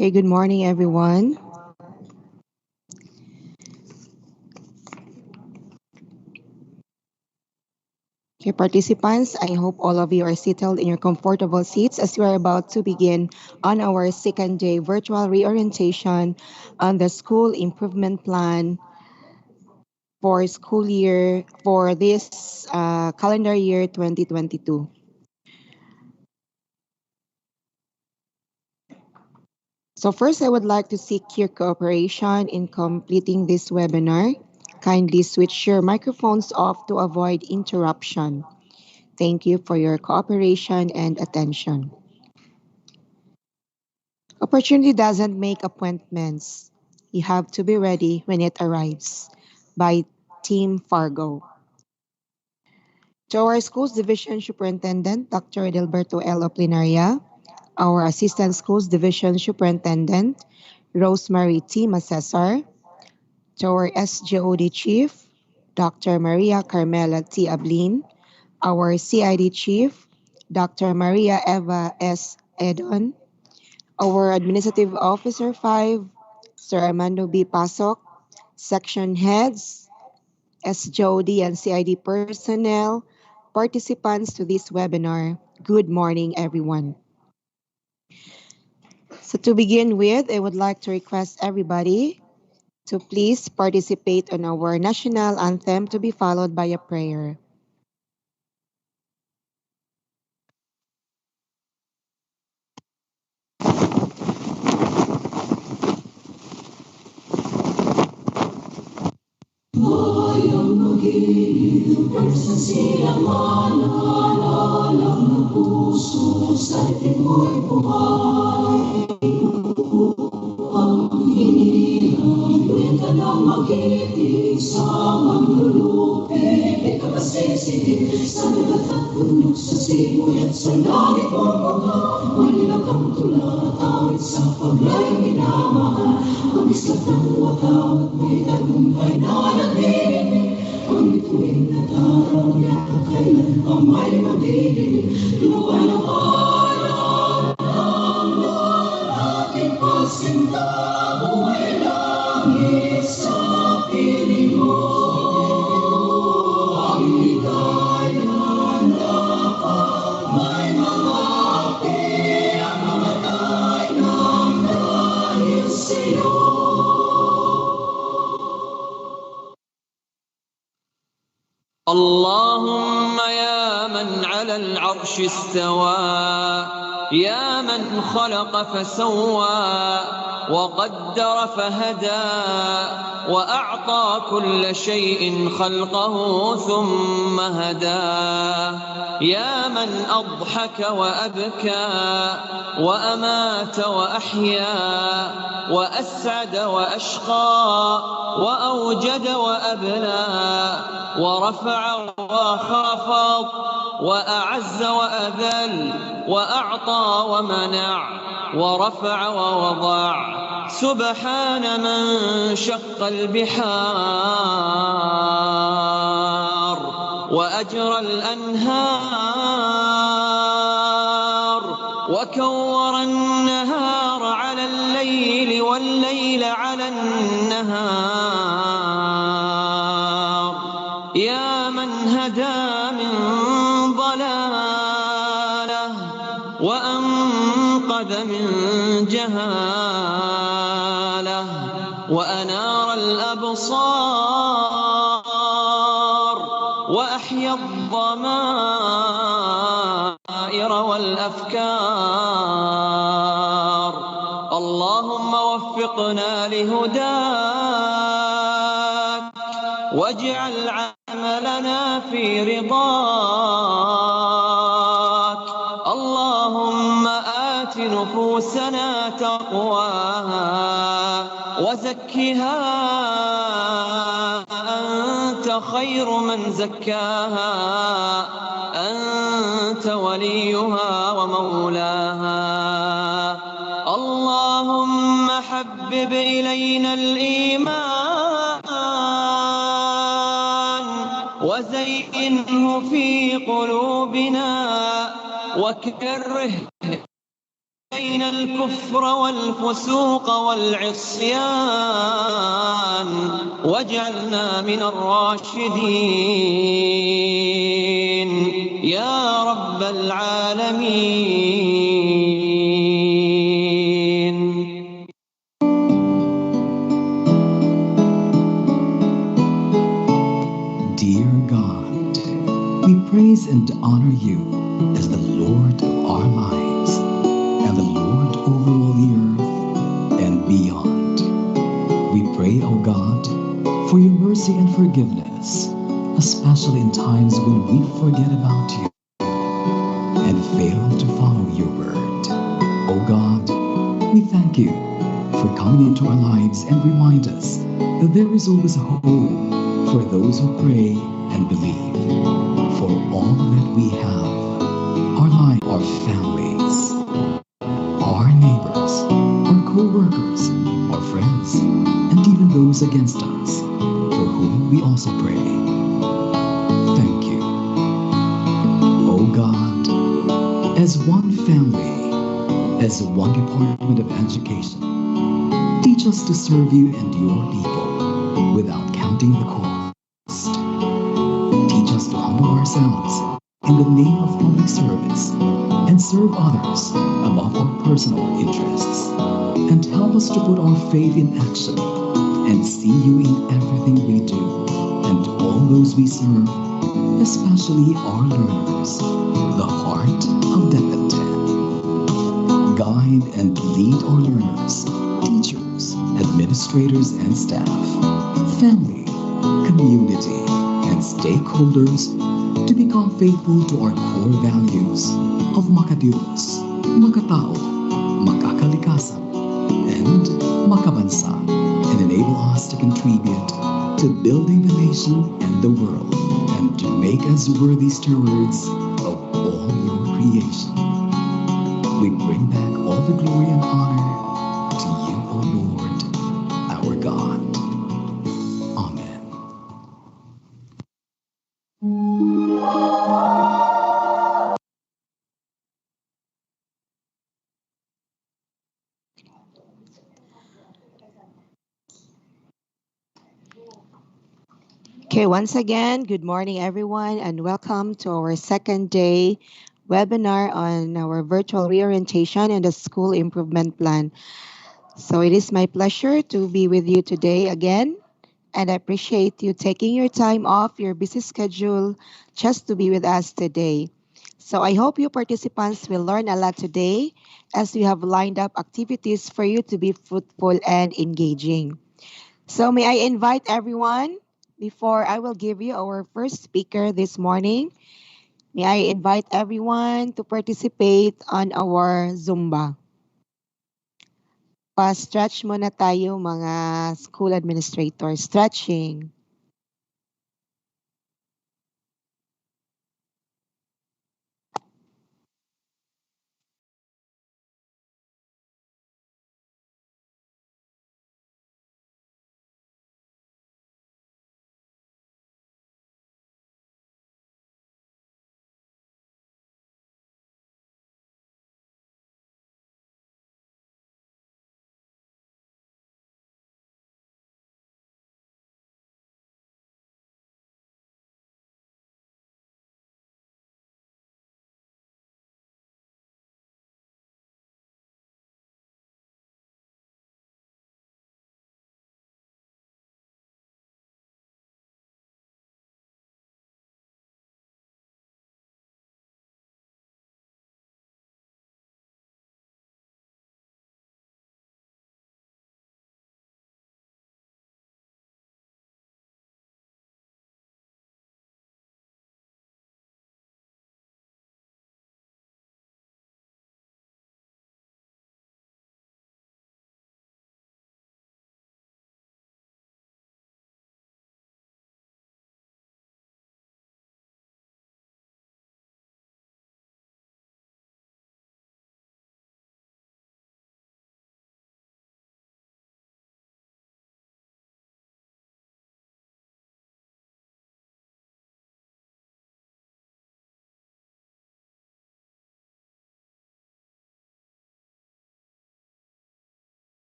Okay, good morning, everyone. Okay, participants, I hope all of you are settled in your comfortable seats as we are about to begin on our second day virtual reorientation on the school improvement plan for this calendar year 2022. So first, I would like to seek your cooperation in completing this webinar. Kindly switch your microphones off to avoid interruption. Thank you for your cooperation and attention. Opportunity doesn't make appointments. You have to be ready when it arrives. By Team Fargo. To our Schools Division Superintendent, Dr. Edelberto L. Oplinaria, our Assistant Schools Division Superintendent, Rosemary T. Masesar, to our SJOD Chief, Dr. Maria Carmela T. Ablin, our CID Chief, Dr. Maria Eva S. Edon, our Administrative Officer 5, Sir Armando B. Pasok, Section Heads, SJOD and CID personnel, participants to this webinar. Good morning, everyone. So to begin with, I would like to request everybody to please participate on our national anthem to be followed by a prayer. Mayang mag-iibig sa silang maalala ng puso sa ating mo'y buhay. Ang hinilang, tuwing ka nang mag-ibig sa manlulupi, di ka masisig sa lahat at punog sa simoy at sa langit mong mga malilag ang tula, tawid sa paglay minamahal, ang islat ng wakaw at may tagumpay na nagdidinig, ang bituin na taraw niya at kailan ang may magdidinig, luwan ang araw ng ating pagsinta, buhay langit sa piling mo, ang higayang dapat may mga api, ang mamatay ng dahil sa'yo. اللهم يا من على العرش استوى يا من خلق فسوى وقدر فهدى وأعطى كل شيء خلقه ثم هدى يا من أضحك وأبكى وأمات وأحيا وأسعد وأشقى وأوجد وأبلى ورفع وخفض وأعز وأذل وأعطى ومنع ورفع ووضع سبحان من شق البحار وأجرى الأنهار وكور النهار على الليل الليل والليل على النهار يا من هدى من ضلاله وأنقذ من جهاله وأنار الأبصار وأحيا الضمائر والأفكار اللهم وفقنا لهداك واجعل عملنا في رضاك اللهم آت نفوسنا تقواها وزكها أنت خير من زكاها أنت وليها ومولاها اللهم حبب إلينا الإيمان وزينه في قلوبنا وكره إلينا الكفر والفسوق والعصيان واجعلنا من الراشدين يا رب العالمين. Dear God, we praise and honor you as the Lord of our lives and the Lord over all the earth and beyond. We pray, O God, for your mercy and forgiveness, especially in times when we forget about you and fail to follow your word. O God, we thank you for coming into our lives and remind us that there is always hope for those who pray and believe. For all that we have, our life, our families, our neighbors, our co-workers, our friends, and even those against us, for whom we also pray. Thank you. O God, as one family, as one department of education, teach us to serve you and your people without counting the cost. Teach us to humble ourselves in the name of public service and serve others above our personal interests. And help us to put our faith in action and see you in everything we do and all those we serve, especially our learners, the heart of deaf and deaf. Guide and lead our learners, teachers, administrators and staff, family, community, and stakeholders to become faithful to our core values of makadilos, makatao, makakalikasan, and makabansa, and enable us to contribute to building the nation and the world, and to make us worthy stewards of all your creation. We bring back all the glory and honor to you, O Lord, our God. Amen. Okay, once again, good morning, everyone, and welcome to our second day webinar on our virtual reorientation and the school improvement plan. So it is my pleasure to be with you today again, and I appreciate you taking your time off your busy schedule just to be with us today. So I hope you participants will learn a lot today as we have lined up activities for you to be fruitful and engaging. So may I invite everyone, before I will give you our first speaker this morning, may I invite everyone to participate on our Zumba. Pa-stretch muna tayo mga school administrator. Stretching.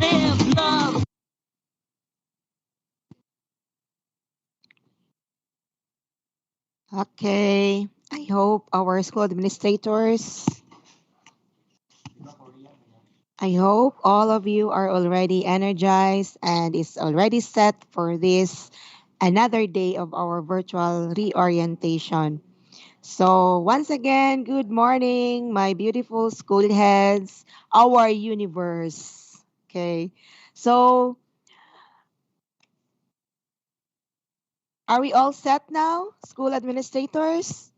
Live love. Okay. I hope our school administrators, I hope all of you are already energized and is already set for this another day of our virtual reorientation. So, once again, good morning, my beautiful school heads, our universe. Okay. So, are we all set now, school administrators?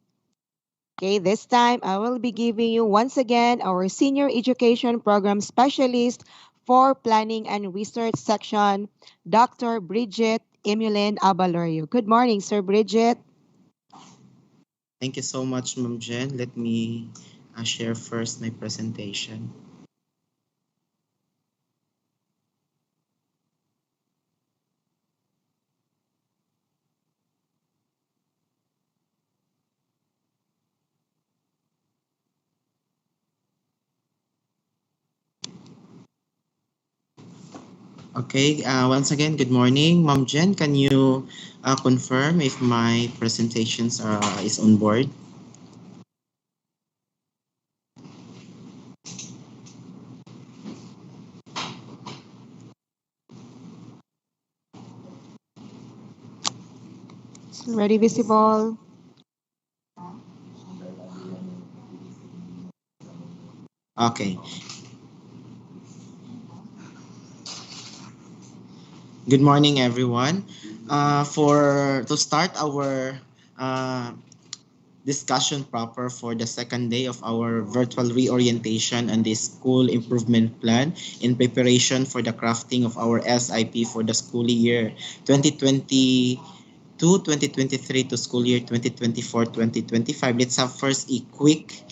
Okay, this time I will be giving you once again our Senior Education Program Specialist for Planning and Research section, Dr. Bridget Emulin Abalorio. Good morning, Sir Bridget. Thank you so much, Ma'am Jen. Let me share first my presentation. Okay, once again, good morning. Ma'am Jen, can you confirm if my presentations is on board? It's already visible. Okay. Good morning, everyone. For to start our uh, discussion proper for the second day of our virtual reorientation and the school improvement plan in preparation for the crafting of our SIP for the school year 2020 to 2023 to school year 2024-2025. Let's have first a quick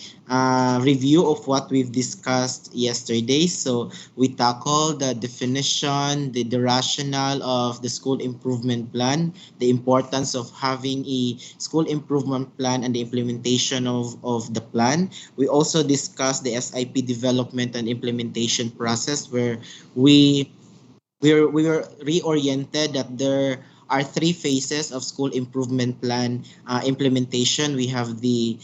review of what we've discussed yesterday. So we tackled the definition, the rationale of the school improvement plan, the importance of having a school improvement plan and the implementation of the plan. We also discussed the SIP development and implementation process where we we were reoriented that there are three phases of school improvement plan implementation. We have the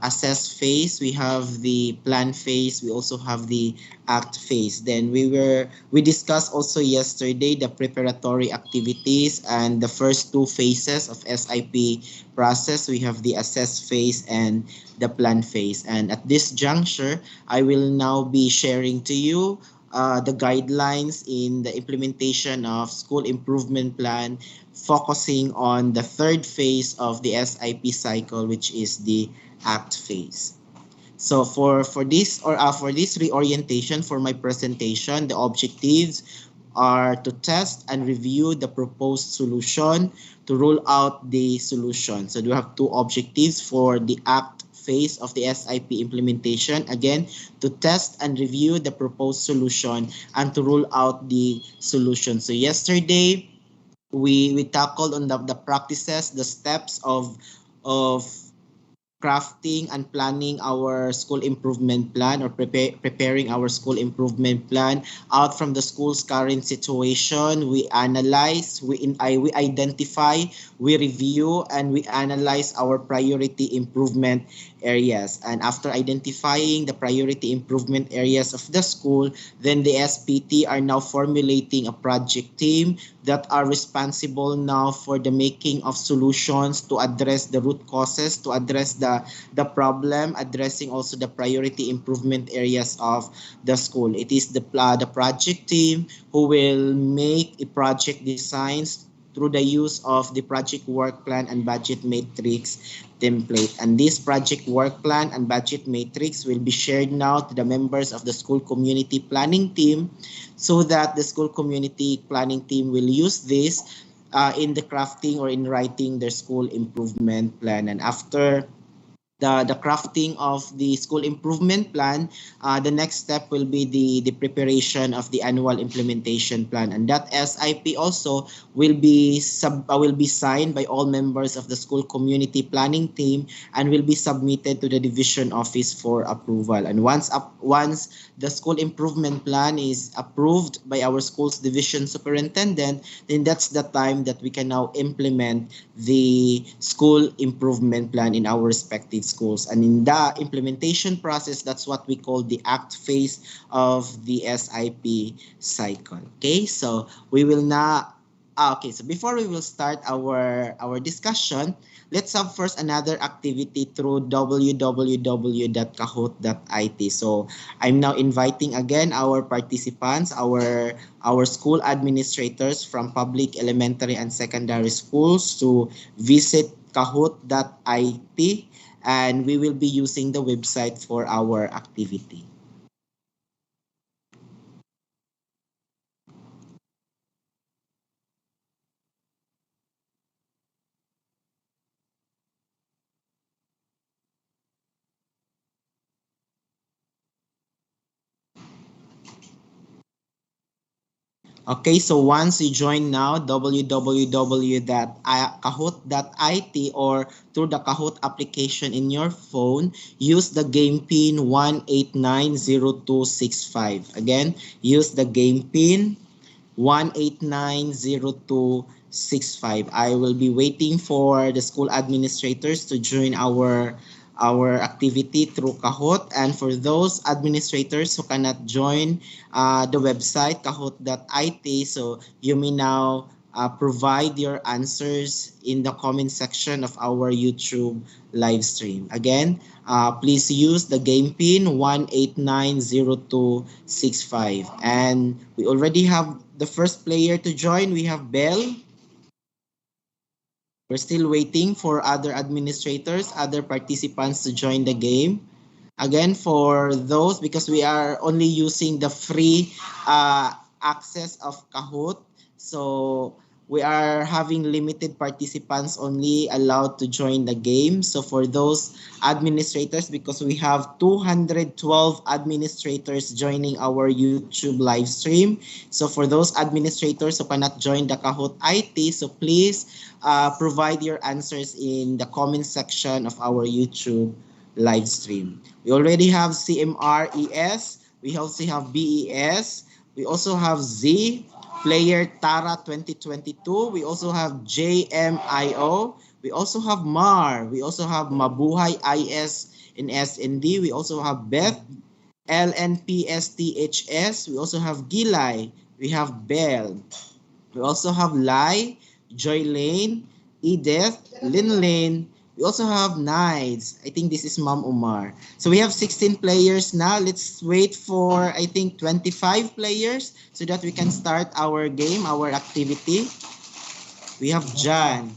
assess phase, we have the plan phase, we also have the act phase. Then we discussed also yesterday the preparatory activities and the first two phases of SIP process. We have the assess phase and the plan phase. And at this juncture, I will now be sharing to you the guidelines in the implementation of school improvement plan, focusing on the third phase of the SIP cycle, which is the ACT phase. So for this reorientation for my presentation, the objectives are to test and review the proposed solution, to rule out the solution. So we have two objectives for the ACT phase of the SIP implementation. Again, to test and review the proposed solution and to rule out the solution. So yesterday, we tackled on the practices, the steps of crafting and planning our school improvement plan or preparing our school improvement plan out from the school's current situation. We analyze, we identify, we review, and we analyze our priority improvement areas. And after identifying the priority improvement areas of the school, then the SPT are now formulating a project team that are responsible now for the making of solutions to address the root causes, to address the problem, addressing also the priority improvement areas of the school. It is the project team who will make a project designs through the use of the project work plan and budget matrix template. And this project work plan and budget matrix will be shared now to the members of the school community planning team so that the school community planning team will use this in the crafting or in writing their school improvement plan. And after the crafting of the school improvement plan, the next step will be the preparation of the annual implementation plan, and that SIP also will be signed by all members of the school community planning team and will be submitted to the division office for approval. And once the school improvement plan is approved by our school's division superintendent, then that's the time that we can now implement the school improvement plan in our respective schools. And in the implementation process, that's what we call the act phase of the SIP cycle. Okay, so we will now okay, so before we will start our discussion, let's have first another activity through www.kahoot.it. So I'm now inviting again our participants, our school administrators from public elementary and secondary schools to visit kahoot.it, and we will be using the website for our activity. Okay, so once you join now, www.kahoot.it or through the Kahoot application in your phone, use the game pin 1890265. Again, use the game pin 1890265. I will be waiting for the school administrators to join our activity through Kahoot. And for those administrators who cannot join the website kahoot.it, so you may now provide your answers in the comment section of our YouTube live stream. Again, please use the game pin 1890265. And we already have the first player to join. We have Bell. We're still waiting for other administrators, other participants to join the game. Again, for those, because we are only using the free access of Kahoot, so we are having limited participants only allowed to join the game. So for those administrators, because we have 212 administrators joining our YouTube live stream. So for those administrators who cannot join the Kahoot IT, so please provide your answers in the comment section of our YouTube live stream. We already have CMRES. We also have BES. We also have Z, Player Tara 2022. We also have JMIO. We also have MAR. We also have Mabuhay IS in SND. We also have Beth, LNPSTHS. We also have Gilay. We have Bell. We also have Lai, Joy Lane, Edith, Lin Lane. We also have Nides. I think this is Ma'am Umar. So we have 16 players now. Let's wait for, I think, 25 players so that we can start our game, our activity. We have John.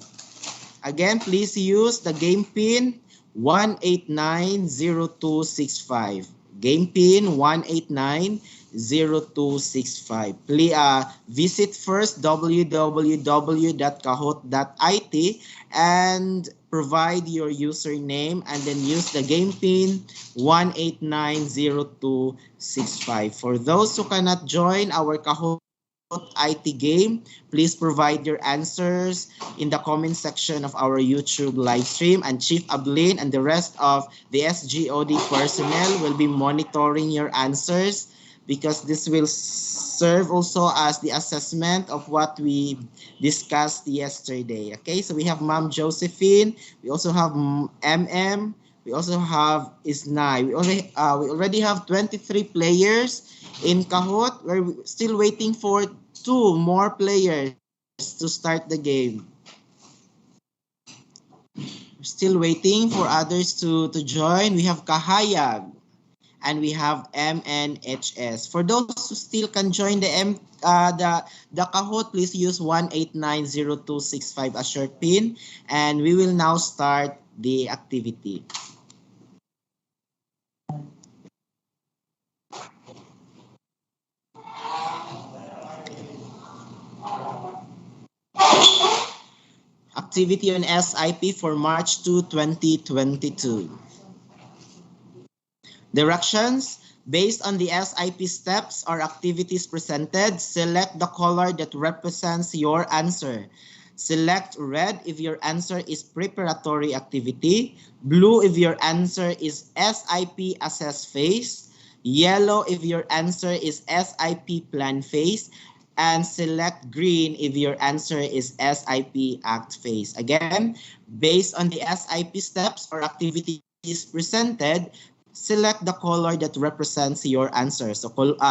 Again, please use the game pin 1890265. Game pin 1890265. Please visit first www.kahoot.it and provide your username and then use the game pin 1890265. For those who cannot join our Kahoot IT game, please provide your answers in the comment section of our YouTube live stream, and Chief Ablin and the rest of the SGOD personnel will be monitoring your answers because this will serve also as the assessment of what we discussed yesterday. Okay, so we have Ma'am Josephine, we also have MM, we also have Isnai. We already have 23 players in Kahoot. We're still waiting for 2 more players to start the game. We're still waiting for others to join. We have Kahayag and we have MNHS. For those who still can join the Kahoot, please use 1890265 as your pin, and we will now start the activity. Activity on SIP for March 2, 2022. Directions. Based on the SIP steps or activities presented, select the color that represents your answer. Select red if your answer is preparatory activity, blue if your answer is SIP assess phase, yellow if your answer is SIP plan phase, and select green if your answer is SIP act phase. Again, based on the SIP steps or activities presented, select the color that represents your answer. So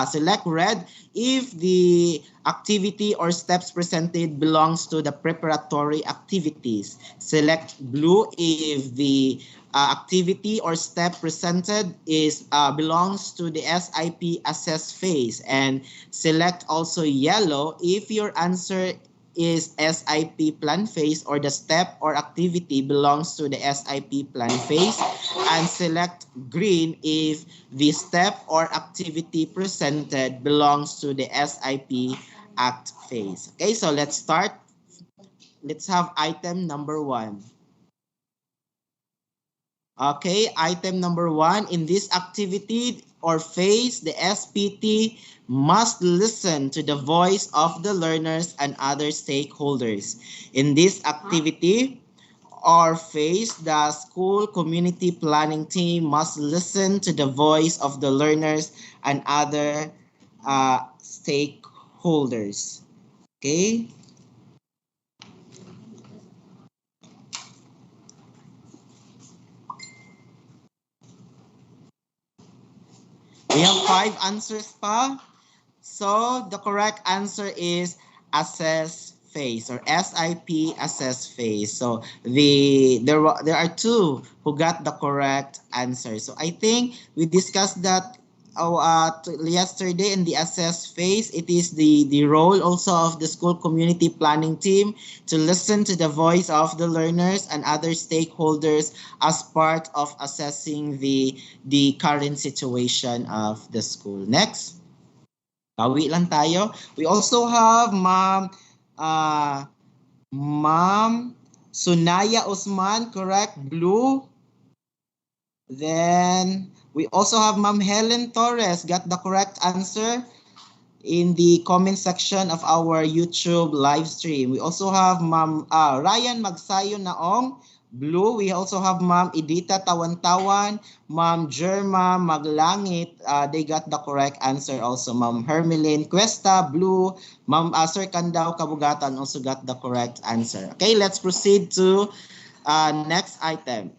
select red if the activity or steps presented belongs to the preparatory activities. Select blue if the activity or step presented is belongs to the SIP assess phase, and select also yellow if your answer is SIP plan phase or the step or activity belongs to the SIP plan phase, and select green if the step or activity presented belongs to the SIP act phase. Okay, so let's start. Let's have item number 1. Okay, item number 1. In this activity or phase, the SPT must listen to the voice of the learners and other stakeholders. In this activity or phase, the school community planning team must listen to the voice of the learners and other stakeholders. Okay. We have 5 answers pa. So the correct answer is assess phase or SIP assess phase. So there are 2 who got the correct answer. So I think we discussed that yesterday in the assess phase. It is the role also of the school community planning team to listen to the voice of the learners and other stakeholders as part of assessing the current situation of the school. Next. Bawi lang tayo. We also have Ma'am Sunaya Osman, correct? Blue. Then we also have Ma'am Helen Torres, got the correct answer in the comment section of our YouTube live stream. We also have Ma'am Ryan Magsayo Naong, blue. We also have Ma'am Edita Tawan-Tawan, Ma'am Jerma Maglangit. They got the correct answer also. Ma'am Hermeline Cuesta, blue. Ma'am Sir Kandao Kabugatan also got the correct answer. Okay, let's proceed to next item.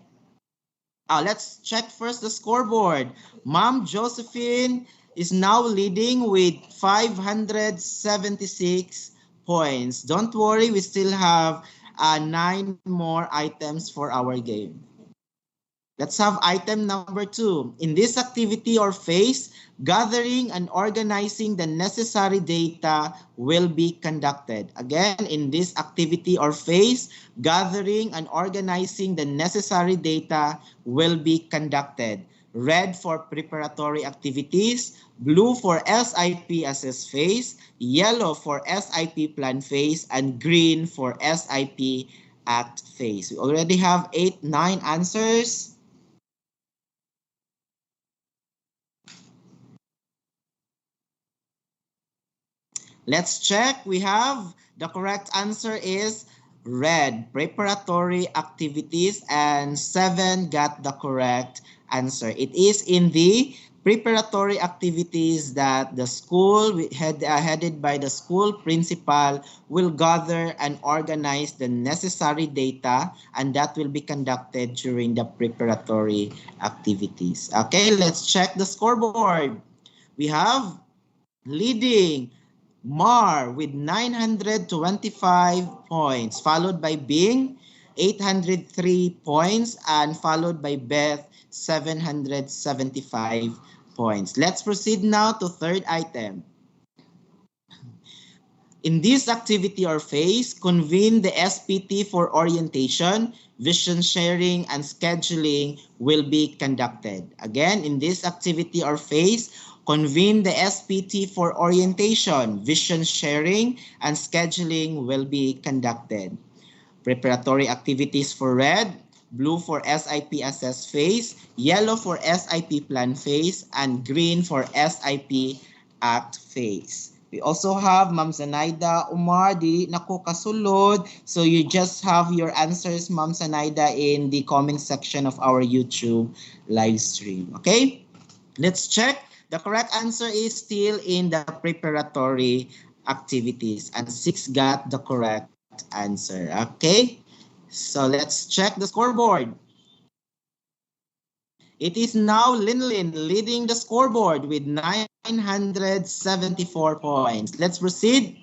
Let's check first the scoreboard. Ma'am Josephine is now leading with 576 points. Don't worry, we still have 9 more items for our game. Let's have item number 2. In this activity or phase, gathering and organizing the necessary data will be conducted. Again, in this activity or phase, gathering and organizing the necessary data will be conducted. Red for preparatory activities, blue for SIP assess phase, yellow for SIP plan phase, and green for SIP act phase. We already have 9 answers. Let's check. We have the correct answer is red, preparatory activities, and 7 got the correct answer. It is in the preparatory activities that the school headed by the school principal will gather and organize the necessary data, and that will be conducted during the preparatory activities. Okay, let's check the scoreboard. We have leading Mar with 925 points, followed by Bing, 803 points, and followed by Beth, 775 points. Let's proceed now to third item. In this activity or phase, convene the SPT for orientation, vision sharing, and scheduling will be conducted. Again, in this activity or phase, convene the SPT for orientation, vision sharing, and scheduling will be conducted. Preparatory activities for red, blue for SIP assess phase, yellow for SIP plan phase, and green for SIP act phase. We also have Ma'am Zanaida Umar, di nako kasulod. So you just have your answers, Ma'am Zanaida, in the comment section of our YouTube live stream. Okay? Let's check. The correct answer is still in the preparatory activities, and 6 got the correct answer. Okay? So let's check the scoreboard. It is now Linlin leading the scoreboard with 974 points. Let's proceed.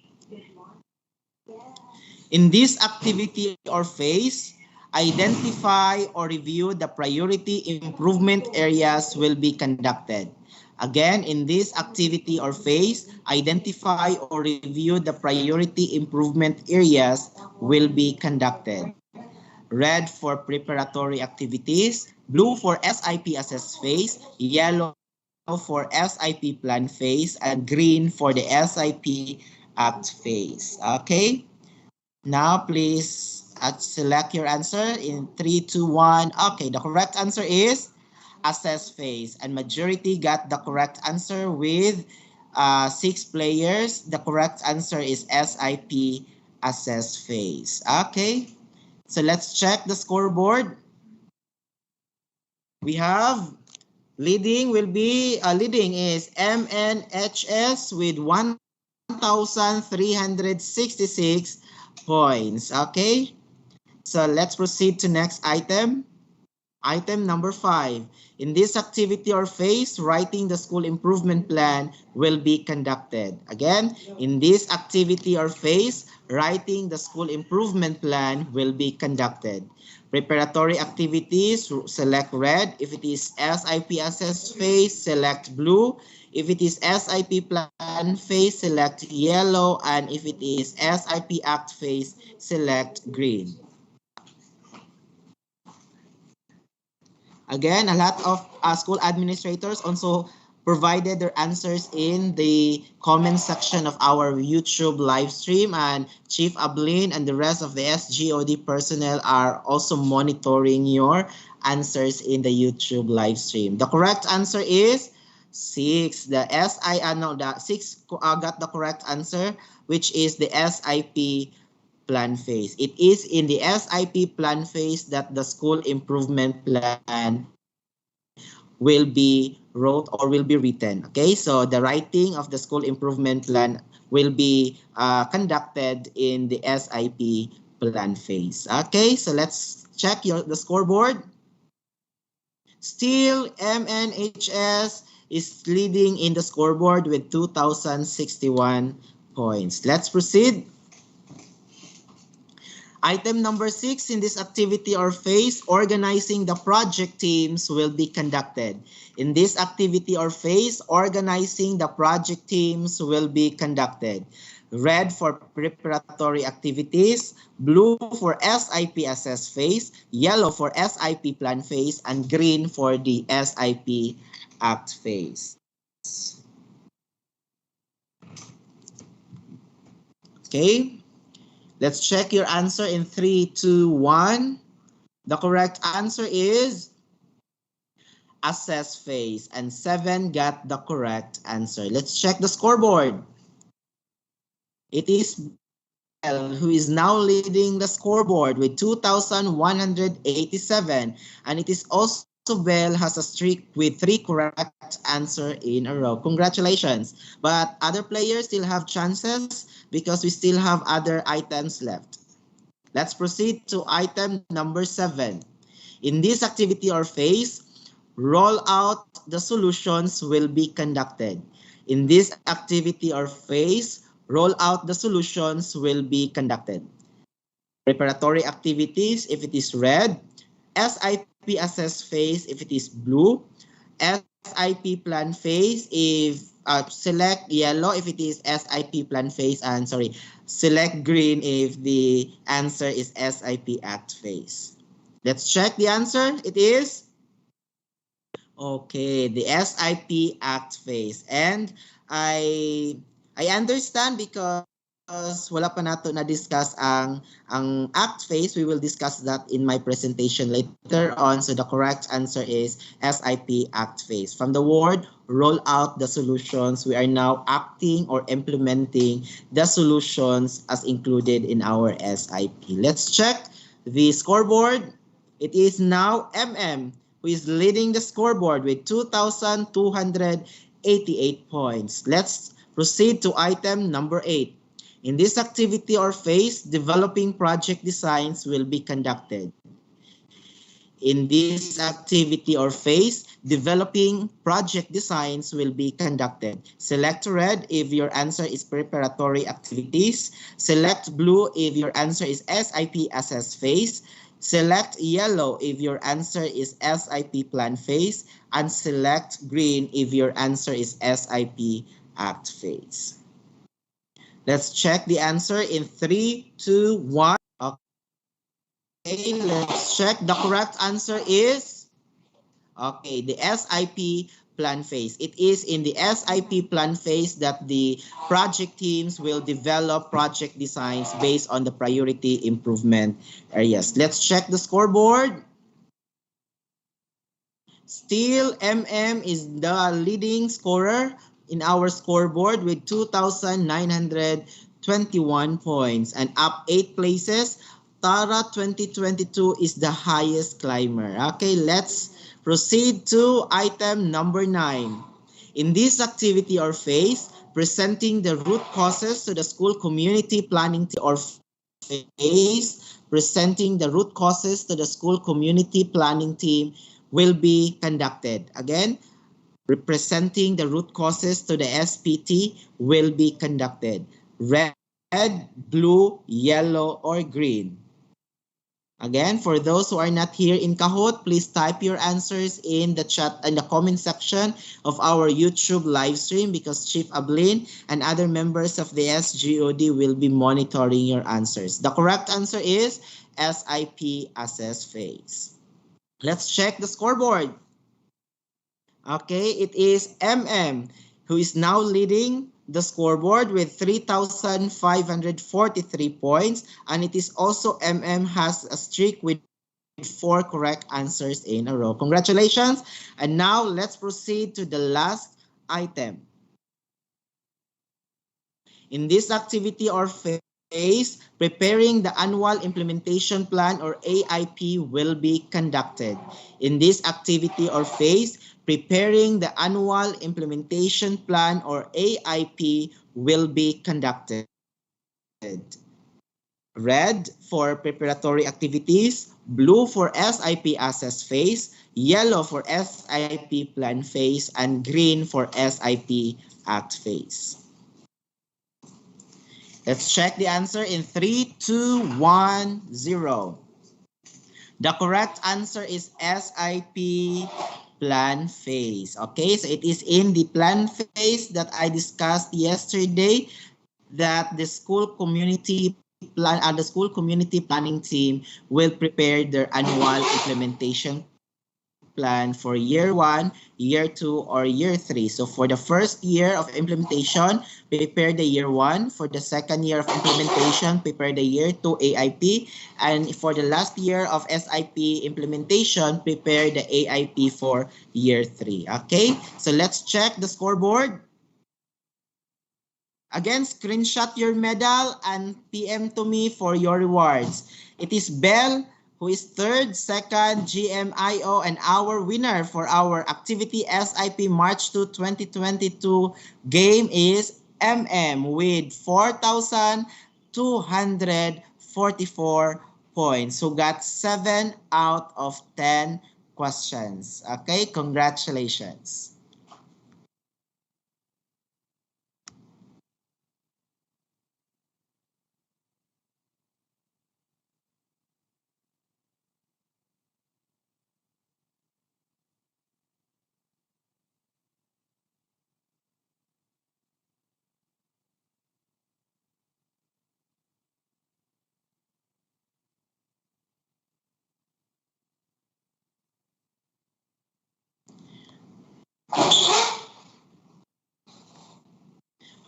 In this activity or phase, identify or review the priority improvement areas will be conducted. Again, in this activity or phase, identify or review the priority improvement areas will be conducted. Red for preparatory activities, blue for SIP assess phase, yellow for SIP plan phase, and green for the SIP act phase. Okay? Now, please select your answer in 3, 2, 1. Okay, the correct answer is assess phase. And majority got the correct answer with 6 players. The correct answer is SIP assess phase. Okay, so let's check the scoreboard. We have leading leading is MNHS with 1,366 points. Okay, so let's proceed to next item. Item number 5. In this activity or phase, writing the school improvement plan will be conducted. Again, in this activity or phase, writing the school improvement plan will be conducted. Preparatory activities, select red. If it is SIP assess phase, select blue. If it is SIP plan phase, select yellow. And if it is SIP act phase, select green. Again, a lot of school administrators also provided their answers in the comment section of our YouTube live stream, and Chief Ablin and the rest of the SGOD personnel are also monitoring your answers in the YouTube live stream. The correct answer is 6. The 6 got the correct answer, which is the SIP plan phase. It is in the SIP plan phase that the school improvement plan will be wrote or will be written. Okay, so the writing of the school improvement plan will be conducted in the SIP plan phase. Okay, so let's check the scoreboard. Still, MNHS is leading in the scoreboard with 2,061 points. Let's proceed. Item number 6, in this activity or phase, organizing the project teams will be conducted. In this activity or phase, organizing the project teams will be conducted. Red for preparatory activities, blue for SIP assess phase, yellow for SIP plan phase, and green for the SIP act phase. Okay. Let's check your answer in 3, 2, 1. The correct answer is assess phase, and 7 got the correct answer. Let's check the scoreboard. It is Bell who is now leading the scoreboard with 2,187, and it is also Bell has a streak with 3 correct answers in a row. Congratulations. But other players still have chances because we still have other items left. Let's proceed to item number 7. In this activity or phase, roll out the solutions will be conducted. In this activity or phase, roll out the solutions will be conducted. Preparatory activities, if it is red, SIP assess phase if it is blue, SIP plan phase if select yellow if it is SIP plan phase, and select green if the answer is SIP act phase. Let's check the answer. It is okay, the SIP act phase. And I understand because wala pa nato na-discuss ang act phase, we will discuss that in my presentation later on. So the correct answer is SIP act phase. From the word roll out the solutions, we are now acting or implementing the solutions as included in our SIP. Let's check the scoreboard. It is now who is leading the scoreboard with 2,288 points. Let's proceed to item number 8. In this activity or phase, developing project designs will be conducted. In this activity or phase, developing project designs will be conducted. Select red if your answer is preparatory activities. Select blue if your answer is SIP assess phase. Select yellow if your answer is SIP plan phase. And select green if your answer is SIP act phase. Let's check the answer in 3, 2, 1. Okay, let's check. The correct answer is, okay, the SIP plan phase. It is in the SIP plan phase that the project teams will develop project designs based on the priority improvement areas. Let's check the scoreboard. Still, is the leading scorer in our scoreboard with 2,921 points and up 8 places. Tara 2022 is the highest climber. Okay, let's proceed to item number 9. In this activity or phase, presenting the root causes to the school community planning or phase, presenting the root causes to the school community planning team will be conducted. Again, representing the root causes to the SPT will be conducted. Red, blue, yellow, or green. Again, for those who are not here in Kahoot, please type your answers in the chat and the comment section of our YouTube live stream because Chief Ablin and other members of the SGOD will be monitoring your answers. The correct answer is SIP assess phase. Let's check the scoreboard. Okay, it is who is now leading the scoreboard with 3,543 points, and it is also has a streak with 4 correct answers in a row. Congratulations. And now let's proceed to the last item. In this activity or phase, preparing the annual implementation plan or AIP will be conducted. In this activity or phase, preparing the annual implementation plan or AIP will be conducted. Red for preparatory activities, blue for SIP assess phase, yellow for SIP plan phase, and green for SIP act phase. Let's check the answer in 3, 2, 1, 0. The correct answer is SIP plan phase. Okay, so it is in the plan phase that I discussed yesterday that the school community planning team will prepare their annual implementation plan for year 1, year 2, or year 3. So for the first year of implementation, prepare the year 1. For the second year of implementation, prepare the year 2 AIP. And for the last year of SIP implementation, prepare the AIP for year 3. Okay, so let's check the scoreboard. Again, screenshot your medal and PM to me for your rewards. It is Bell who is third, second, GMIO, and our winner for our activity SIP March 2, 2022 game is with 4,244 points. So got 7 out of 10 questions. Okay, congratulations.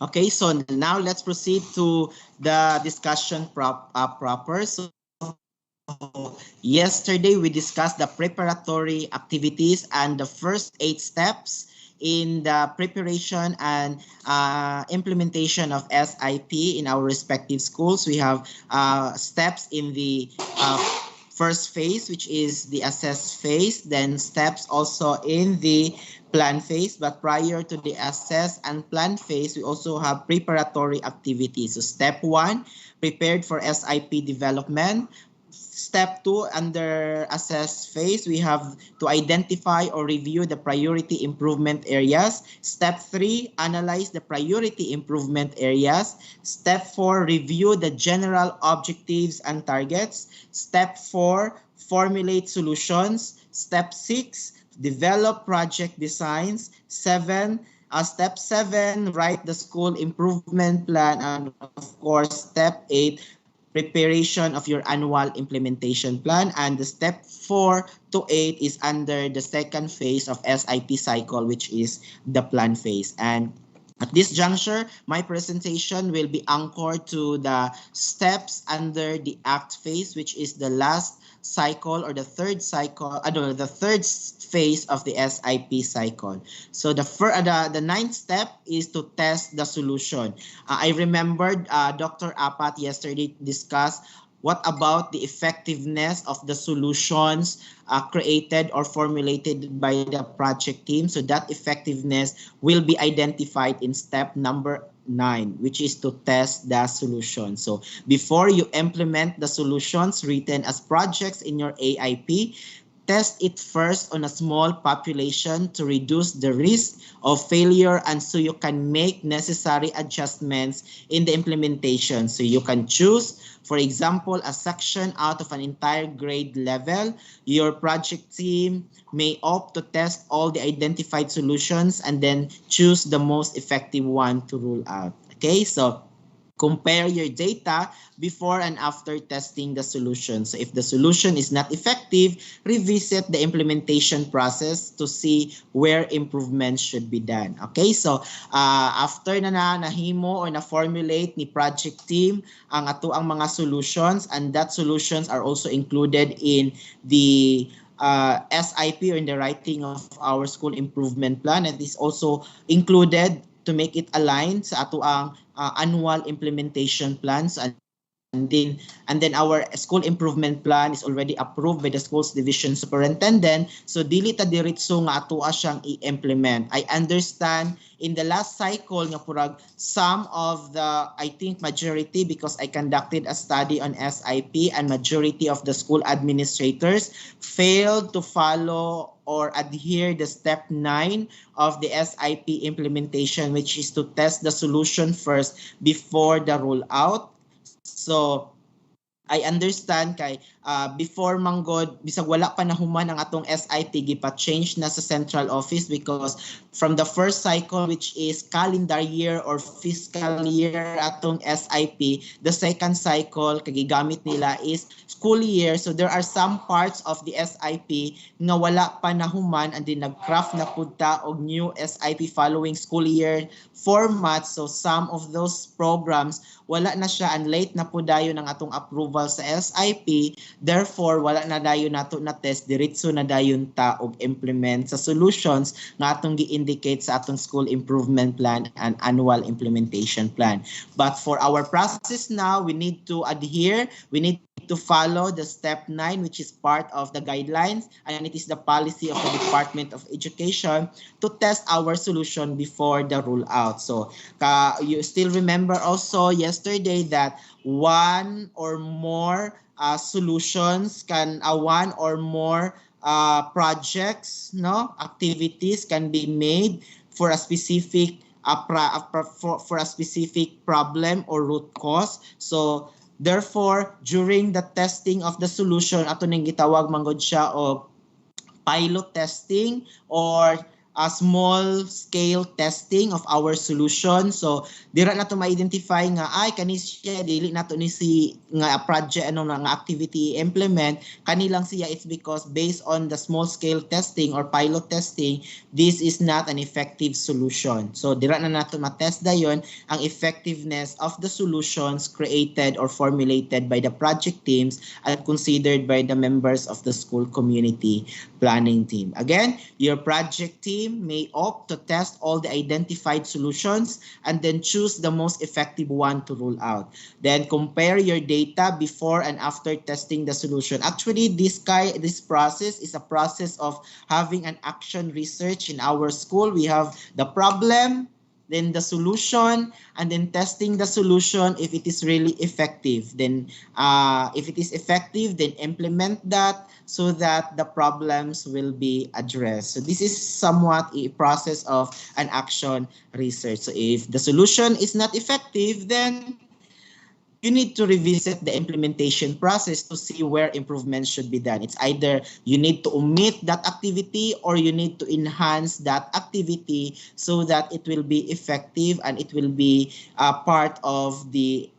Okay, so now let's proceed to the discussion proper. So yesterday we discussed the preparatory activities and the first 8 steps in the preparation and implementation of SIP in our respective schools. We have steps in the first phase, which is the assess phase, then steps also in the plan phase. But prior to the assess and plan phase, we also have preparatory activities. So step 1, prepared for SIP development. Step 2, under assess phase, we have to identify or review the priority improvement areas. Step 3, analyze the priority improvement areas. Step 4, review the general objectives and targets. Step 4, formulate solutions. Step 6, develop project designs. Step 7, write the school improvement plan. And of course, step 8, preparation of your annual implementation plan. And the step 4 to 8 is under the second phase of SIP cycle, which is the plan phase. And at this juncture, my presentation will be anchored to the steps under the ACT phase, which is the last cycle or the third cycle, the third phase of the SIP cycle. So the ninth step is to test the solution. I remembered Dr. Apat yesterday discussed what about the effectiveness of the solutions created or formulated by the project team. So that effectiveness will be identified in step number 9, which is to test the solution. So before you implement the solutions written as projects in your AIP, test it first on a small population to reduce the risk of failure, and so you can make necessary adjustments in the implementation. So you can choose, for example, a section out of an entire grade level. Your project team may opt to test all the identified solutions and then choose the most effective one to rule out. Okay, so compare your data before and after testing the solution. So if the solution is not effective, revisit the implementation process to see where improvements should be done. Okay, so after nahimo or na-formulate ni project team ang ato ang mga solutions, and that solutions are also included in the SIP or in the writing of our school improvement plan. It is also included to make it align sa ato ang annual implementation plans, and then our school improvement plan is already approved by the schools division superintendent. So dili ta diretso nga atoa siyang i-implement. I understand in the last cycle nga purag some of the, I think majority, because I conducted a study on SIP, and majority of the school administrators failed to follow or adhere the step 9 of the SIP implementation, which is to test the solution first before the rollout. So I understand kay before manggod bisag wala pa nahuman ang atong SIP, gipa-change na sa central office, because from the first cycle, which is calendar year or fiscal year atong SIP, the second cycle kagigamit nila is school year. So there are some parts of the SIP nga wala pa nahuman, and then nag-craft na pud ta og new SIP following school year format. So some of those programs wala na siya, and late na po dayon ang atong approval sa SIP. Therefore, wala na dayon nato na test, diretso na dayon ta og implement sa solutions nga atong gi-indicate sa atong school improvement plan and annual implementation plan. But for our process now, we need to adhere, we need to follow the step 9, which is part of the guidelines, and it is the policy of the Department of Education to test our solution before the rollout. So you still remember also yesterday that one or more solutions can one or more projects, activities can be made for a specific for a specific problem or root cause. So therefore, during the testing of the solution, ato ning gitawag manggod siya o pilot testing, or a small scale testing of our solution. So dira na to ma-identify nga ay kani siya dili na to ni si nga project nga activity implement kanilang siya. It's because based on the small scale testing or pilot testing, this is not an effective solution. So dira na nato ma-test dayon ang effectiveness of the solutions created or formulated by the project teams and considered by the members of the school community planning team. Again, your project team may opt to test all the identified solutions and then choose the most effective one to roll out. Then compare your data before and after testing the solution. Actually, this process is a process of having an action research in our school. We have the problem, then the solution, and then testing the solution if it is really effective. Then if it is effective, then implement that so that the problems will be addressed. So this is somewhat a process of an action research. So if the solution is not effective, then you need to revisit the implementation process to see where improvements should be done. It's either you need to omit that activity or you need to enhance that activity so that it will be effective and it will be part of the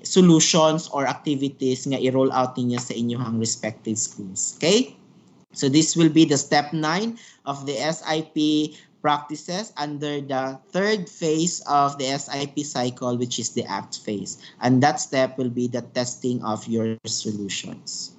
solutions or activities nga i-roll out ninyo sa inyong respective schools. Okay? So this will be the step 9 of the SIP practices under the third phase of the SIP cycle, which is the ACT phase. And that step will be the testing of your solutions.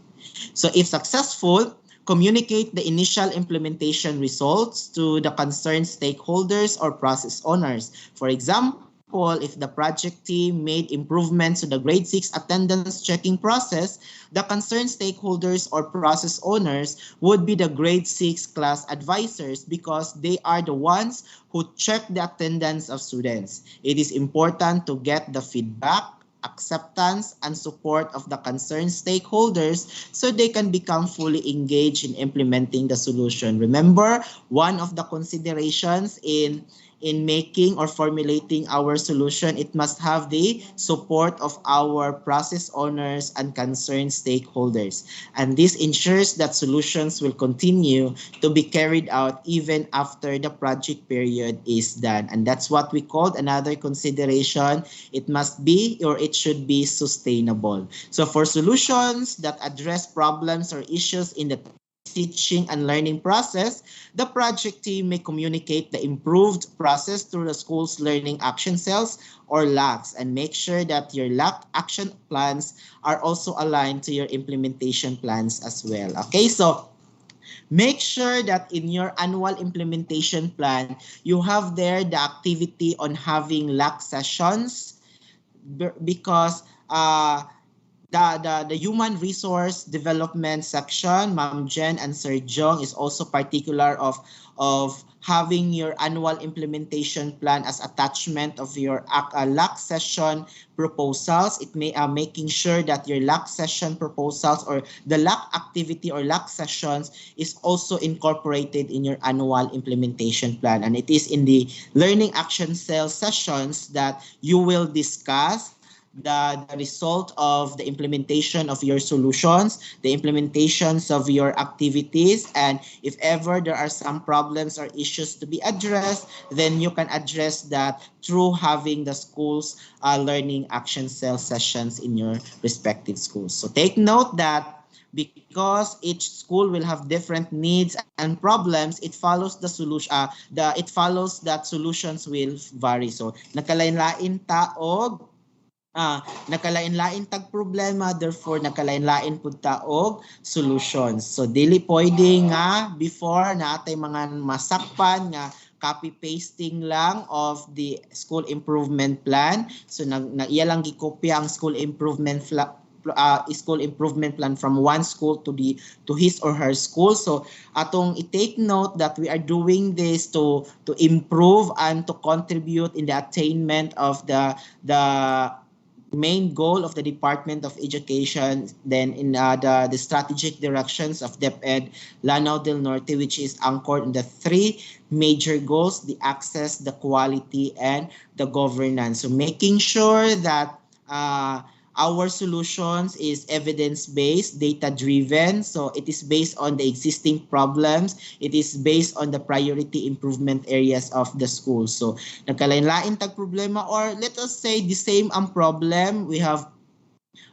So if successful, communicate the initial implementation results to the concerned stakeholders or process owners. For example, if the project team made improvements to the grade 6 attendance checking process, the concerned stakeholders or process owners would be the grade 6 class advisors because they are the ones who check the attendance of students. It is important to get the feedback, acceptance, and support of the concerned stakeholders so they can become fully engaged in implementing the solution. Remember, one of the considerations in making or formulating our solution, it must have the support of our process owners and concerned stakeholders. And this ensures that solutions will continue to be carried out even after the project period is done. And that's what we called another consideration. It must be or it should be sustainable. So for solutions that address problems or issues in the teaching and learning process, the project team may communicate the improved process through the school's learning action cells or LACs and make sure that your LAC action plans are also aligned to your implementation plans as well. Okay, so make sure that in your annual implementation plan, you have there the activity on having LAC sessions because the human resource development section, Ma'am Jen and Sir Jong, is also particular of having your annual implementation plan as attachment of your LAC session proposals. It may making sure that your LAC session proposals or the LAC activity or LAC sessions is also incorporated in your annual implementation plan. And it is in the learning action cell sessions that you will discuss the result of the implementation of your solutions, the implementations of your activities, and if ever there are some problems or issues to be addressed, then you can address that through having the school's learning action cell sessions in your respective schools. So take note that because each school will have different needs and problems, it follows the solution. It follows that solutions will vary. So nakalain-lain taog nakalain-lain tag problema, therefore nakalain-lain pud ta og solutions. So dili pwede nga before natay mga masakpan nga copy pasting lang of the school improvement plan. So iya lang gikopya ang school improvement plan from one school to his or her school. So atong i-take note that we are doing this to improve and to contribute in the attainment of the main goal of the Department of Education, then in the strategic directions of DepEd Lanao del Norte, which is anchored in the three major goals: the access, the quality, and the governance. So making sure that Our solutions is evidence-based, data-driven. So it is based on the existing problems. It is based on the priority improvement areas of the school. So nagkalain-lain tag problema, or let us say the same ang problem. We have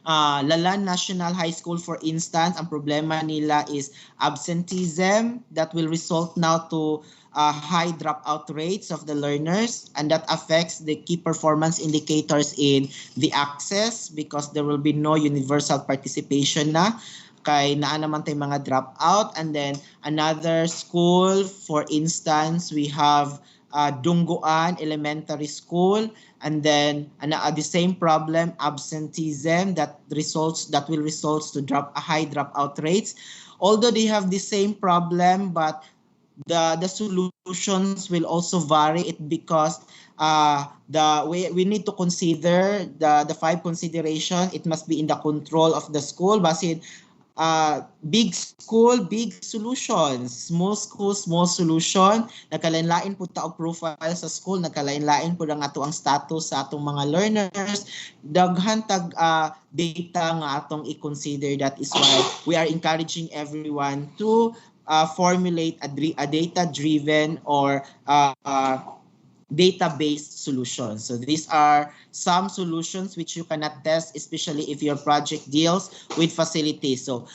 Lalan National High School, for instance. Ang problema nila is absenteeism that will result now to high dropout rates of the learners, and that affects the key performance indicators in the access because there will be no universal participation na kay naa naman tay mga dropout. And then another school, for instance, we have Dungguan Elementary School, and then the same problem, absenteeism that will result to high dropout rates. Although they have the same problem, but the solutions will also vary it because we need to consider the five consideration. It must be in the control of the school. Basin big school, big solutions. Small school, small solution. Nagkalain-lain po ta og profile sa school, nagkalain-lain po ang ato ang status sa atong mga learners. Daghan tag data nga atong i-consider. That is why we are encouraging everyone to formulate a data-driven or data-based solutions. So these are some solutions which you cannot test, especially if your project deals with facilities. So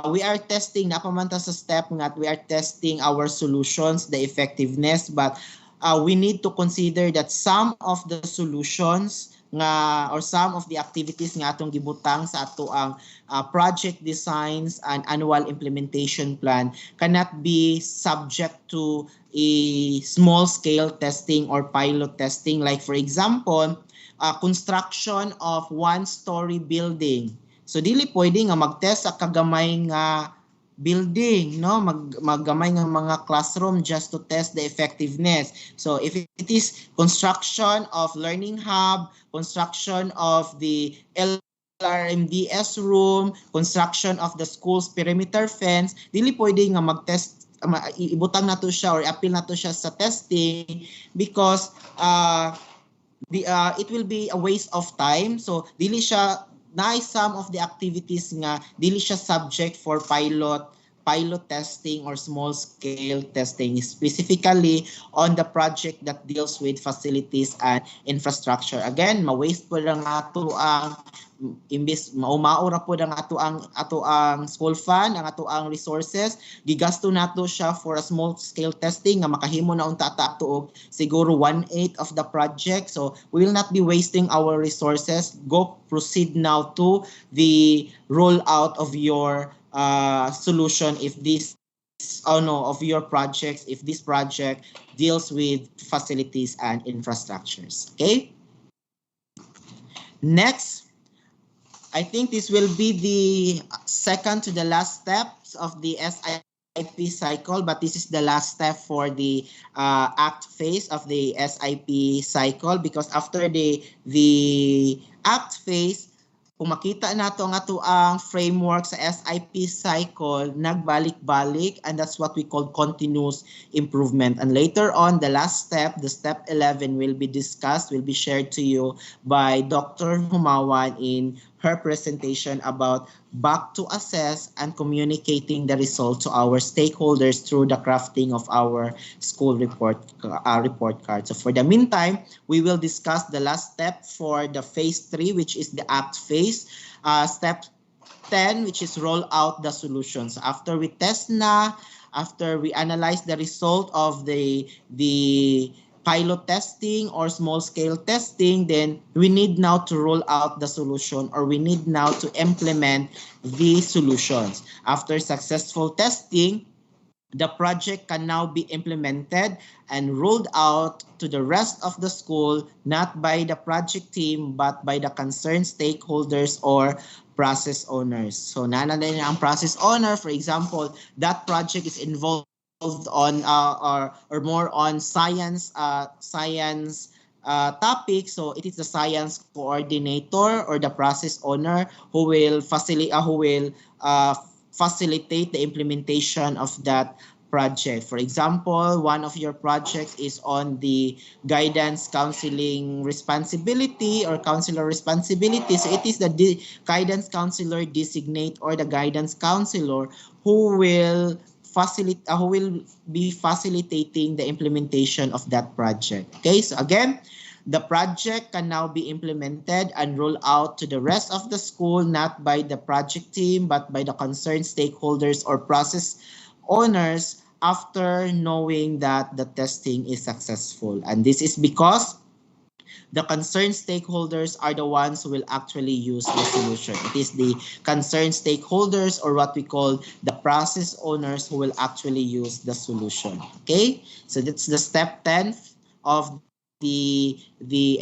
we are testing, napamanta sa step nga, we are testing our solutions, the effectiveness, but we need to consider that some of the solutions nga or some of the activities nga atong gibutang sa ato ang project designs and annual implementation plan cannot be subject to a small scale testing or pilot testing. Like for example, construction of one-story building. So dili pwede nga mag-test sa kagamay nga building, no? Maggamay ng mga classroom just to test the effectiveness. So if it is construction of learning hub, construction of the LRMDS room, construction of the school's perimeter fence, dili pwede nga mag-test, ibutang nato siya or appeal nato siya sa testing because it will be a waste of time. So dili siya some of the activities nga dili siya subject for pilot testing or small scale testing, specifically on the project that deals with facilities and infrastructure. Again, ma-waste po lang ato ang imbis maumaura po ang ato ang school fund, ang ato ang resources, gigasto nato siya for a small scale testing nga makahimo na unta ta og siguro 1/8 of the project. So we will not be wasting our resources. Proceed now to the rollout of your solution if this of your projects if this project deals with facilities and infrastructures. Okay, next, I think this will be the second to the last steps of the SIP cycle, but this is the last step for the ACT phase of the SIP cycle, because after the ACT phase, kung makita nato ang ato ang framework sa SIP cycle, nagbalik-balik, and that's what we call continuous improvement. And later on, the last step, the step 11, will be discussed, will be shared to you by Dr. Humawan in her presentation about back to assess and communicating the result to our stakeholders through the crafting of our school report card. So for the meantime, we will discuss the last step for the phase 3, which is the ACT phase. Step 10, which is roll out the solutions. After we test after we analyze the result of the pilot testing or small scale testing, then we need now to roll out the solution, or we need now to implement the solutions. After successful testing, the project can now be implemented and rolled out to the rest of the school, not by the project team, but by the concerned stakeholders or process owners. So nanay ang process owner, for example, that project is involved on or more on science topic. So it is the science coordinator or the process owner who will facilitate the implementation of that project. For example, one of your projects is on the guidance counseling responsibility or counselor responsibility. So it is the guidance counselor designate or the guidance counselor who will who will be facilitating the implementation of that project. Okay, so again, the project can now be implemented and rolled out to the rest of the school, not by the project team, but by the concerned stakeholders or process owners after knowing that the testing is successful. And this is because the concerned stakeholders are the ones who will actually use the solution. It is the concerned stakeholders, or what we call the process owners, who will actually use the solution. Okay, so that's the step 10 of the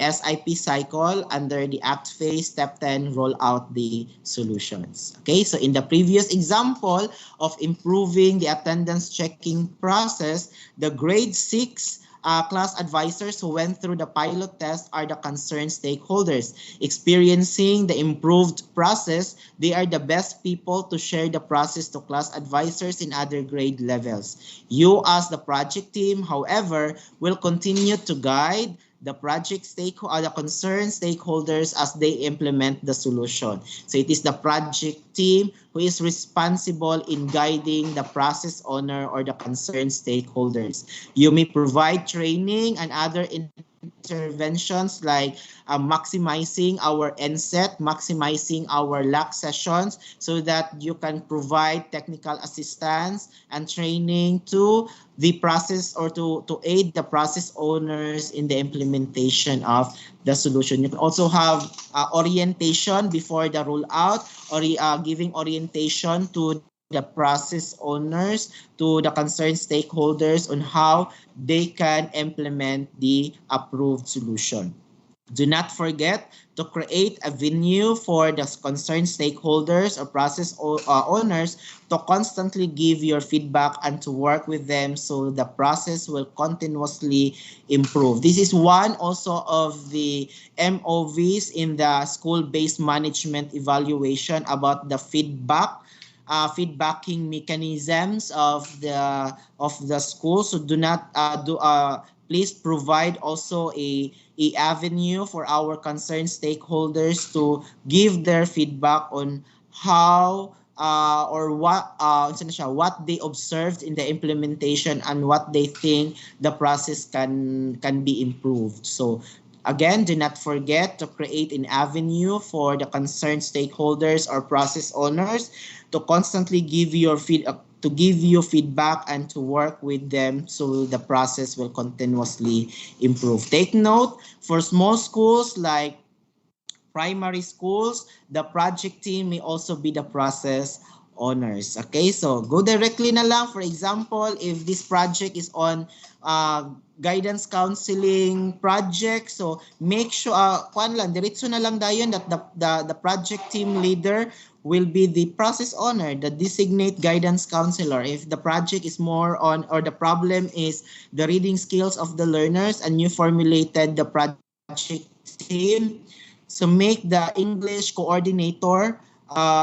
SIP cycle. Under the act phase, step 10, roll out the solutions. Okay, so in the previous example of improving the attendance checking process, the grade 6 class advisors who went through the pilot test are the concerned stakeholders. Experiencing the improved process, they are the best people to share the process to class advisors in other grade levels. You as the project team, however, will continue to guide the the concerned stakeholders as they implement the solution. So it is the project team who is responsible in guiding the process owner or the concerned stakeholders. You may provide training and other interventions like maximizing our NSET, maximizing our LAC sessions so that you can provide technical assistance and training to the process or to aid the process owners in the implementation of the solution. You can also have orientation before the rollout, or giving orientation to the process owners, to the concerned stakeholders on how they can implement the approved solution. Do not forget to create a venue for the concerned stakeholders or process owners to constantly give your feedback and to work with them so the process will continuously improve. This is one also of the MOVs in the school-based management evaluation about the feedbacking mechanisms of the school. So do not please provide also a avenue for our concerned stakeholders to give their feedback on how or what they observed in the implementation and what they think the process can be improved. So again, do not forget to create an avenue for the concerned stakeholders or process owners to constantly give your feedback and to work with them so the process will continuously improve. Take note, for small schools like primary schools, the project team may also be the process owners. Okay, so go directly na lang. For example, if this project is on guidance counseling project, so make sure diretso na lang dayon that the project team leader will be the process owner, the designate guidance counselor. If the project is more on, or the problem is the reading skills of the learners, and you formulated the project team, so make the English coordinator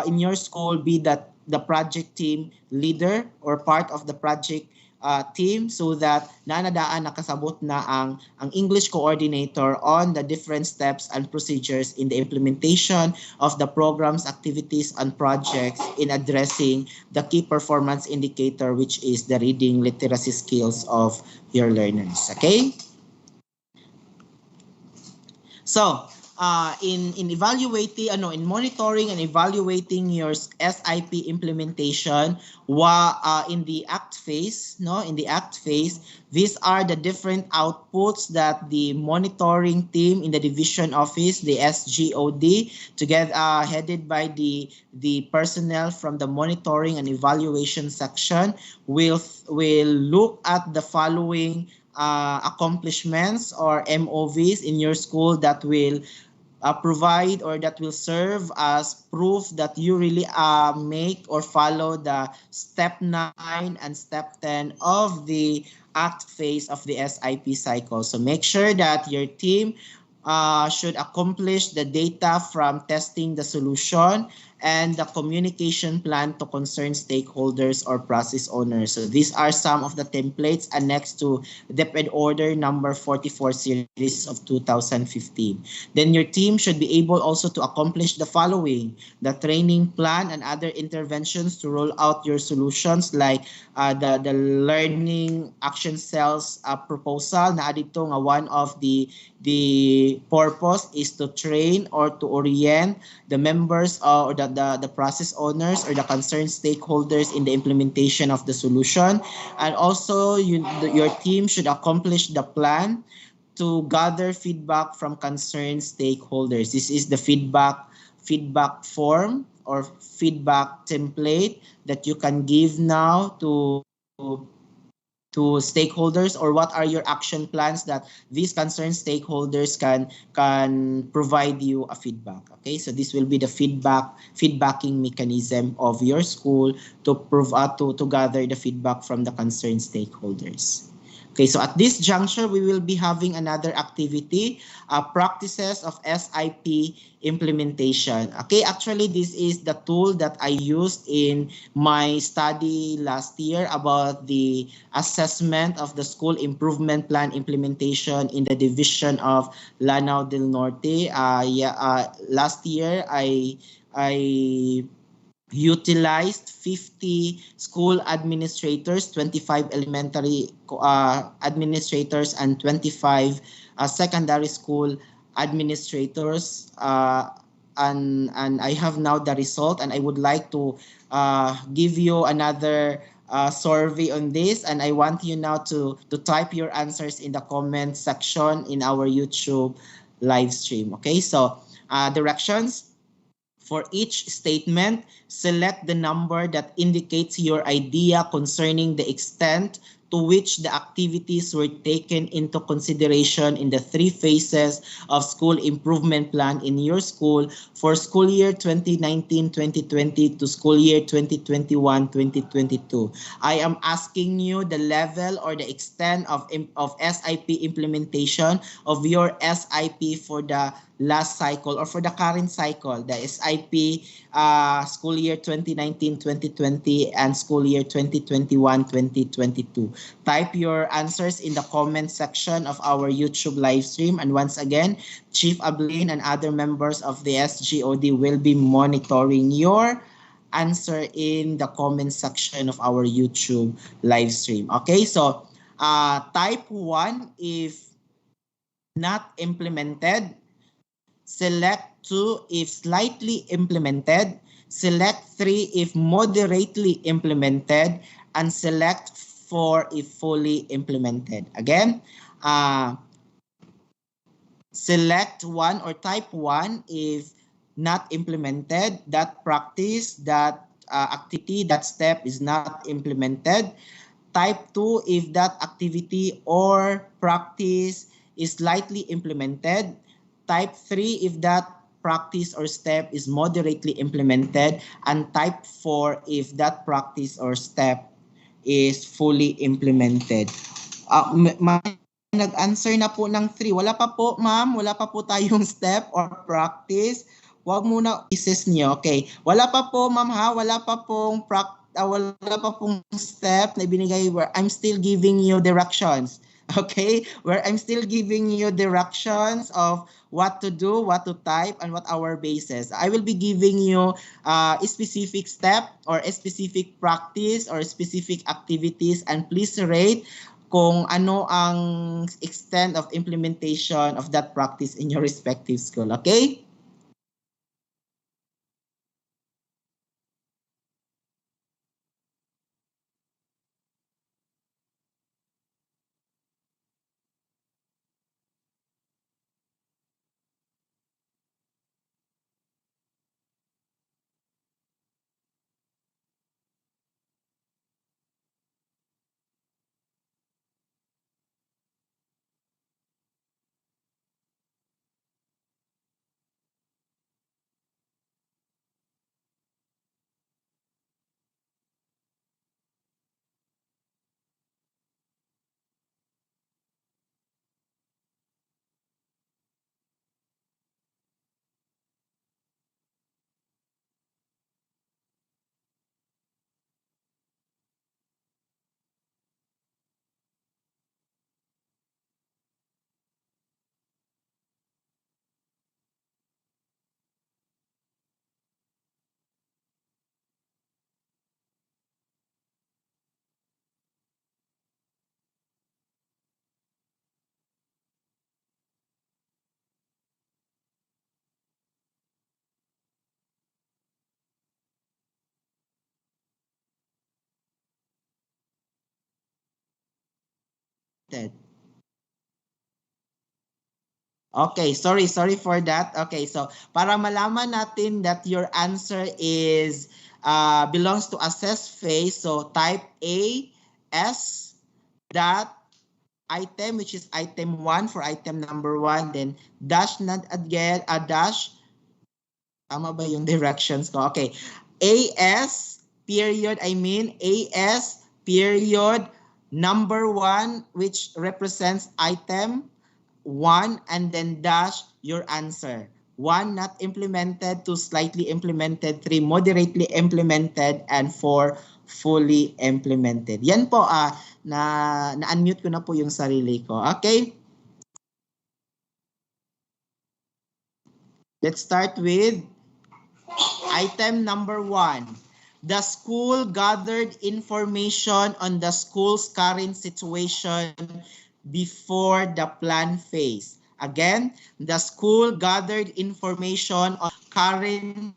in your school be the project team leader or part of the project team, so that nanadaan nakasabot na ang English coordinator on the different steps and procedures in the implementation of the programs, activities, and projects in addressing the key performance indicator, which is the reading literacy skills of your learners. Okay? So, in evaluating, in monitoring and evaluating your SIP implementation, in the act phase, these are the different outputs that the monitoring team in the division office, the SGOD, together headed by the personnel from the monitoring and evaluation section, will look at the following accomplishments or MOVs in your school that will provide or that will serve as proof that you really make or follow the step 9 and step 10 of the act phase of the SIP cycle. So make sure that your team should accomplish the data from testing the solution and the communication plan to concerned stakeholders or process owners. So these are some of the templates annexed to DepEd Order number 44 series of 2015. Then your team should be able also to accomplish the following: the training plan and other interventions to roll out your solutions, like the learning action cells proposal na adito nga one of the purpose is to train or to orient the members or the process owners or the concerned stakeholders in the implementation of the solution. And also your team should accomplish the plan to gather feedback from concerned stakeholders. This is the feedback form or feedback template that you can give now to stakeholders, or what are your action plans that these concerned stakeholders can provide you a feedback. Okay, so this will be the feedbacking mechanism of your school to to gather the feedback from the concerned stakeholders. Okay, so at this juncture, we will be having another activity, practices of SIP implementation. Okay, actually, this is the tool that I used in my study last year about the assessment of the school improvement plan implementation in the division of Lanao del Norte. Last year, I utilized 50 school administrators, 25 elementary administrators, and 25 secondary school administrators. And I have now the result, and I would like to give you another survey on this, and I want you now to type your answers in the comment section in our YouTube live stream. Okay, so directions: for each statement, select the number that indicates your idea concerning the extent to which the activities were taken into consideration in the three phases of school improvement plan in your school for school year 2019-2020 to school year 2021-2022. I am asking you the level or the extent of SIP implementation of your SIP for the last cycle or for the current cycle, the SIP school year 2019-2020 and school year 2021-2022. Type your answers in the comment section of our YouTube live stream. And once again, Chief Ablain and other members of the SGOD will be monitoring your answer in the comment section of our YouTube live stream. Okay, so type 1 if not implemented, select 2 if slightly implemented, select 3 if moderately implemented, and select 4 if fully implemented. Again, select 1 or type 1 if not implemented, that practice, that activity, that step is not implemented. Type 2 if that activity or practice is slightly implemented. Type 3 if that practice or step is moderately implemented. And type 4 if that practice or step is fully implemented. Nag-answer na po ng 3. Wala pa po, ma'am. Wala pa po tayong step or practice. Huwag muna pieces niyo. Okay. Wala pa po, ma'am, ha? Wala pa pong wala pa pong step na ibinigay where I'm still giving you directions. Okay? Where I'm still giving you directions of what to do, what to type, and what our bases. I will be giving you a specific step or a specific practice or specific activities, and please rate kung ano ang extent of implementation of that practice in your respective school. Okay? Okay, sorry for that. Okay, so para malaman natin that your answer is belongs to assess phase, so type A S dot item, which is item 1 for item number 1, then dash not again, a dash, tama ba yung directions ko? Okay, AS period, AS period number 1, which represents item 1, and then dash your answer. 1 not implemented, 2 slightly implemented, 3 moderately implemented, and 4 fully implemented. Yan po, na-unmute ko na po yung sarili ko. Okay? Let's start with item number 1. The school gathered information on the school's current situation before the plan phase. Again, the school gathered information on current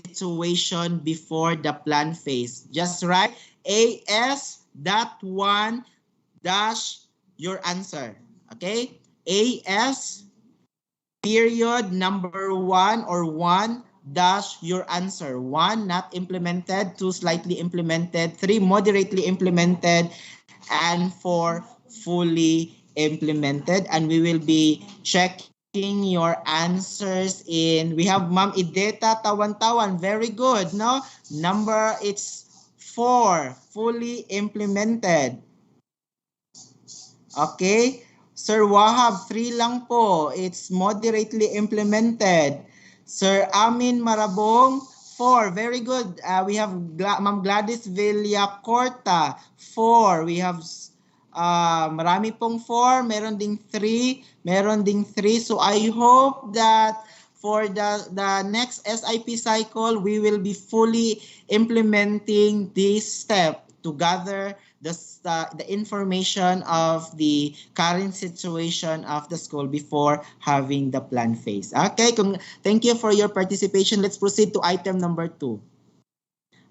situation before the plan phase. Just write AS.1 dash your answer. Okay? AS period number 1 or 1 dash your answer. 1 not implemented, 2 slightly implemented, 3 moderately implemented, and 4 fully implemented. And we will be checking your answers in, we have Ma'am Ideta Tawan-Tawan, very good, no? Number, it's 4 fully implemented. Okay, Sir Wahab, 3 lang po. It's moderately implemented. Sir Amin Marabong, 4. Very good. We have Ma'am Gladys Villacorta, 4. We have marami pong 4. Meron ding 3. Meron ding 3. So I hope that for the next SIP cycle, we will be fully implementing this step to gather the information of the current situation of the school before having the plan phase. Okay, thank you for your participation. Let's proceed to item number 2.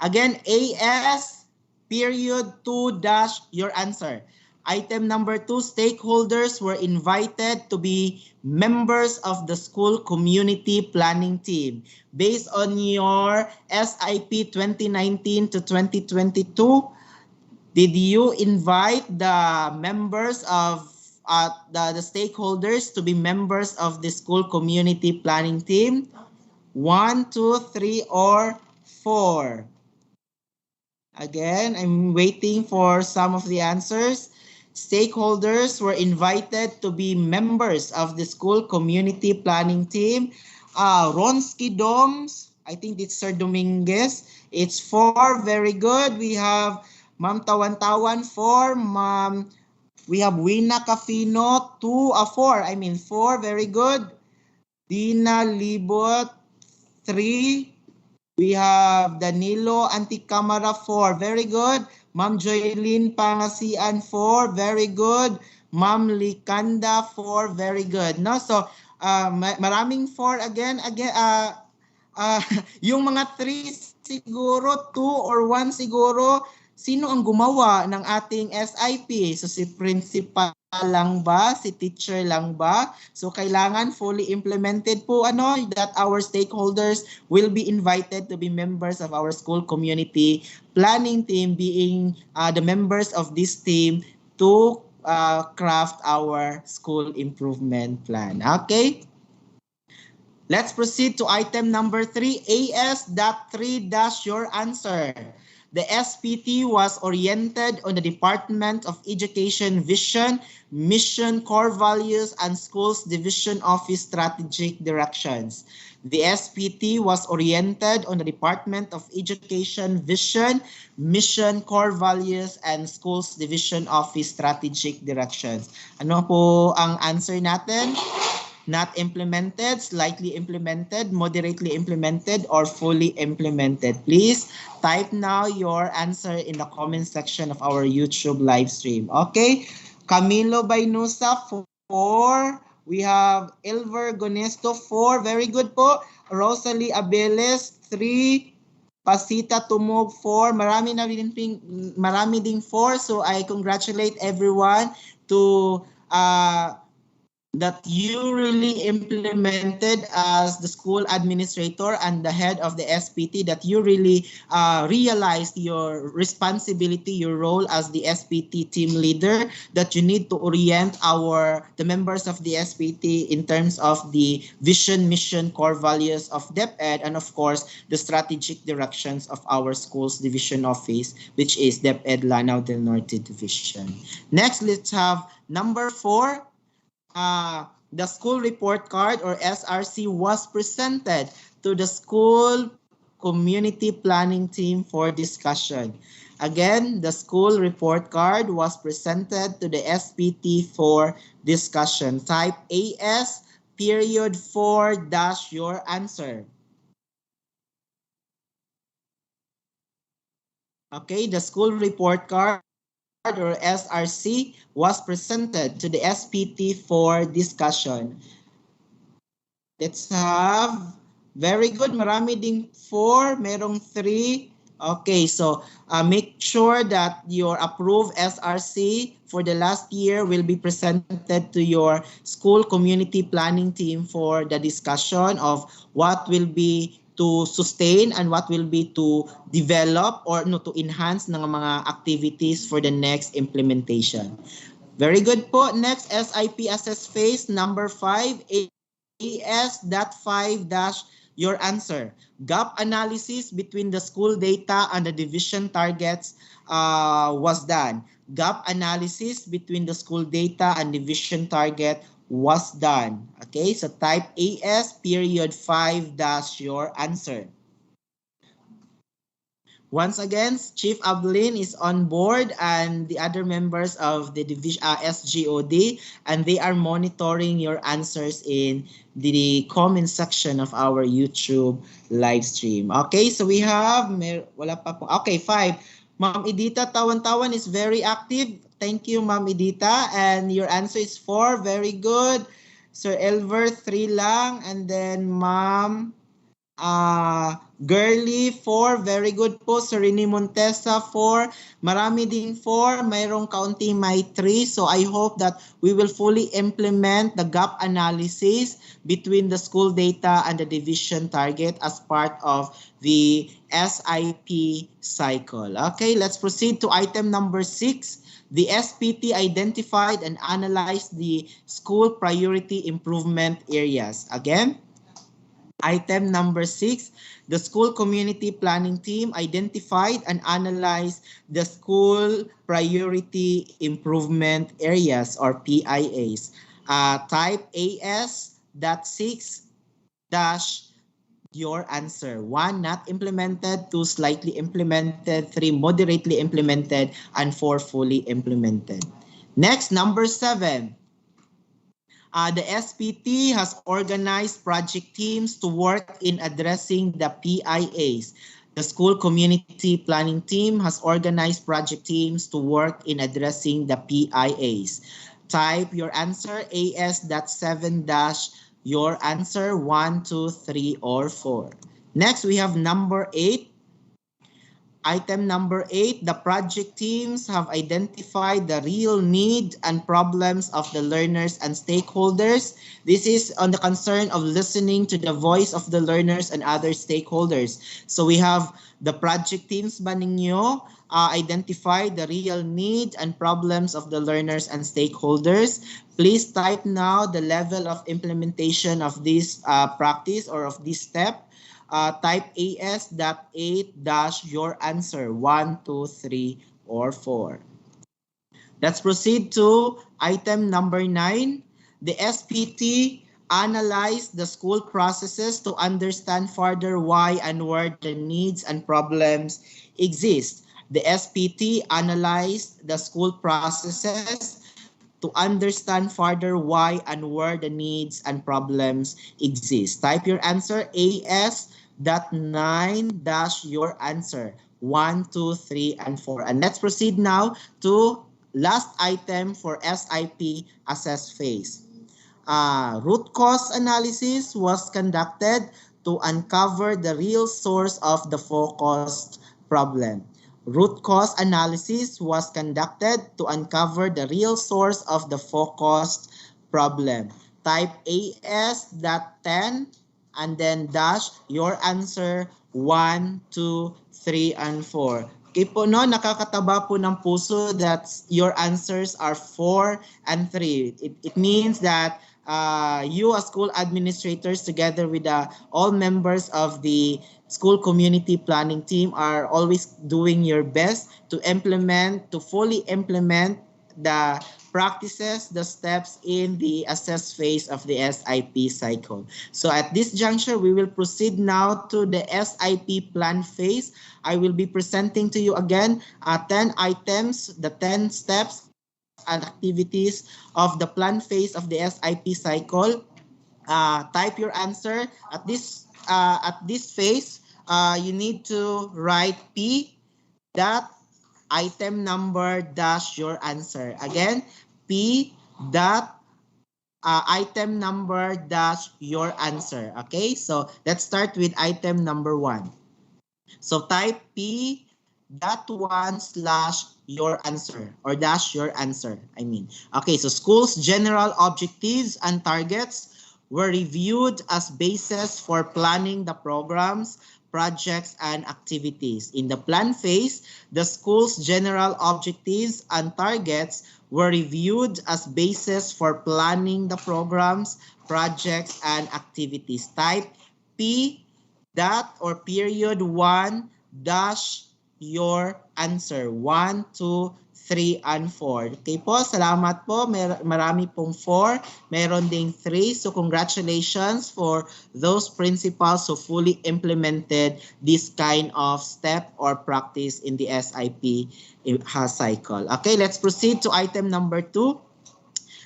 Again, AS period 2 dash your answer. Item number 2, stakeholders were invited to be members of the school community planning team. Based on your SIP 2019 to 2022, did you invite the members of the stakeholders to be members of the school community planning team? 1, 2, 3, or 4? Again, I'm waiting for some of the answers. Stakeholders were invited to be members of the school community planning team. Ronsky Doms, I think it's Sir Dominguez. It's 4, very good. We have Ma'am Tawan-Tawan, 4. Ma'am, we have Wina Cafino, 4. 4, very good. Dina Libot, 3. We have Danilo Anticamara, 4. Very good. Ma'am Joylene Pangasian, 4. Very good. Ma'am Likanda, 4. Very good. No? So, maraming 4 again. Yung mga 3 siguro, 2 or 1 siguro, sino ang gumawa ng ating SIP? So si principal lang ba? Si teacher lang ba? So kailangan fully implemented po that our stakeholders will be invited to be members of our school community planning team, being the members of this team to craft our school improvement plan. Okay? Let's proceed to item number 3, AS.3 dash your answer. The SPT was oriented on the Department of Education vision, mission, core values, and schools division office strategic directions. The SPT was oriented on the Department of Education vision, mission, core values, and schools division office strategic directions. Ano po ang answer natin? Not implemented, slightly implemented, moderately implemented, or fully implemented. Please type now your answer in the comment section of our YouTube live stream. Okay, Camilo Baynusa, 4. We have Elver Gonesto, 4. Very good po. Rosalie Abeles, 3. Pasita Tumog 4. Marami ding 4. So I congratulate everyone to that you really implemented as the school administrator and the head of the SPT, that you really realized your responsibility, your role as the SPT team leader, that you need to orient the members of the SPT in terms of the vision, mission, core values of DepEd, and of course the strategic directions of our school's division office, which is DepEd Lanao del Norte Division. Next, let's have number 4. The school report card or SRC was presented to the school community planning team for discussion. Again, the school report card was presented to the SPT for discussion. Type AS period 4 dash your answer. Okay, the school report card or SRC was presented to the SPT for discussion. Let's have, very good, marami ding 4, merong 3. Okay, so make sure that your approved SRC for the last year will be presented to your school community planning team for the discussion of what will be to sustain and what will be to develop or no, to enhance ng mga activities for the next implementation. Very good po. Next, SIP assess phase number 5. AS.5 dash your answer. Gap analysis between the school data and the division targets was done. Gap analysis between the school data and division target was done. Okay, so type AS period 5 dash your answer. Once again, Chief Ablin is on board and the other members of the division SGOD, and they are monitoring your answers in the comment section of our YouTube live stream. Okay, so we have, wala pa po. Okay, 5. Ma'am Edita Tawan-Tawan is very active. Thank you, Ma'am Edita. And your answer is 4. Very good. Sir Elver, 3 lang. And then Ma'am Girly 4, very good po. Serini Montesa 4, marami ding 4, mayroong kaunti may 3. So I hope that we will fully implement the gap analysis between the school data and the division target as part of the SIP cycle. Okay, let's proceed to item number 6. The SPT identified and analyzed the school priority improvement areas. Again, item number 6, the school community planning team identified and analyzed the school priority improvement areas or PIAs. Type AS.6 dash your answer. 1, not implemented. 2, slightly implemented. 3, moderately implemented. And 4, fully implemented. Next, number 7. The SPT has organized project teams to work in addressing the PIAs. The school community planning team has organized project teams to work in addressing the PIAs. Type your answer AS.7 dash your answer 1, 2, 3, or 4. Next, we have number 8. Item number 8, the project teams have identified the real need and problems of the learners and stakeholders. This is on the concern of listening to the voice of the learners and other stakeholders. So we have the project teams ba ninyo identify the real need and problems of the learners and stakeholders. Please type now the level of implementation of this practice or of this step. Type AS.8 dash your answer 1, 2, 3, or 4. Let's proceed to item number 9. The SPT analyzed the school processes to understand further why and where the needs and problems exist. The SPT analyzed the school processes to understand further why and where the needs and problems exist. Type your answer AS.9 dash your answer 1, 2, 3, and 4. And let's proceed now to last item for SIP assess phase. Root cause analysis was conducted to uncover the real source of the focused problem. Root cause analysis was conducted to uncover the real source of the focused problem. Type AS.10 and then dash your answer 1, 2, 3, and 4. Okay po, no, nakakataba po ng puso that your answers are 4 and 3. It means that you as school administrators together with all members of the school community planning team are always doing your best to fully implement the practices, the steps in the assess phase of the SIP cycle. So at this juncture, we will proceed now to the SIP plan phase. I will be presenting to you again 10 items, the 10 steps and activities of the plan phase of the SIP cycle. Type your answer. At this phase, you need to write P dot item number dash your answer. Again, P dot item number dash your answer. Okay, so let's start with item number 1. So type P dot 1 slash your answer or dash your answer. Okay, so school's general objectives and targets were reviewed as basis for planning the programs, projects, and activities. In the plan phase, the school's general objectives and targets were reviewed as basis for planning the programs, projects, and activities. Type P dot or period 1 dash your answer 1, 2, 3, and 4. Okay po, salamat po. Marami pong 4. Meron ding 3. So congratulations for those principals who fully implemented this kind of step or practice in the SIP cycle. Okay, let's proceed to item number 2.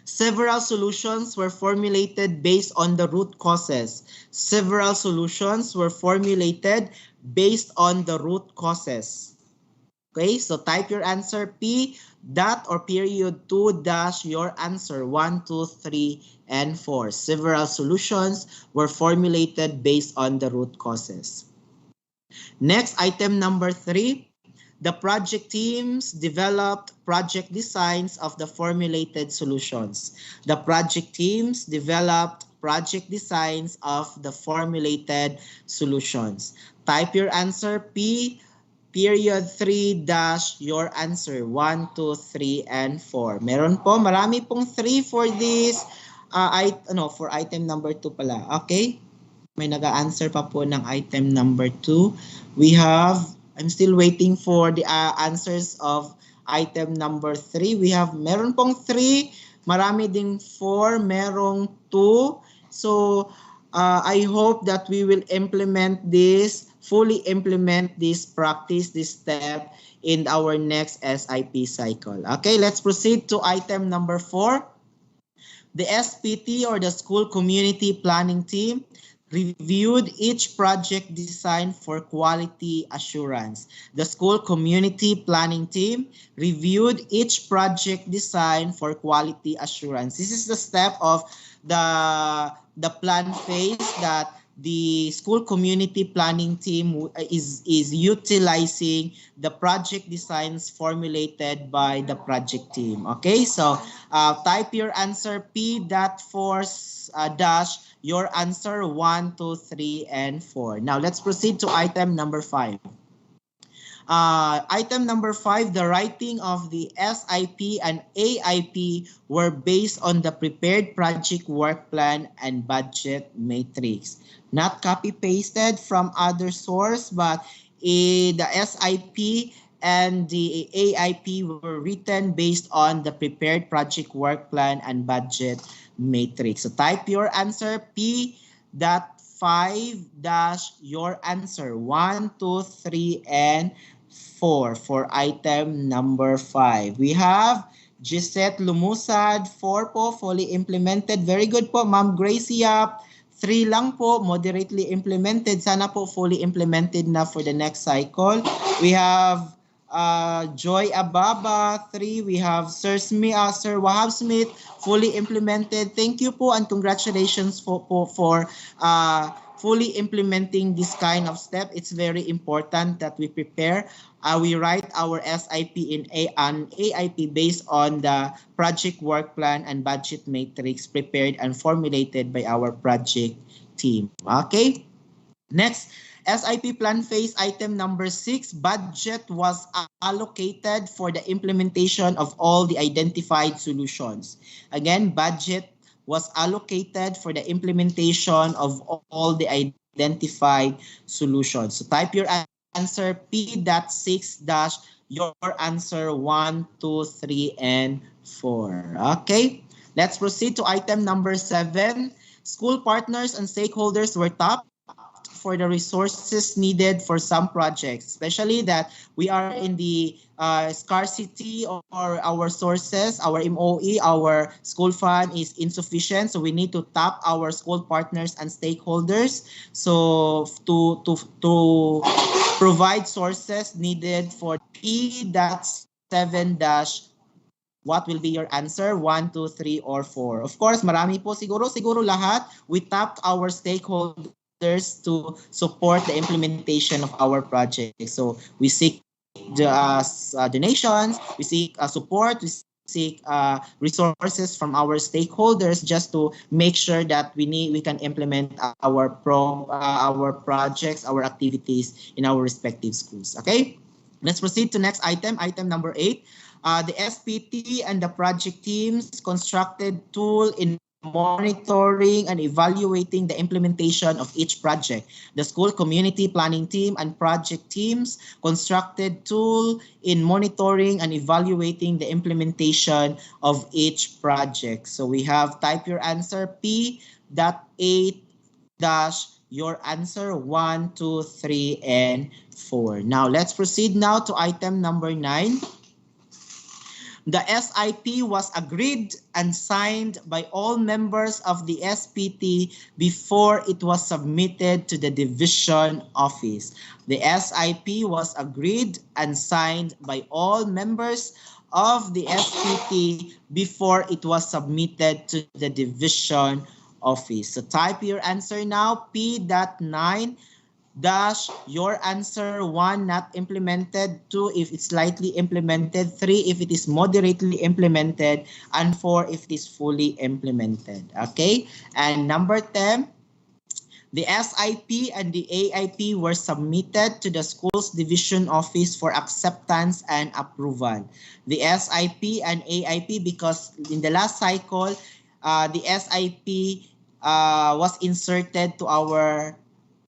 Several solutions were formulated based on the root causes. Several solutions were formulated based on the root causes. Okay, so type your answer P dot or period 2 dash your answer 1, 2, 3, and 4. Several solutions were formulated based on the root causes. Next, item number 3. The project teams developed project designs of the formulated solutions. The project teams developed project designs of the formulated solutions. Type your answer P period 3 dash your answer 1, 2, 3, and 4. Meron po, marami pong 3 for this for item number 2 pala. Okay? May nag-answer pa po ng item number 2. I'm still waiting for the answers of item number 3. Meron pong 3, marami ding 4, merong 2. So I hope that we will fully implement this practice, this step in our next SIP cycle. Okay, let's proceed to item number 4. The SPT or the School Community Planning Team reviewed each project design for quality assurance. The School Community Planning Team reviewed each project design for quality assurance. This is the step of the plan phase that the School Community Planning Team is utilizing the project designs formulated by the project team. Okay, so type your answer P.4 dash your answer 1, 2, 3, and 4. Now let's proceed to item number 5. Item number 5, the writing of the SIP and AIP were based on the prepared project work plan and budget matrix. Not copy-pasted from other source, but the SIP and the AIP were written based on the prepared project work plan and budget matrix. So type your answer P.5 dash your answer 1, 2, 3, and 4 for item number 5. We have Gisette Lumusad, 4 po, fully implemented. Very good po. Ma'am Gracie Yap, 3 lang po, moderately implemented. Sana po fully implemented na for the next cycle. We have Joy Ababa. 3, we have Sir Wahab Smith, fully implemented. Thank you po and congratulations for fully implementing this kind of step. It's very important that we prepare. We write our SIP in an AIP based on the project work plan and budget matrix prepared and formulated by our project team. Okay? Next, SIP plan phase item number 6, budget was allocated for the implementation of all the identified solutions. Again, budget was allocated for the implementation of all the identified solutions. So type your answer P.6 dash your answer 1, 2, 3, and 4. Okay, let's proceed to item number 7. School partners and stakeholders were tapped for the resources needed for some projects, especially that we are in the scarcity or our sources, our MOE, our school fund is insufficient. So we need to tap our school partners and stakeholders. So to provide sources needed for P.7 dash what will be your answer? 1, 2, 3, or 4? Of course, marami po siguro lahat. We tapped our stakeholders to support the implementation of our project. So we seek donations, we seek support, we seek resources from our stakeholders just to make sure that we can implement our projects, our activities in our respective schools. Okay, let's proceed to next item, item number 8. The SPT and the project teams constructed tool in monitoring and evaluating the implementation of each project. The school community planning team and project teams constructed tool in monitoring and evaluating the implementation of each project. So we have type your answer P.8 dash your answer 1, 2, 3, and 4. Now let's proceed now to item number 9. The SIP was agreed and signed by all members of the SPT before it was submitted to the division office. The SIP was agreed and signed by all members of the SPT before it was submitted to the division office. So type your answer now, P.9 dash your answer 1 not implemented, 2 if it's slightly implemented, 3 if it is moderately implemented, and 4 if it is fully implemented. Okay, and number 10, the SIP and the AIP were submitted to the school's division office for acceptance and approval. The SIP and AIP, because in the last cycle the SIP was inserted to our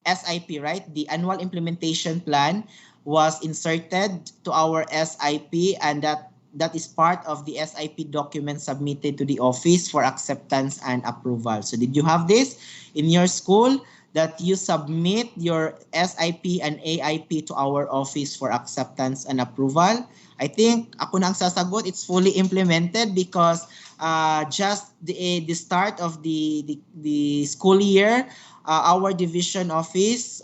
SIP, right? The annual implementation plan was inserted to our SIP, and that is part of the SIP document submitted to the office for acceptance and approval. So did you have this in your school, that you submit your SIP and AIP to our office for acceptance and approval? I think ako nang sasagot, it's fully implemented because just the start of the school year, our division office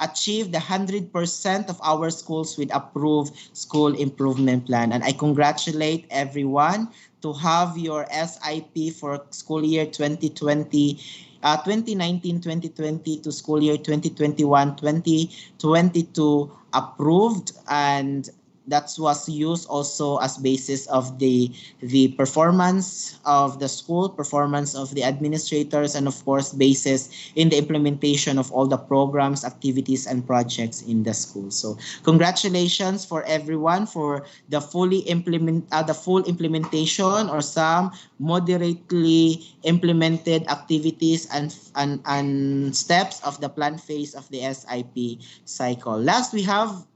achieved 100% of our schools with approved school improvement plan. And I congratulate everyone to have your SIP for school year 2019-2020 to school year 2021-2022 approved, and that was used also as basis of the performance of the school, performance of the administrators, and of course basis in the implementation of all the programs, activities, and projects in the school. So congratulations for everyone for the full implementation or some moderately implemented activities and steps of the plan phase of the SIP cycle. Last, we have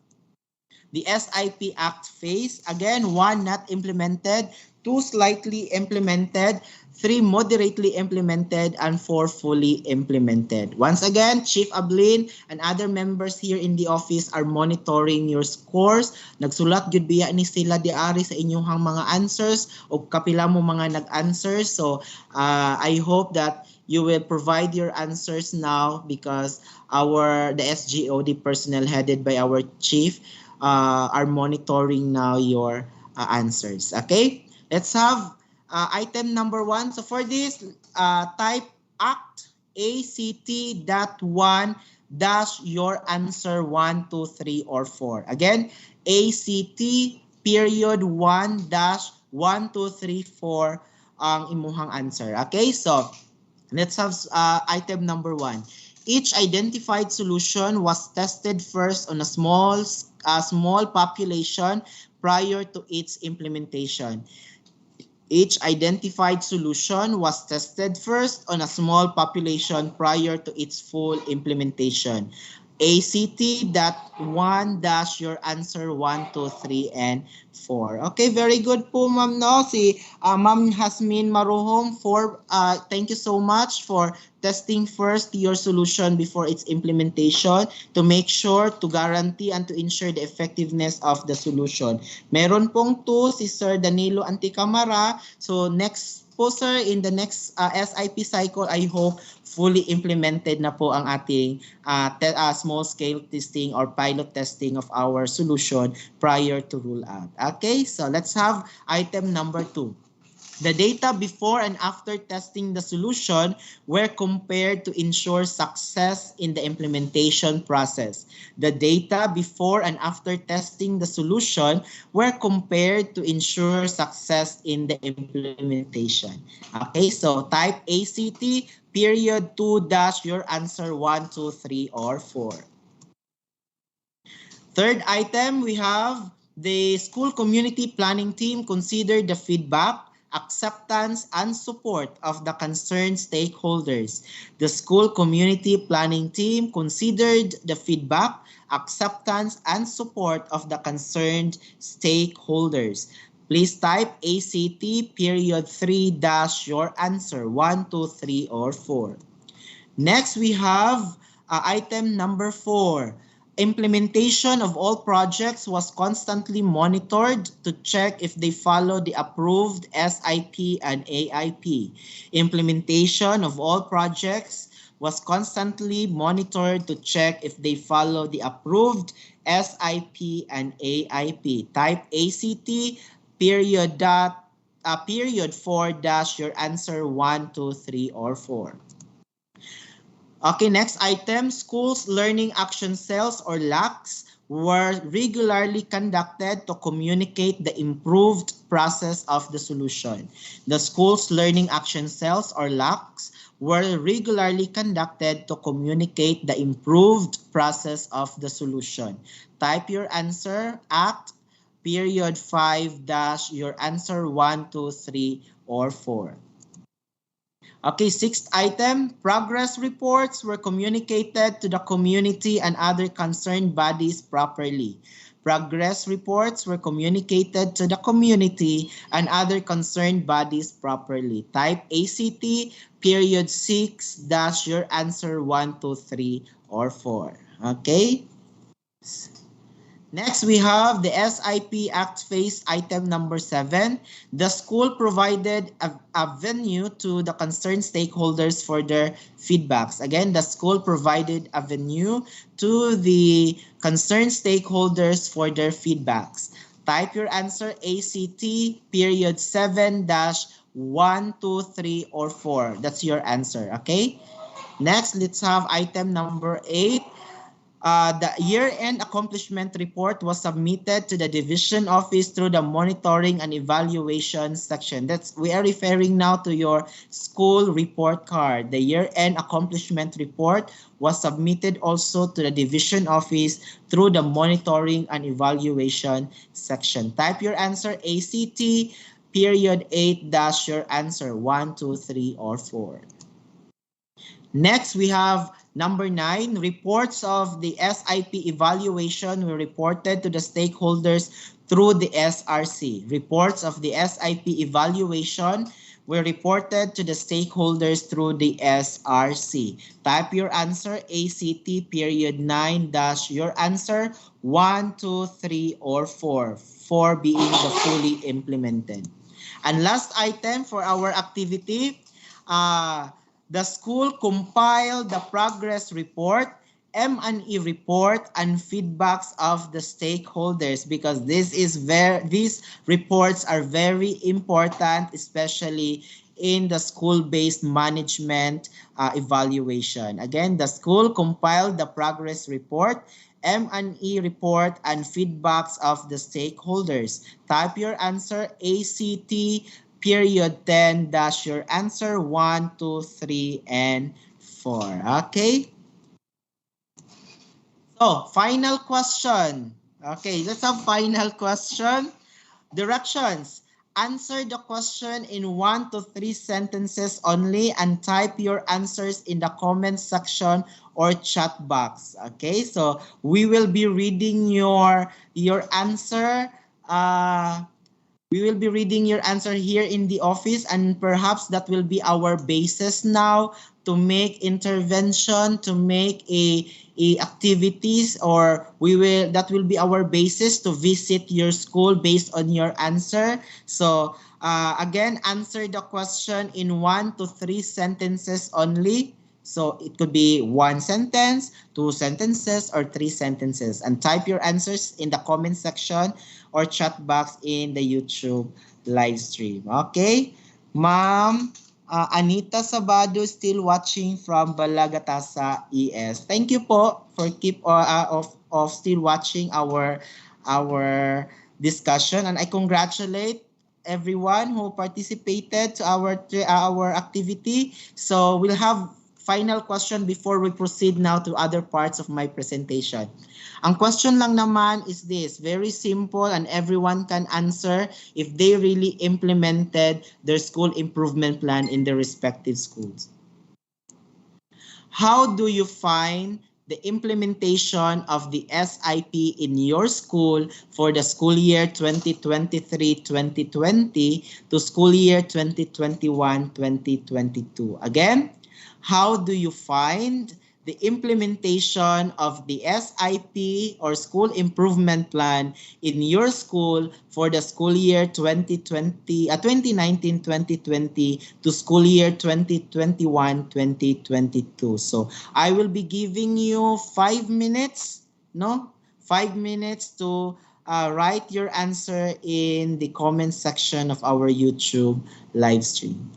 the SIP Act phase. Again, 1 not implemented, 2 slightly implemented, 3 moderately implemented, and 4 fully implemented. Once again, Chief Ablin and other members here in the office are monitoring your scores. Nagsulat gyud biya ni sila diari sa inyong mga answers o kapila mo mga nag-answers. So I hope that you will provide your answers now because the SGOD personnel headed by our chief are monitoring now your answers. Okay, let's have item number 1. So for this, type act ACT.1 dash your answer 1, 2, 3, or 4. Again, ACT period 1 dash 1, 2, 3, 4 ang imuhang answer. Okay, so let's have item number 1. Each identified solution was tested first on a small population prior to its implementation. Each identified solution was tested first on a small population prior to its full implementation. ACT.1 dash your answer 1, 2, 3, and 4. Okay, very good po ma'am, no? Si Ma'am Hasmin Maruhom, thank you so much for testing first your solution before its implementation to make sure, to guarantee, and to ensure the effectiveness of the solution. Meron pong 2 si Sir Danilo Anticamara. So next po sir, in the next SIP cycle, I hope fully implemented na po ang ating small scale testing or pilot testing of our solution prior to roll out. Okay, so let's have item number 2. The data before and after testing the solution were compared to ensure success in the implementation process. The data before and after testing the solution were compared to ensure success in the implementation. Okay, so type ACT period 2 dash your answer 1, 2, 3, or 4. Third item, we have the school community planning team considered the feedback, acceptance, and support of the concerned stakeholders. The school community planning team considered the feedback, acceptance, and support of the concerned stakeholders. Please type ACT period 3 dash your answer 1, 2, 3, or 4. Next, we have item number 4. Implementation of all projects was constantly monitored to check if they follow the approved SIP and AIP. Implementation of all projects was constantly monitored to check if they follow the approved SIP and AIP. Type ACT period 4 dash your answer 1, 2, 3, or 4. Okay, next item, schools learning action cells or LACs were regularly conducted to communicate the improved process of the solution. The schools learning action cells or LACs were regularly conducted to communicate the improved process of the solution. Type your answer, act period 5 dash your answer 1, 2, 3, or 4. Okay, sixth item, progress reports were communicated to the community and other concerned bodies properly. Progress reports were communicated to the community and other concerned bodies properly. Type ACT period 6 dash your answer 1, 2, 3, or 4. Okay. Next, we have the SIP Act Phase item number 7. The school provided a venue to the concerned stakeholders for their feedbacks. Again, the school provided a venue to the concerned stakeholders for their feedbacks. Type your answer ACT period 7 dash 1, 2, 3, or 4. That's your answer, okay? Next, let's have item number 8. The year-end accomplishment report was submitted to the division office through the monitoring and evaluation section. We are referring now to your school report card. The year-end accomplishment report was submitted also to the division office through the monitoring and evaluation section. Type your answer ACT period 8 dash your answer 1, 2, 3, or 4. Next, we have number 9, reports of the SIP evaluation were reported to the stakeholders through the SRC. Reports of the SIP evaluation were reported to the stakeholders through the SRC. Type your answer ACT period 9 dash your answer 1, 2, 3, or 4. 4 being the fully implemented. And last item for our activity, The school compiled the progress report, M&E report, and feedbacks of the stakeholders, because these reports are very important, especially in the school-based management evaluation. Again, the school compiled the progress report, M&E report, and feedbacks of the stakeholders. Type your answer ACT period 10 dash your answer 1, 2, 3, and 4. Okay? So, final question. Okay, let's have final question. Directions. Answer the question in 1 to 3 sentences only and type your answers in the comment section or chat box. Okay, so we will be reading your answer. We will be reading your answer here in the office, and perhaps that will be our basis now to make intervention, to make a activities, or that will be our basis to visit your school based on your answer. So again, answer the question in 1 to 3 sentences only. So it could be 1 sentence, 2 sentences, or 3 sentences. And type your answers in the comment section or chat box in the YouTube live stream. Okay? Ma'am Anita Sabado still watching from Balagatasa ES. Thank you po for keep of still watching our discussion, and I congratulate everyone who participated to our activity. So we'll have final question before we proceed now to other parts of my presentation. Ang question lang naman is this, very simple, and everyone can answer if they really implemented their school improvement plan in their respective schools. How do you find the implementation of the SIP in your school for the school year 2023-2020 to school year 2021-2022? Again, how do you find the implementation of the SIP or school improvement plan in your school for the school year 2019-2020 to school year 2021-2022? So I will be giving you 5 minutes, no? 5 minutes to write your answer in the comment section of our YouTube live stream.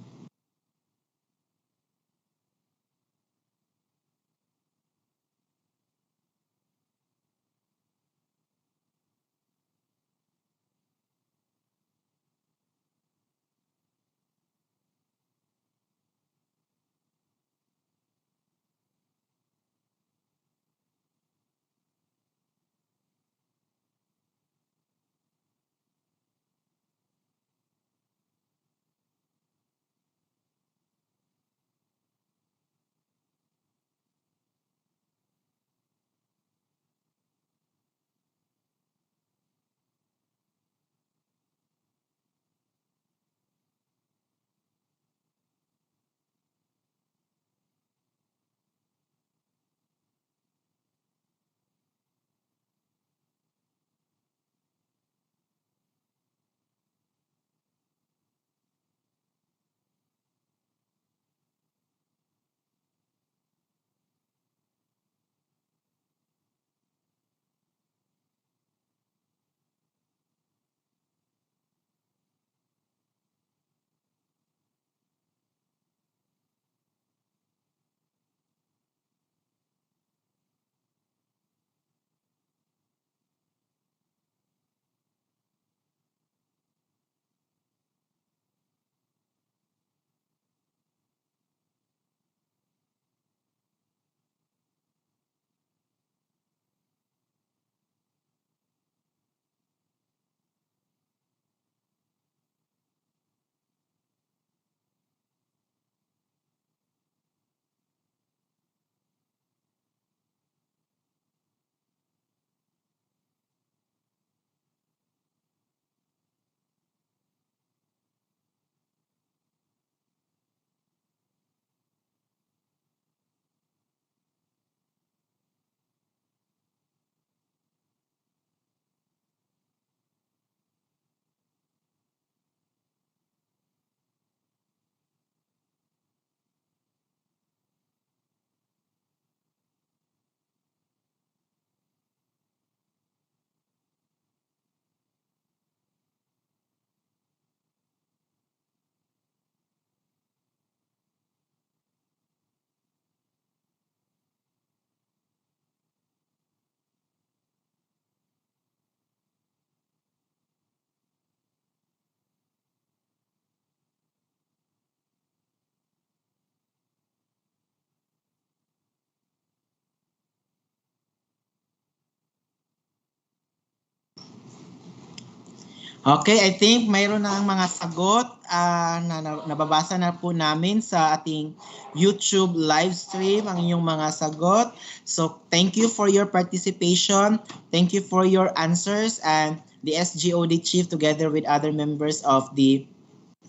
Okay, I think mayroon na ang mga sagot na nababasa na po namin sa ating YouTube live stream ang inyong mga sagot. So thank you for your participation. Thank you for your answers, and the SGOD chief together with other members of the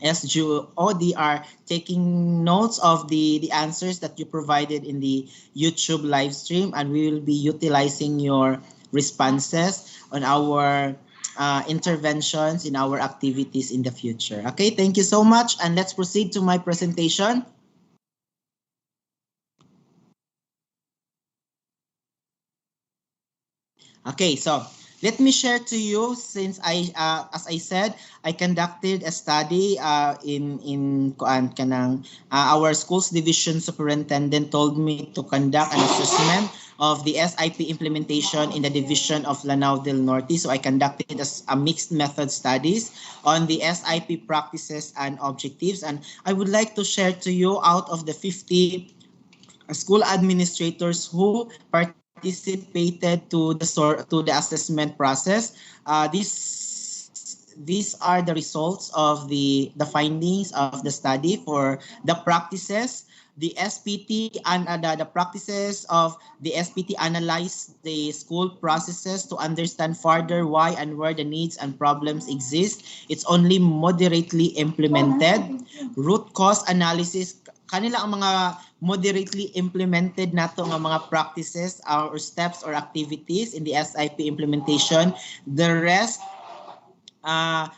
SGOD are taking notes of the answers that you provided in the YouTube live stream, and we will be utilizing your responses on our interventions in our activities in the future. Okay, thank you so much, and let's proceed to my presentation. Okay, so let me share to you, since as I said, I conducted a study in kuan kanang our schools division superintendent told me to conduct an assessment of the SIP implementation in the division of Lanao del Norte. So I conducted a mixed method studies on the SIP practices and objectives, and I would like to share to you out of the 50 school administrators who participated to the assessment process. These are the results of the findings of the study for the practices. The SPT and the practices of the SPT analyze the school processes to understand further why and where the needs and problems exist. It's only moderately implemented. Root cause analysis, kanila ang mga moderately implemented nato nga mga practices or steps or activities in the SIP implementation. The rest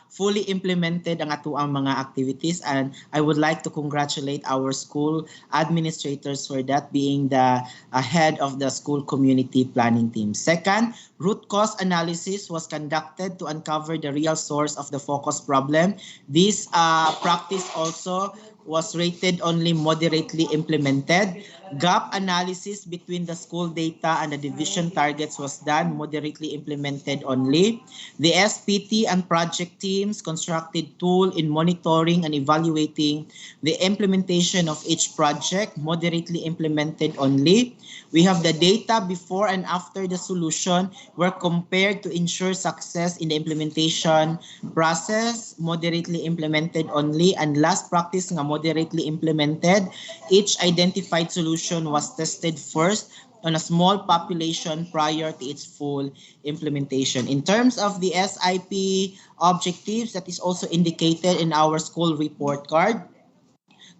fully implemented ang atuang mga activities, and I would like to congratulate our school administrators for that, being the head of the school community planning team. Second, root cause analysis was conducted to uncover the real source of the focus problem. This practice also was rated only moderately implemented. Gap analysis between the school data and the division targets was done, moderately implemented only. The SPT and project teams constructed tool in monitoring and evaluating the implementation of each project, moderately implemented only. We have the data before and after the solution were compared to ensure success in the implementation process, moderately implemented only. And last practice nga moderately implemented, each identified solution was tested first on a small population prior to its full implementation. In terms of the SIP objectives, that is also indicated in our school report card.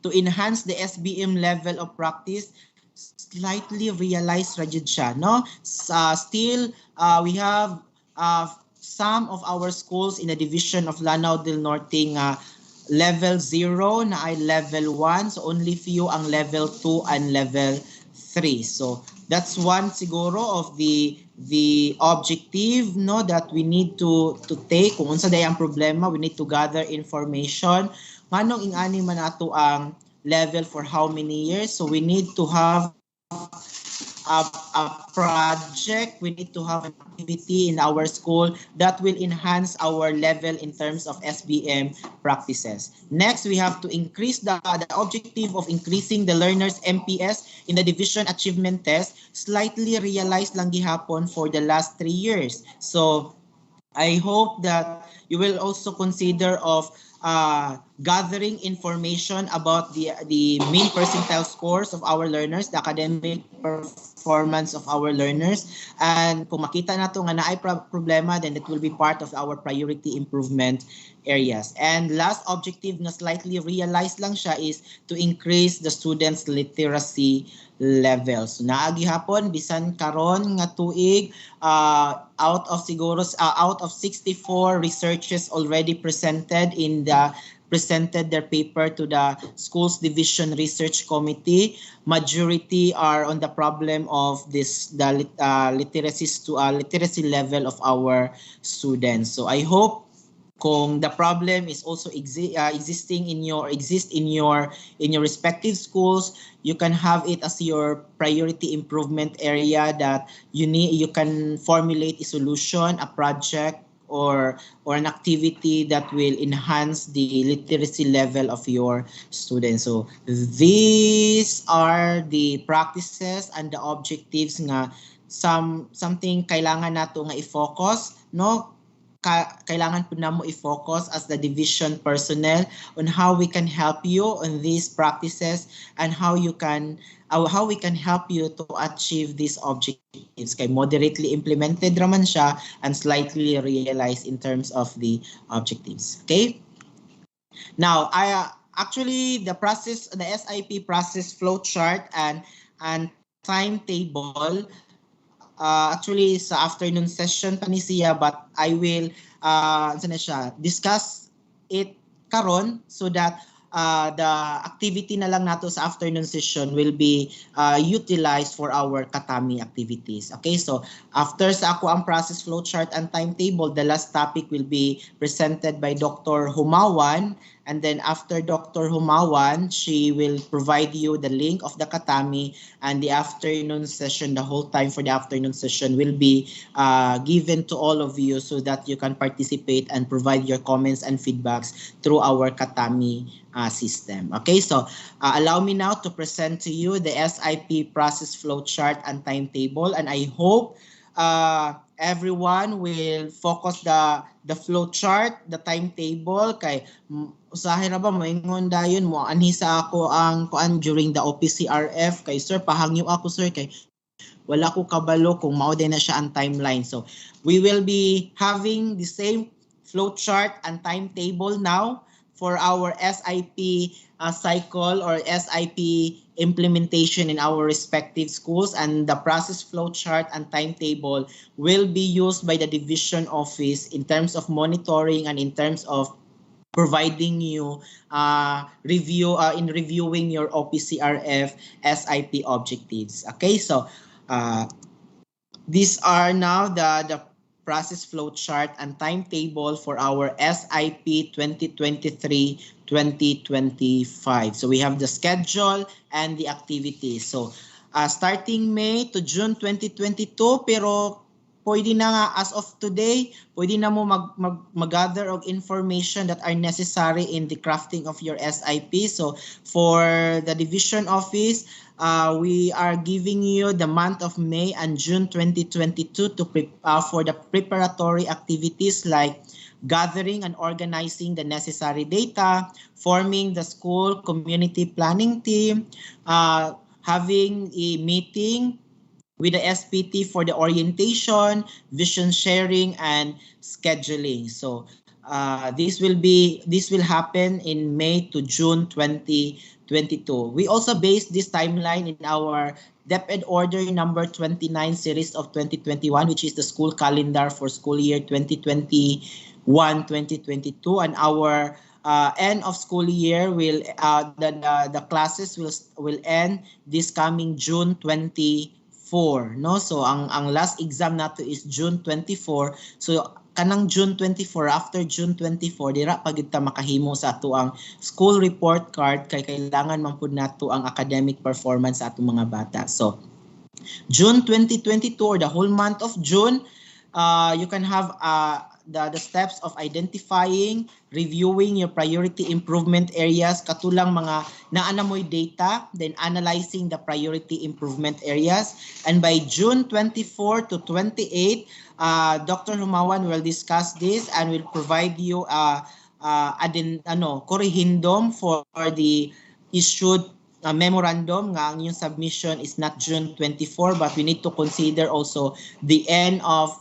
To enhance the SBM level of practice, slightly realized ra jud siya, no? Still, we have some of our schools in the division of Lanao del Norte nga level 0 na ay level 1, so only few ang level 2 and level 3. So that's one siguro of the objective, no, that we need to take kung unsa day ang problema. We need to gather information nganong ingani man ato ang level for how many years. So we need to have a project, we need to have an activity in our school that will enhance our level in terms of SBM practices. Next, we have to increase the objective of increasing the learners' MPS in the division achievement test, slightly realized lang gihapon for the last 3 years. So I hope that you will also consider of gathering information about the mean percentile scores of our learners, the academic performance of our learners, and kung makita nato nga naay problema, then it will be part of our priority improvement areas. And last objective na slightly realized lang siya is to increase the students' literacy levels. So, naagi hapon bisan karon nga tuig, out of 64 researchers already presented their paper to the schools division research committee. Majority are on the problem of the literacy level of our students. So I hope kung the problem is also existing in your respective schools, you can have it as your priority improvement area, that you can formulate a solution, a project, or an activity that will enhance the literacy level of your students. So these are the practices and the objectives nga something kailangan nato nga i-focus, no? kailangan po na mo i-focus as the division personnel on how we can help you on these practices and how we can help you to achieve these objectives. Kay moderately implemented raman siya and slightly realized in terms of the objectives. Okay? Now, actually the SIP process flow chart and timetable. Actually, sa afternoon session pa ni siya, but I will discuss it karon so that the activity na lang nato sa afternoon session will be utilized for our katami activities. Okay, so after sa ako ang process flow chart and timetable, the last topic will be presented by Dr. Humawan. And then after Dr. Humawan, she will provide you the link of the Katami, and the afternoon session, the whole time for the afternoon session will be given to all of you so that you can participate and provide your comments and feedbacks through our Katami system. Okay, so allow me now to present to you the SIP process flow chart and timetable, and I hope everyone will focus the flow chart, the timetable kay usahay ra ba moingon dayon mo anhisa ako ang kuan during the OPCRF kay sir pahangyo ako sir kay wala ko kabalo kung mao din na siya ang timeline. So we will be having the same flow chart and timetable now for our SIP cycle or SIP implementation in our respective schools, and the process flow chart and timetable will be used by the division office in terms of monitoring and in terms of providing you reviewing your OPCRF SIP objectives. Okay, so these are now the process flow chart and timetable for our SIP 2023-2025. So we have the schedule and the activities. So starting May to June 2022, pero pwede na nga as of today, pwede na mo mag-gather of information that are necessary in the crafting of your SIP. So for the division office, we are giving you the month of May and June 2022 for the preparatory activities like gathering and organizing the necessary data, forming the school community planning team, having a meeting with the SPT for the orientation, vision sharing, and scheduling. So this will happen in May to June 2022. We also base this timeline in our DepEd Order number 29 series of 2021, which is the school calendar for school year 2021-2022, and our end of school year will the classes will end this coming June 24. No, so ang last exam nato is June 24. So kanang June 24, after June 24 dira pagid ta makahimo sa ato ang school report card kay kailangan man pud nato ang academic performance sa atong mga bata. So June 2022 or the whole month of June, you can have the steps of identifying, reviewing your priority improvement areas, katulang mga naanamoy data, then analyzing the priority improvement areas. And by June 24 to 28, Dr. Humawan will discuss this and will provide you corrigendum for the issued memorandum nga ang yung submission is not June 24, but we need to consider also the end of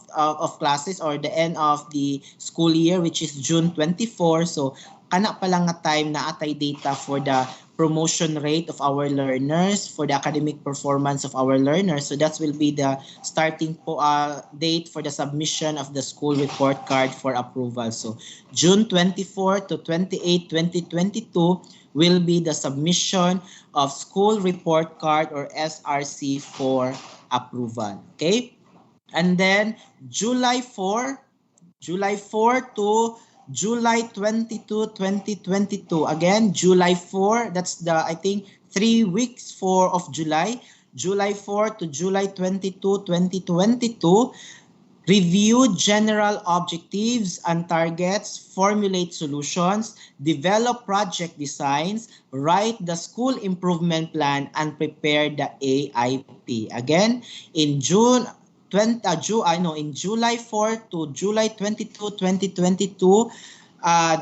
classes or the end of the school year, which is June 24. So kana pa lang nga time na atay data for the promotion rate of our learners, for the academic performance of our learners. So that will be the starting date for the submission of the school report card for approval. So June 24 to 28, 2022 will be the submission of school report card or SRC for approval. Okay? And then July 4 to July 22, 2022. Again, July 4, that's the, I think, 3 weeks of July. July 4 to July 22, 2022. Review general objectives and targets, formulate solutions, develop project designs, write the school improvement plan, and prepare the AIP. Again, in June in July 4 to July 22, 2022,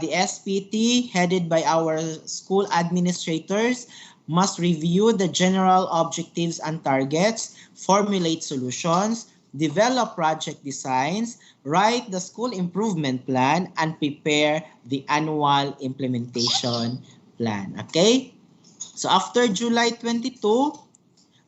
the SPT headed by our school administrators must review the general objectives and targets, formulate solutions, develop project designs, write the school improvement plan, and prepare the annual implementation plan. Okay? So after July 22,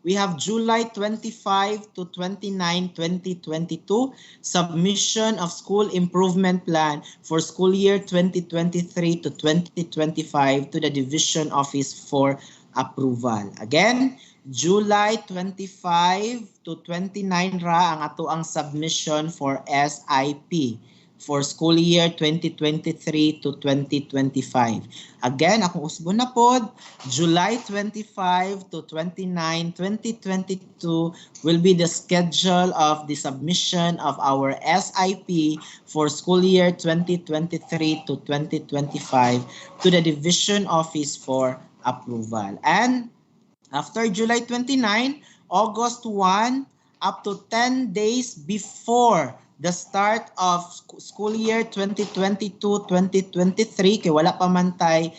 we have July 25 to 29, 2022, submission of school improvement plan for school year 2023 to 2025 to the division office for approval. Again, July 25 to 29 ra ang ato ang submission for SIP for school year 2023 to 2025. Again, akong usbon na pod, July 25 to 29, 2022 will be the schedule of the submission of our SIP for school year 2023 to 2025 to the division office for approval. And after July 29, August 1 up to 10 days before the start of school year 2022-2023, kay wala pa man tay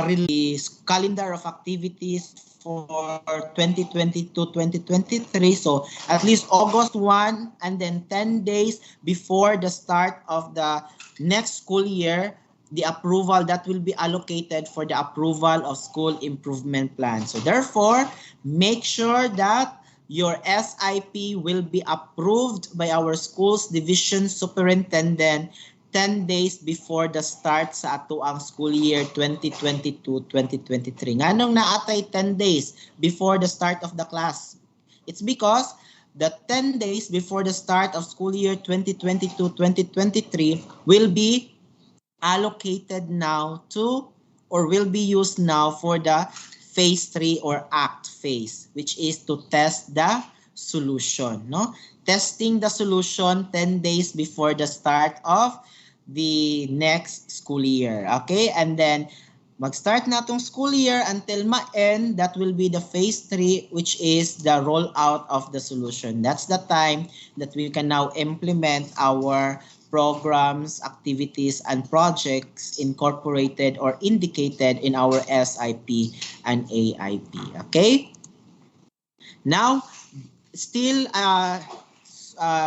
release calendar of activities for 2022-2023. So at least August 1 and then 10 days before the start of the next school year, the approval that will be allocated for the approval of school improvement plan. So therefore, make sure that your SIP will be approved by our school's division superintendent 10 days before the start sa ato ang school year 2022-2023. Nganong naatay 10 days before the start of the class? It's because the 10 days before the start of school year 2022-2023 will be allocated now to or will be used now for the phase 3 or act phase, which is to test the solution. No? Testing the solution 10 days before the start of the next school year. Okay? And then, mag-start na itong school year until ma-end, that will be the phase 3, which is the rollout of the solution. That's the time that we can now implement our programs, activities, and projects incorporated or indicated in our SIP and AIP. Okay? Now, still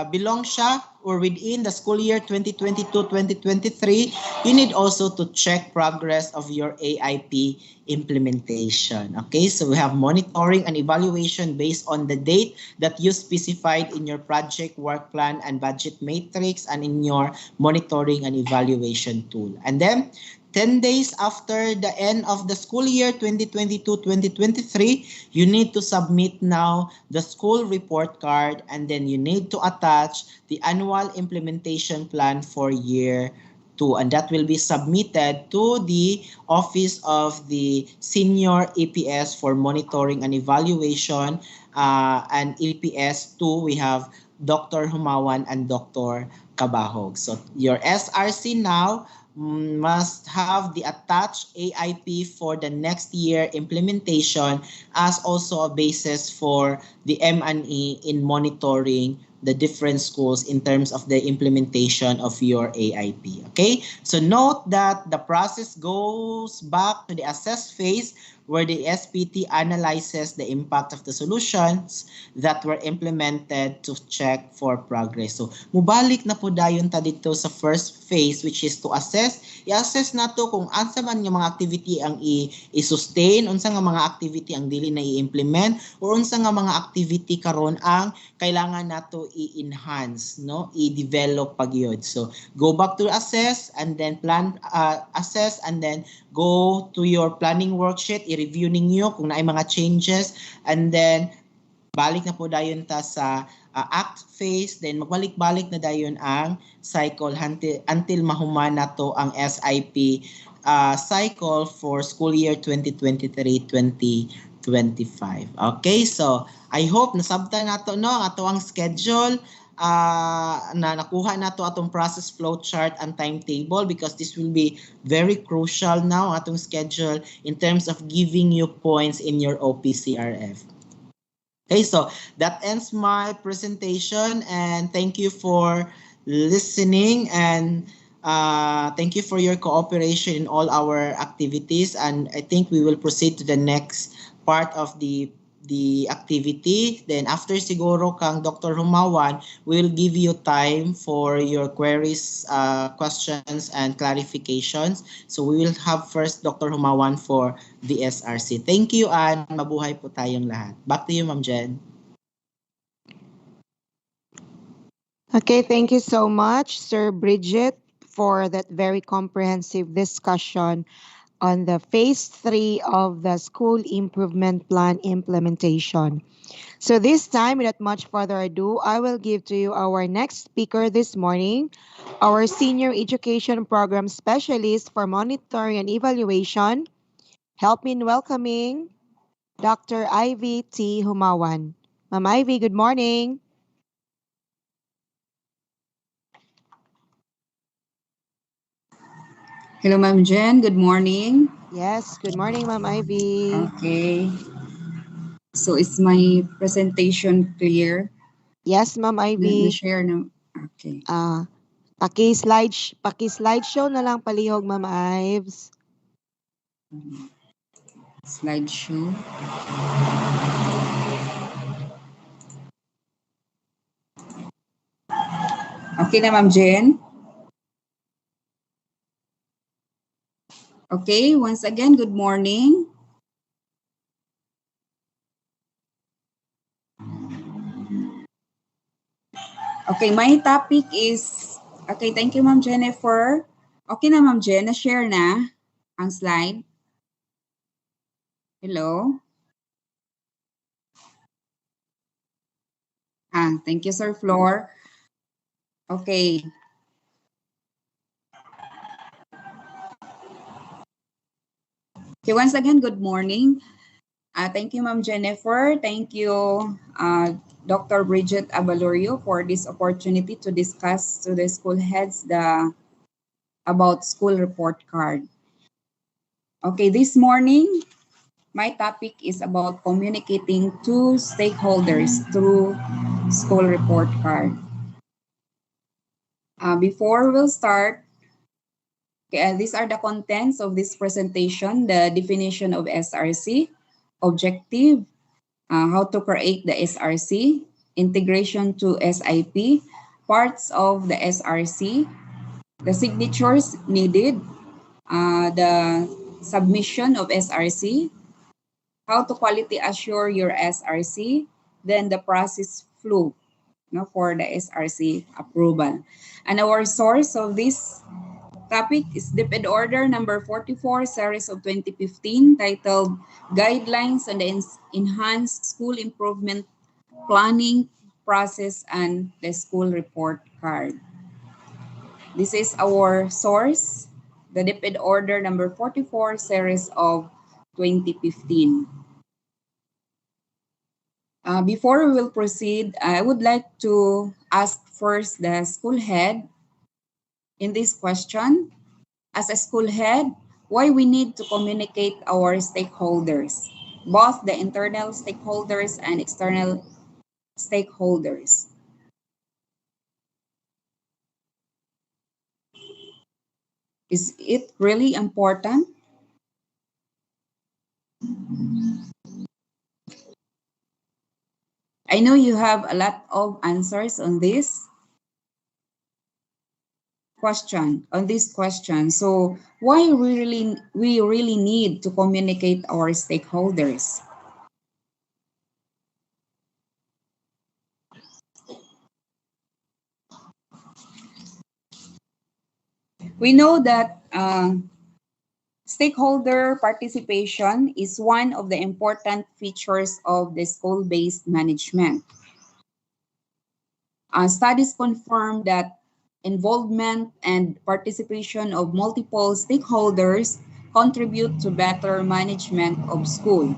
belong siya or within the school year 2022-2023, you need also to check progress of your AIP implementation. Okay, so we have monitoring and evaluation based on the date that you specified in your project work plan and budget matrix and in your monitoring and evaluation tool. And then 10 days after the end of the school year 2022-2023, you need to submit now the school report card, and then you need to attach the annual implementation plan for year 2, and that will be submitted to the Office of the Senior EPS for Monitoring and Evaluation, and EPS 2, we have Dr. Humawan and Dr. Kabahog. So your SRC now must have the attached AIP for the next year implementation as also a basis for the M&E in monitoring the different schools in terms of the implementation of your AIP. Okay, so note that the process goes back to the assess phase where the SPT analyzes the impact of the solutions that were implemented to check for progress. So, mubalik na po dayon ta dito sa first phase, which is to assess. I-assess na to kung ansa man yung mga activity ang i-sustain, unsa nga mga activity ang dili na i-implement, or unsa nga mga activity karon ang kailangan nato i-enhance, no? I-develop pag yun. So, go back to assess and then assess and then go to your planning worksheet, i-review ninyo kung naay mga changes, and then balik na po dayon ta sa act phase, then magbalik-balik na dayon ang cycle until mahuman na to ang SIP cycle for school year 2023-2025. Okay, so I hope nasabtan nato no ang ato ang schedule, na nakuha nato atong process flow chart and timetable, because this will be very crucial now atong schedule in terms of giving you points in your OPCRF. Okay, so that ends my presentation, and thank you for listening, and thank you for your cooperation in all our activities. And I think we will proceed to the next part of the activity. Then after siguro kang Dr. Humawan, we will give you time for your queries, questions, and clarifications. So we will have first Dr. Humawan for the SRC. Thank you, and mabuhay po tayong lahat. Back to you, Ma'am Jen. Okay, thank you so much, Sir Bridget, for that very comprehensive discussion on the phase 3 of the school improvement plan implementation. So this time, without much further ado, I will give to you our next speaker this morning, our Senior Education Program Specialist for Monitoring and Evaluation. Help me in welcoming Dr. Ivy T. Humawan. Ma'am Ivy, good morning. Hello, Ma'am Jen. Good morning. Yes, good morning, Ma'am Ivy. Okay. So is my presentation clear? Yes, Ma'am Ivy. Na-share na. Okay. Paki-slideshow na lang palihog, Ma'am Ives. Slideshow. Okay na, Ma'am Jen? Okay, once again, good morning. Okay, my topic is, okay, thank you, Ma'am Jennifer. Okay na, Ma'am Jen, na-share na ang slide. Hello? Thank you, Sir Floor. Okay. Okay, once again, good morning. Thank you, Ma'am Jennifer. Thank you, Dr. Bridget Abalorio, for this opportunity to discuss to the school heads about school report card. Okay, this morning, my topic is about communicating to stakeholders through school report card. Before we'll start, these are the contents of this presentation: the definition of SRC, objective, how to create the SRC, integration to SIP, parts of the SRC, the signatures needed, the submission of SRC, how to quality assure your SRC, then the process flow for the SRC approval. And our source of this topic is DepEd Order number 44, series of 2015, titled Guidelines on the Enhanced School Improvement Planning Process and the School Report Card. This is our source, the DepEd Order number 44, series of 2015. Before we will proceed, I would like to ask first the school head in this question. As a school head, why we need to communicate our stakeholders, both the internal stakeholders and external stakeholders. Is it really important? I know you have a lot of answers on this question. So why we really need to communicate our stakeholders? We know that stakeholder participation is one of the important features of the school-based management. Studies confirm that involvement and participation of multiple stakeholders contribute to better management of school.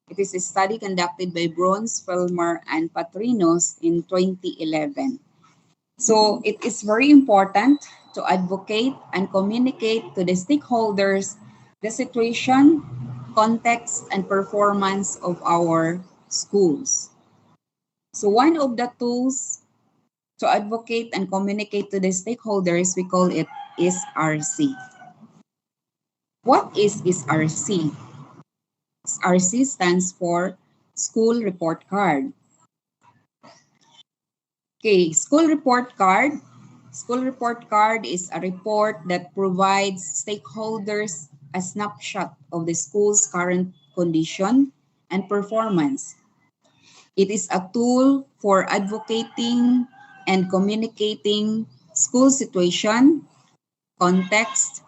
It is a study conducted by Bronze, Filmer, and Patrinos in 2011. So it is very important to advocate and communicate to the stakeholders the situation, context, and performance of our schools. So one of the tools to advocate and communicate to the stakeholders, we call it SRC. What is SRC? SRC stands for School Report Card. Okay, School Report Card. School Report Card is a report that provides stakeholders a snapshot of the school's current condition and performance. It is a tool for advocating and communicating school situation, context,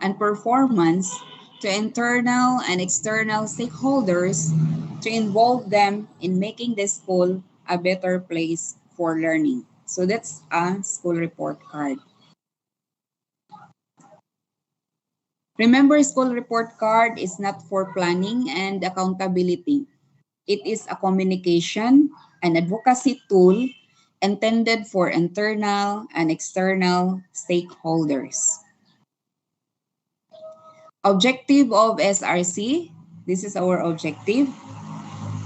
and performance to internal and external stakeholders to involve them in making the school a better place for learning. So that's a school report card. Remember, school report card is not for planning and accountability. It is a communication and advocacy tool intended for internal and external stakeholders. Objective of SRC, this is our objective,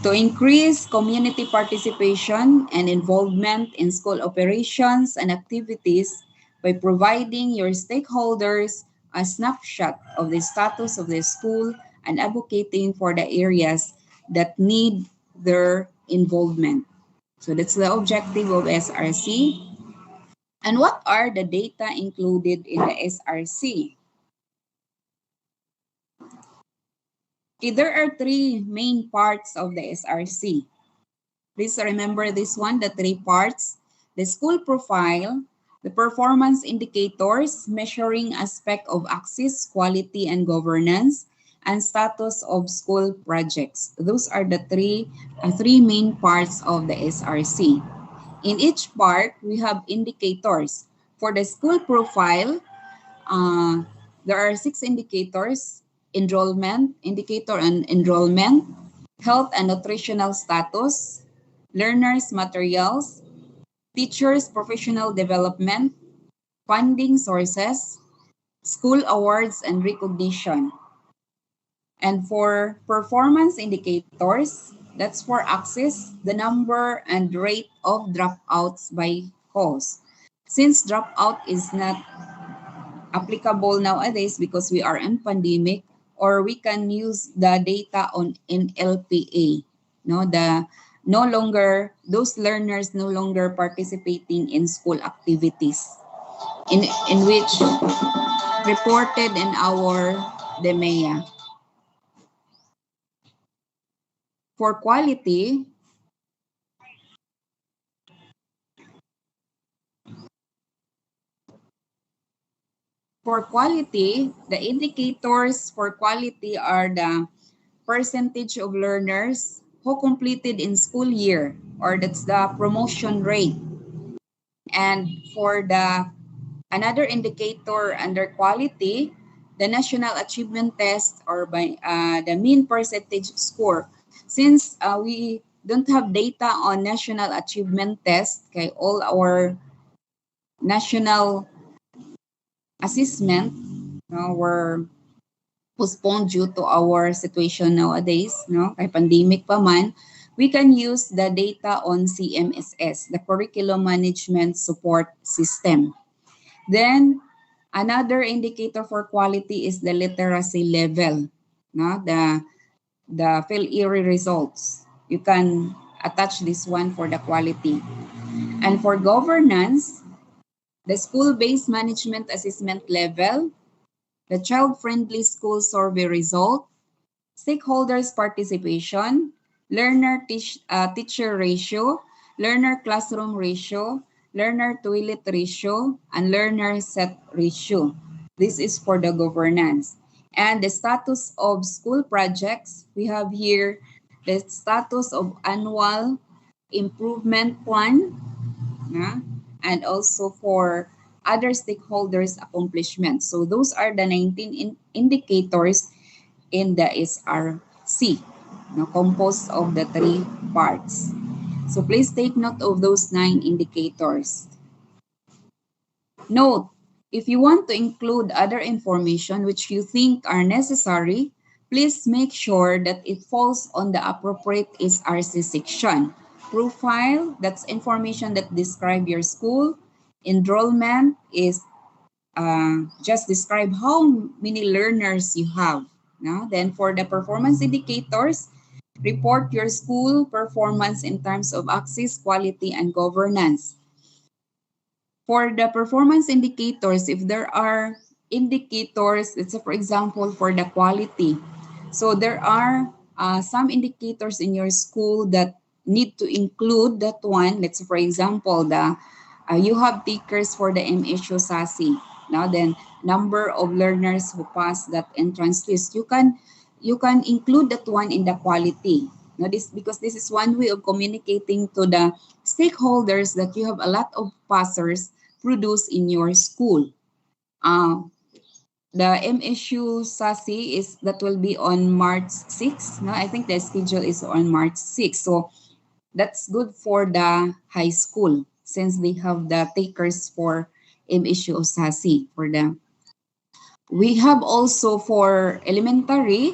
to increase community participation and involvement in school operations and activities by providing your stakeholders a snapshot of the status of the school and advocating for the areas that need their involvement. So that's the objective of SRC. And what are the data included in the SRC? Okay, there are three main parts of the SRC. Please remember this one, the three parts. The school profile, the performance indicators, measuring aspect of access, quality, and governance, and status of school projects. Those are the three main parts of the SRC. In each part, we have indicators. For the school profile, there are 6 indicators: enrollment, indicator on enrollment, health and nutritional status, learners' materials, teachers' professional development, funding sources, school awards and recognition. And for performance indicators, that's for access, the number and rate of dropouts by course. Since dropout is not applicable nowadays because we are in pandemic, or we can use the data on NLPA. Those learners no longer participating in school activities in which reported in our DMEA. For quality, the indicators for quality are the percentage of learners who completed in school year, or that's the promotion rate. And for the another indicator under quality, the national achievement test, or by the mean percentage score. Since we don't have data on national achievement test, okay, all our national assessment were postponed due to our situation nowadays, kay pandemic pa man, we can use the data on CMSS, the Curriculum Management Support System. Then, another indicator for quality is the literacy level, the PhilErie results. You can attach this one for the quality. And for governance, the school-based management assessment level, the child-friendly school survey result, stakeholders participation, learner-teacher ratio, learner-classroom ratio, learner-toilet ratio, and learner-set ratio. This is for the governance. And the status of school projects, we have here the status of annual improvement plan, and also for other stakeholders' accomplishments. So those are the 19 indicators in the SRC, composed of the 3 parts. So please take note of those 9 indicators. Note, if you want to include other information which you think are necessary, please make sure that it falls on the appropriate SRC section. Profile, that's information that describe your school. Enrollment is just describe how many learners you have. No? Then for the performance indicators, report your school performance in terms of access, quality, and governance. For the performance indicators, if there are indicators, let's say for example, for the quality. So there are some indicators in your school that need to include that one. Let's say for example, you have takers for the MSU SASI. Now then, number of learners who pass that entrance list. You can include that one in the quality. Now because this is one way of communicating to the stakeholders that you have a lot of passers produced in your school. The MSU SASI is that will be on March 6. No, I think the schedule is on March 6. So that's good for the high school since they have the takers for MSU SASI for the. We have also for elementary,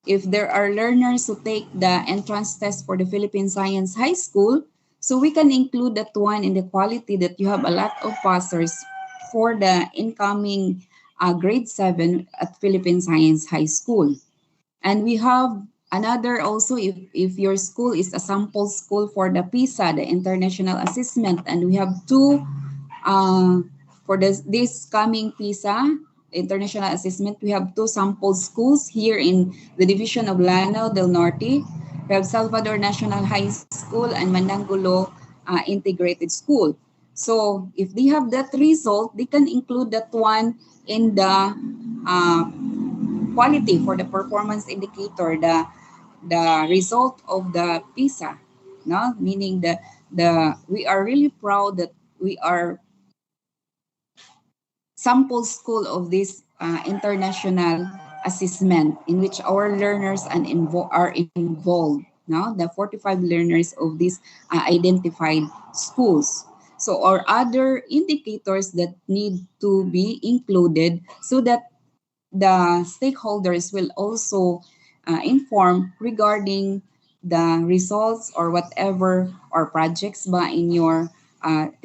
if there are learners who take the entrance test for the Philippine Science High School, so we can include that one in the quality that you have a lot of passers for the incoming grade 7 at Philippine Science High School. And we have another also, if your school is a sample school for the PISA, the International Assessment, and we have two for this coming PISA, International Assessment, we have two sample schools here in the division of Lanao del Norte. We have Salvador National High School and Manangulo Integrated School. So if they have that result, they can include that one in the quality for the performance indicator, the result of the PISA. No? Meaning we are really proud that we are sample school of this international assessment in which our learners are involved. No? The 45 learners of these identified schools. So, or other indicators that need to be included so that the stakeholders will also inform regarding the results or whatever or projects ba in your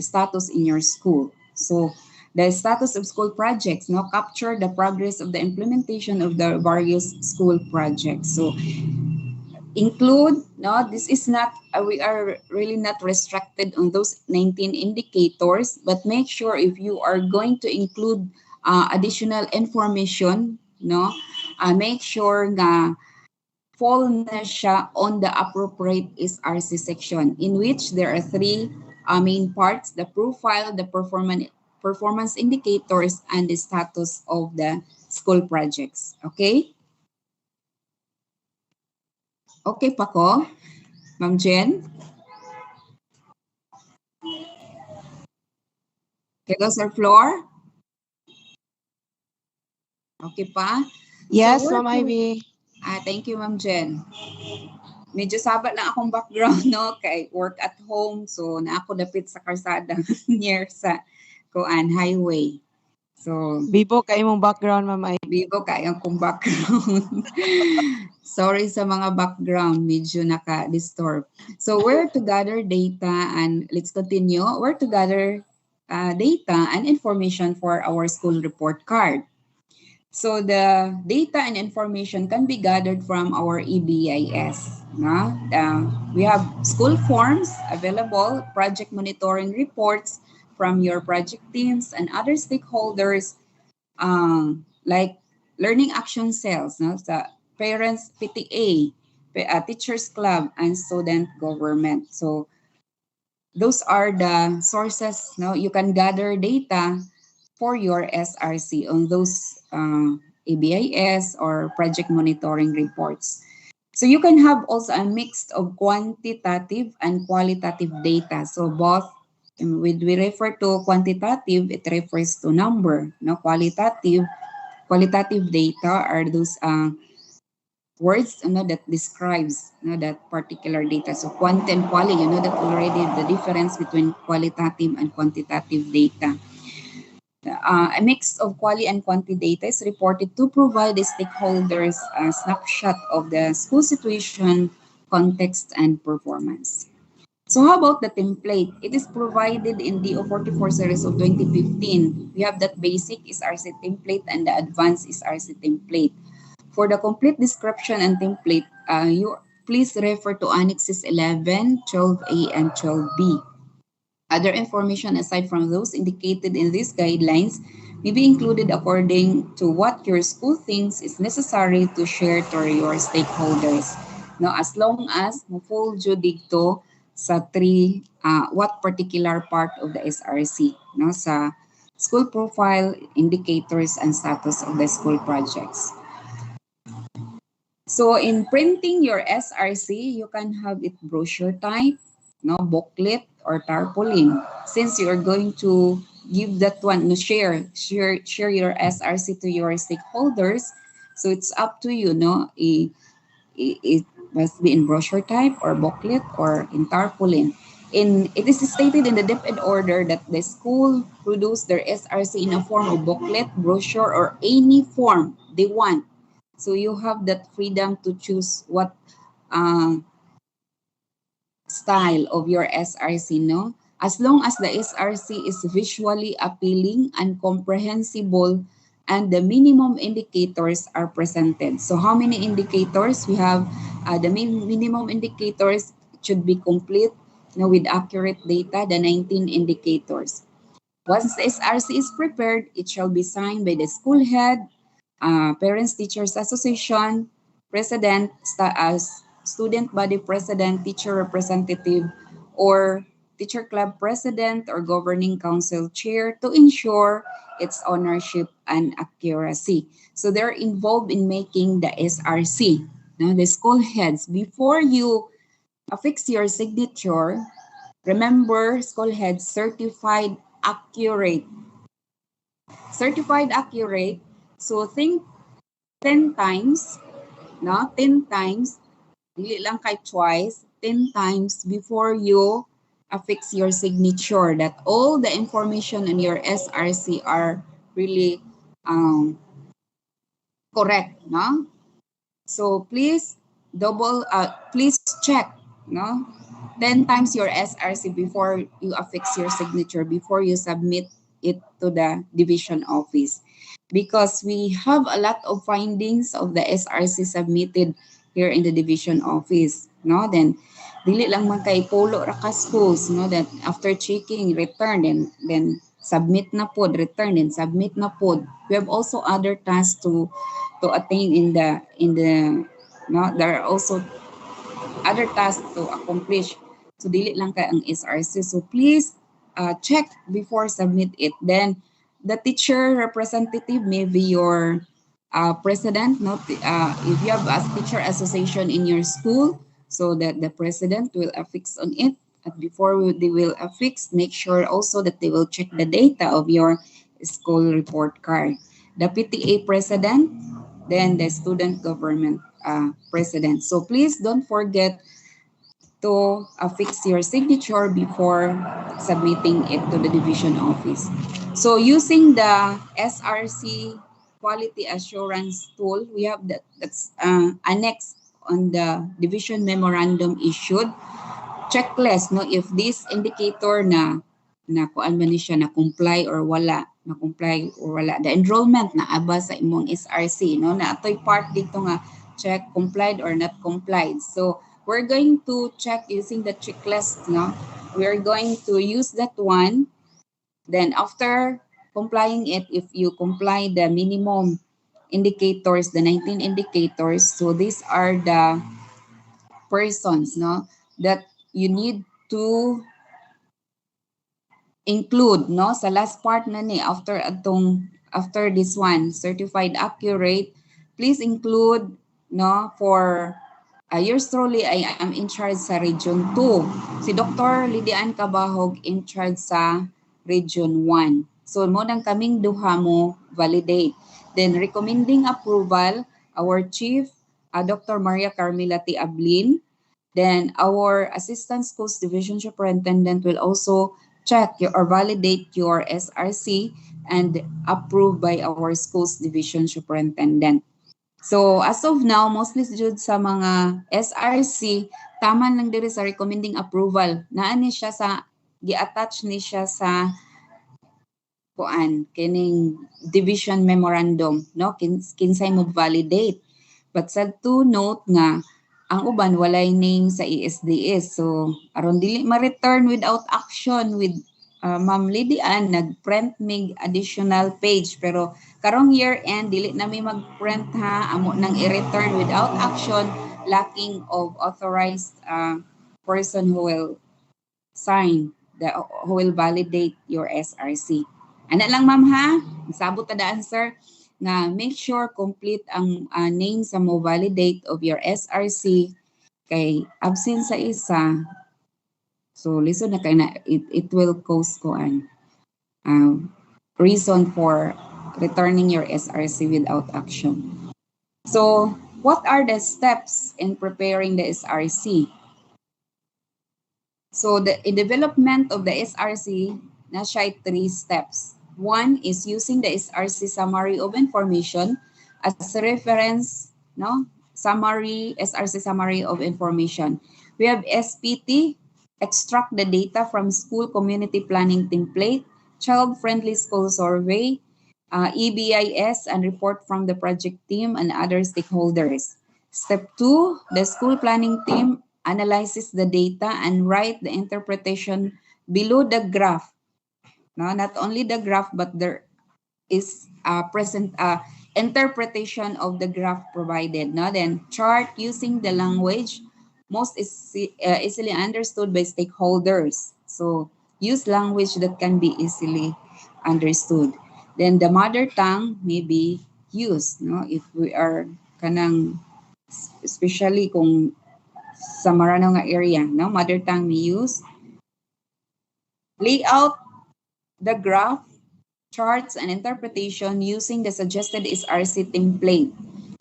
status in your school. So the status of school projects now capture the progress of the implementation of the various school projects. So include, no, this is not, we are really not restricted on those 19 indicators, but make sure if you are going to include additional information, no, make sure na fall na siya on the appropriate SRC section in which there are three main parts: the profile, the performance indicators, and the status of the school projects. Okay? Okay pa ko? Ma'am Jen? Hello, Sir Floor? Okay pa? Yes, So, Ma'am Ivy. thank you, Ma'am Jen. Medyo sabat lang akong background, no? Kay work at home. So, na ako dapit sa karsada near sa highway. So, Bibo kay imong background, Ma'am Ivy. bibo kayo kong background. Sorry sa mga background, medyo naka-disturb. So, where to gather data, and let's continue. Where to gather data and information for our school report card. So the data and information can be gathered from our EBIS. No? We have school forms available, project monitoring reports from your project teams and other stakeholders, like learning action cells, no? So parents, PTA, teachers club, and student government. So those are the sources. No? You can gather data for your SRC on those ABIS or project monitoring reports. So you can have also a mix of quantitative and qualitative data. So both, when we refer to quantitative, it refers to number. No, qualitative data are those words, that describes, that particular data. So quant and quali, that already the difference between qualitative and quantitative data. A mix of quality and quantity data is reported to provide the stakeholders a snapshot of the school situation, context, and performance. So how about the template? It is provided in the O44 series of 2015. We have that basic SRC template and the advanced SRC template. For the complete description and template, you please refer to Annexes 11, 12A, and 12B. Other information aside from those indicated in these guidelines may be included according to what your school thinks is necessary to share to your stakeholders. No, as long as mo-full jud dito sa three what particular part of the SRC, no, sa school profile, indicators, and status of the school projects. So in printing your SRC, you can have it brochure type, no, booklet, or tarpaulin. Since you are going to give that one, no, share your SRC to your stakeholders, so it's up to you, no, it must be in brochure type or booklet or in tarpaulin. It is stated in the DepEd order that the school produce their SRC in a form of booklet, brochure, or any form they want. So you have that freedom to choose what uh, style of your SRC, no? As long as the SRC is visually appealing and comprehensible and the minimum indicators are presented. So how many indicators? We have the minimum indicators should be complete, with accurate data, the 19 indicators. Once the SRC is prepared, it shall be signed by the school head, Parents Teachers Association, President, Student Body President, Teacher Representative, or Teacher Club President or Governing Council Chair to ensure its ownership and accuracy. So they're involved in making the SRC. Now, the school heads, before you affix your signature, remember, school heads certified accurate. Certified accurate. So think 10 times, no? 10 times, dili lang kay twice, 10 times before you affix your signature that all the information in your SRC are really correct, no? So please check, no? 10 times your SRC before you affix your signature, before you submit it to the division office. Because we have a lot of findings of the SRC submitted here in the division office, no? Then dili lang man kay polo ra ka schools, no, that after checking return, then submit na pod, return, then submit na pod. We have also other tasks to attain in the no, there are also other tasks to accomplish. So dili lang kay ang SRC. So please check before submit it. Then the teacher representative may be your president. No, if you have a teacher association in your school, so that the president will affix on it. And before they will affix, make sure also that they will check the data of your school report card. The PTA president, then the student government president. So please don't forget to affix your signature before submitting it to the division office. So using the SRC quality assurance tool, we have that's annexed on the division memorandum issued checklist, no, if this indicator na kuan man ni siya na comply or wala, na comply or wala, the enrollment na aba sa imong SRC, no, na atoy part dito nga check complied or not complied. So we're going to check using the checklist, no. We're going to use that one. Then after complying it, if you comply the minimum indicators, the 19 indicators, so these are the persons, no, that you need to include, no, sa last part na ni after this one, certified accurate, please include, no, for yours truly, I am in charge sa Region 2. Si Dr. Lidian Cabahog in charge sa Region 1. So mo nang kaming duha mo validate. Then recommending approval, our chief, Dr. Maria Carmela T. Ablin. Then our Assistant Schools Division Superintendent will also check or validate your SRC. and approved by our schools division superintendent. So as of now, mostly jud sa mga SRC, taman lang diri sa recommending approval. Naa ni siya sa gi-attach ni siya sa kuan kining division memorandum, no, kinsay mo validate. But sad to note nga ang uban walay name sa ESDS, so aron dili ma-return without action with Ma'am Lydian nag-print mig additional page, pero karong year end dili na may mag-print ha, amo nang i-return without action, lacking of authorized person who will sign who will validate your SRC. Ana lang ma'am ha, sabot ta daan sir nga make sure complete ang name sa mo validate of your SRC, kay absent sa isa, so listen na kay na it will cause ko an reason for returning your SRC without action. So what are the steps in preparing the SRC? So the development of the SRC, na siya 3 steps. One is using the SRC summary of information as a reference, no? SRC summary of information. We have SPT, extract the data from school community planning template, child-friendly school survey, EBIS, and report from the project team and other stakeholders. Step 2, the school planning team analyzes the data and write the interpretation below the graph. No, not only the graph, but there is a present interpretation of the graph provided. No, then chart using the language most easily understood by stakeholders. So use language that can be easily understood. Then the mother tongue may be used. No, if we are kanang especially kung sa Maranao nga area, no, mother tongue may use. Layout the graph, charts, and interpretation using the suggested SRC template.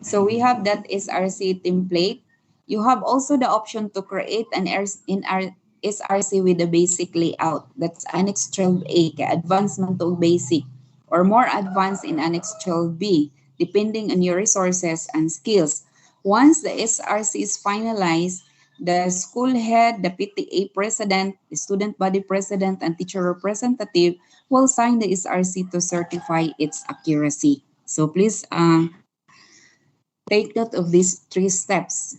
So we have that SRC template. You have also the option to create an SRC with a basic layout. That's Annex 12A, advancement to basic, or more advanced in Annex 12B, depending on your resources and skills. Once the SRC is finalized, the school head, the PTA president, the student body president, and teacher representative will sign the SRC to certify its accuracy. So please take note of these 3 steps.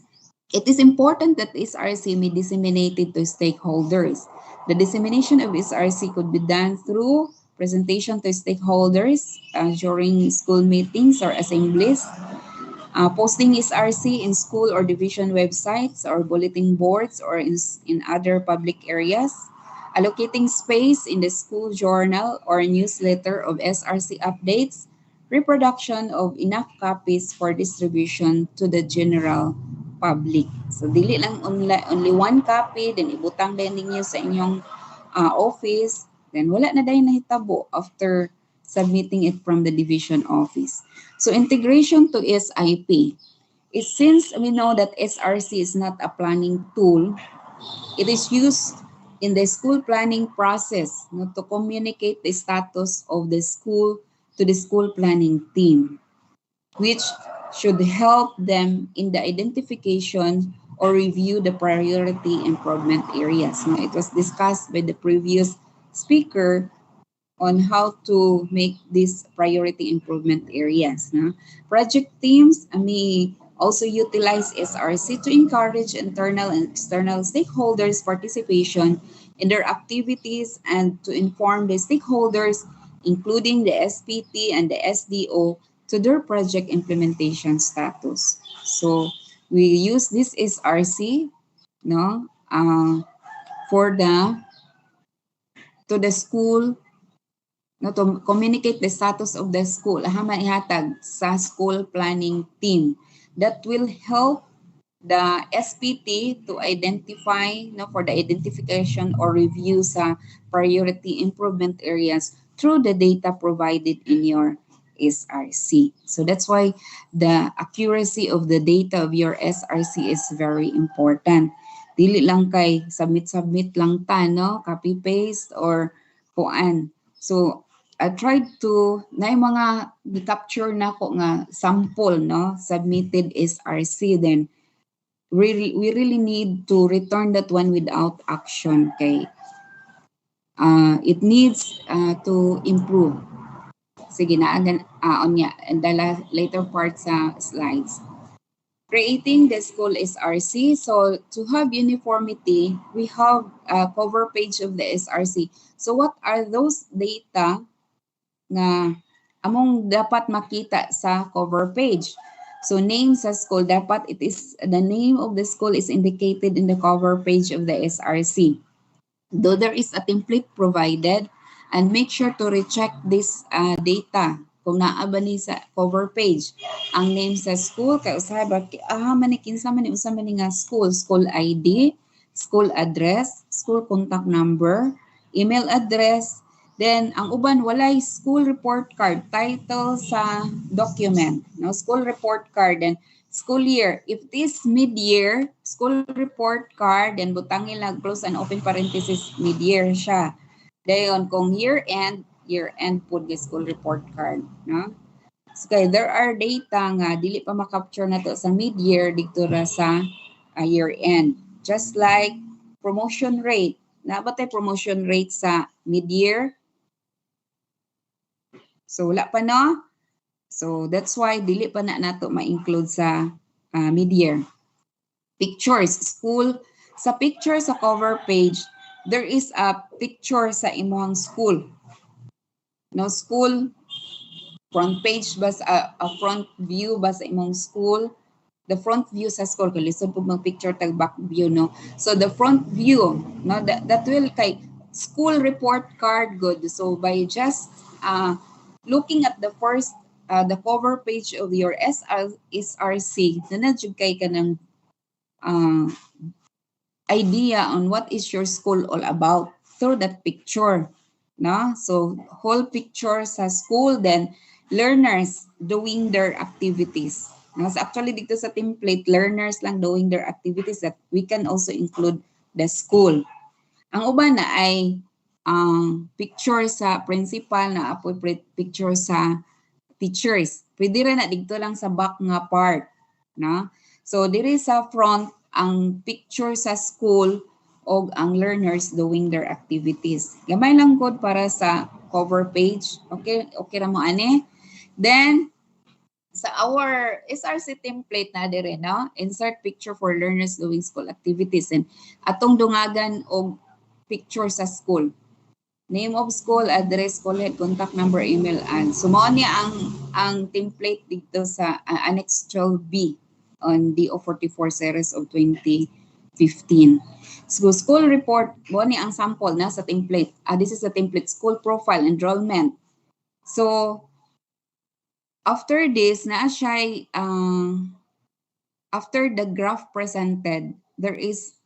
It is important that SRC be disseminated to stakeholders. The dissemination of SRC could be done through presentation to stakeholders during school meetings or assemblies, posting SRC in school or division websites or bulletin boards or in other public areas, allocating space in the school journal or newsletter of SRC updates, reproduction of enough copies for distribution to the general public. So dili lang only 1 copy, then ibutang din ninyo sa inyong office, then wala na dahil nahitabo after submitting it from the division office. So integration to SIP. Since we know that SRC is not a planning tool, it is used in the school planning process, to communicate the status of the school to the school planning team, which should help them in the identification or review the priority improvement areas. It was discussed by the previous speaker on how to make these priority improvement areas. Project teams may also utilize SRC to encourage internal and external stakeholders' participation in their activities and to inform the stakeholders, including the SPT and the SDO, to their project implementation status. So we use this SRC for to the school, to communicate the status of the school, maihatag sa school planning team. That will help the SPT to identify, for the identification or review sa priority improvement areas through the data provided in your SRC. So that's why the accuracy of the data of your SRC is very important. Dili lang kay submit lang ta, copy paste or kuan. So I tried to na yung mga di-capture na ko nga sample, no, submitted SRC. Then we really need to return that one without action. Okay, it needs to improve. Sige na, on niya, and the later part sa slides. Creating the school SRC. So to have uniformity, we have a cover page of the SRC. So what are those data nga among dapat makita sa cover page? So name sa school, dapat the name of the school is indicated in the cover page of the SRC. Though there is a template provided, and make sure to recheck this data kung naa ba ni sa cover page ang name sa school kay usahay ba kinsa man usa man nga school ID, school address, school contact number, email address. Then ang uban walay school report card, title sa document, no, school report card, and school year. If this mid-year, school report card, then butangin lang close and open parenthesis, mid-year siya. Dayon kung year-end po the school report card, no? So, okay, there are data nga dili pa makapture na to sa mid-year dito ra sa year-end. Just like promotion rate. Nabatay promotion rate sa mid-year? So wala pa, no? So that's why dili pa na nato ma-include sa mid-year. Pictures, school. Sa picture sa cover page, there is a picture sa imong school. No, school, front page ba a front view ba sa imong school? The front view sa school, kung lisod po mag picture tag back view, no? So the front view, no, that will kay school report card good. So by just looking at the first the cover page of your SRC, nanadjud kay ka ng idea on what is your school all about through that picture, no? So whole picture sa school, then learners doing their activities. No? So actually dito sa template, learners lang doing their activities, that we can also include the school. Ang uban na ay picture sa principal, na appropriate picture sa teachers. Pwede rin na dito lang sa back nga part, no? So diri sa front ang picture sa school o ang learners doing their activities. Gamay lang gud para sa cover page. Okay ra mo ani. Then sa our SRC template na dire, no? Insert picture for learners doing school activities, and atong dungagan og picture sa school. Name of school, address, school head, contact number, email, and so mao niya ang template dito sa Annex 12B on DO44 series of 2015. So school report, mo ni ang sample na sa template. This is the template, school profile, enrollment. So after this, na siya after the graph presented, there is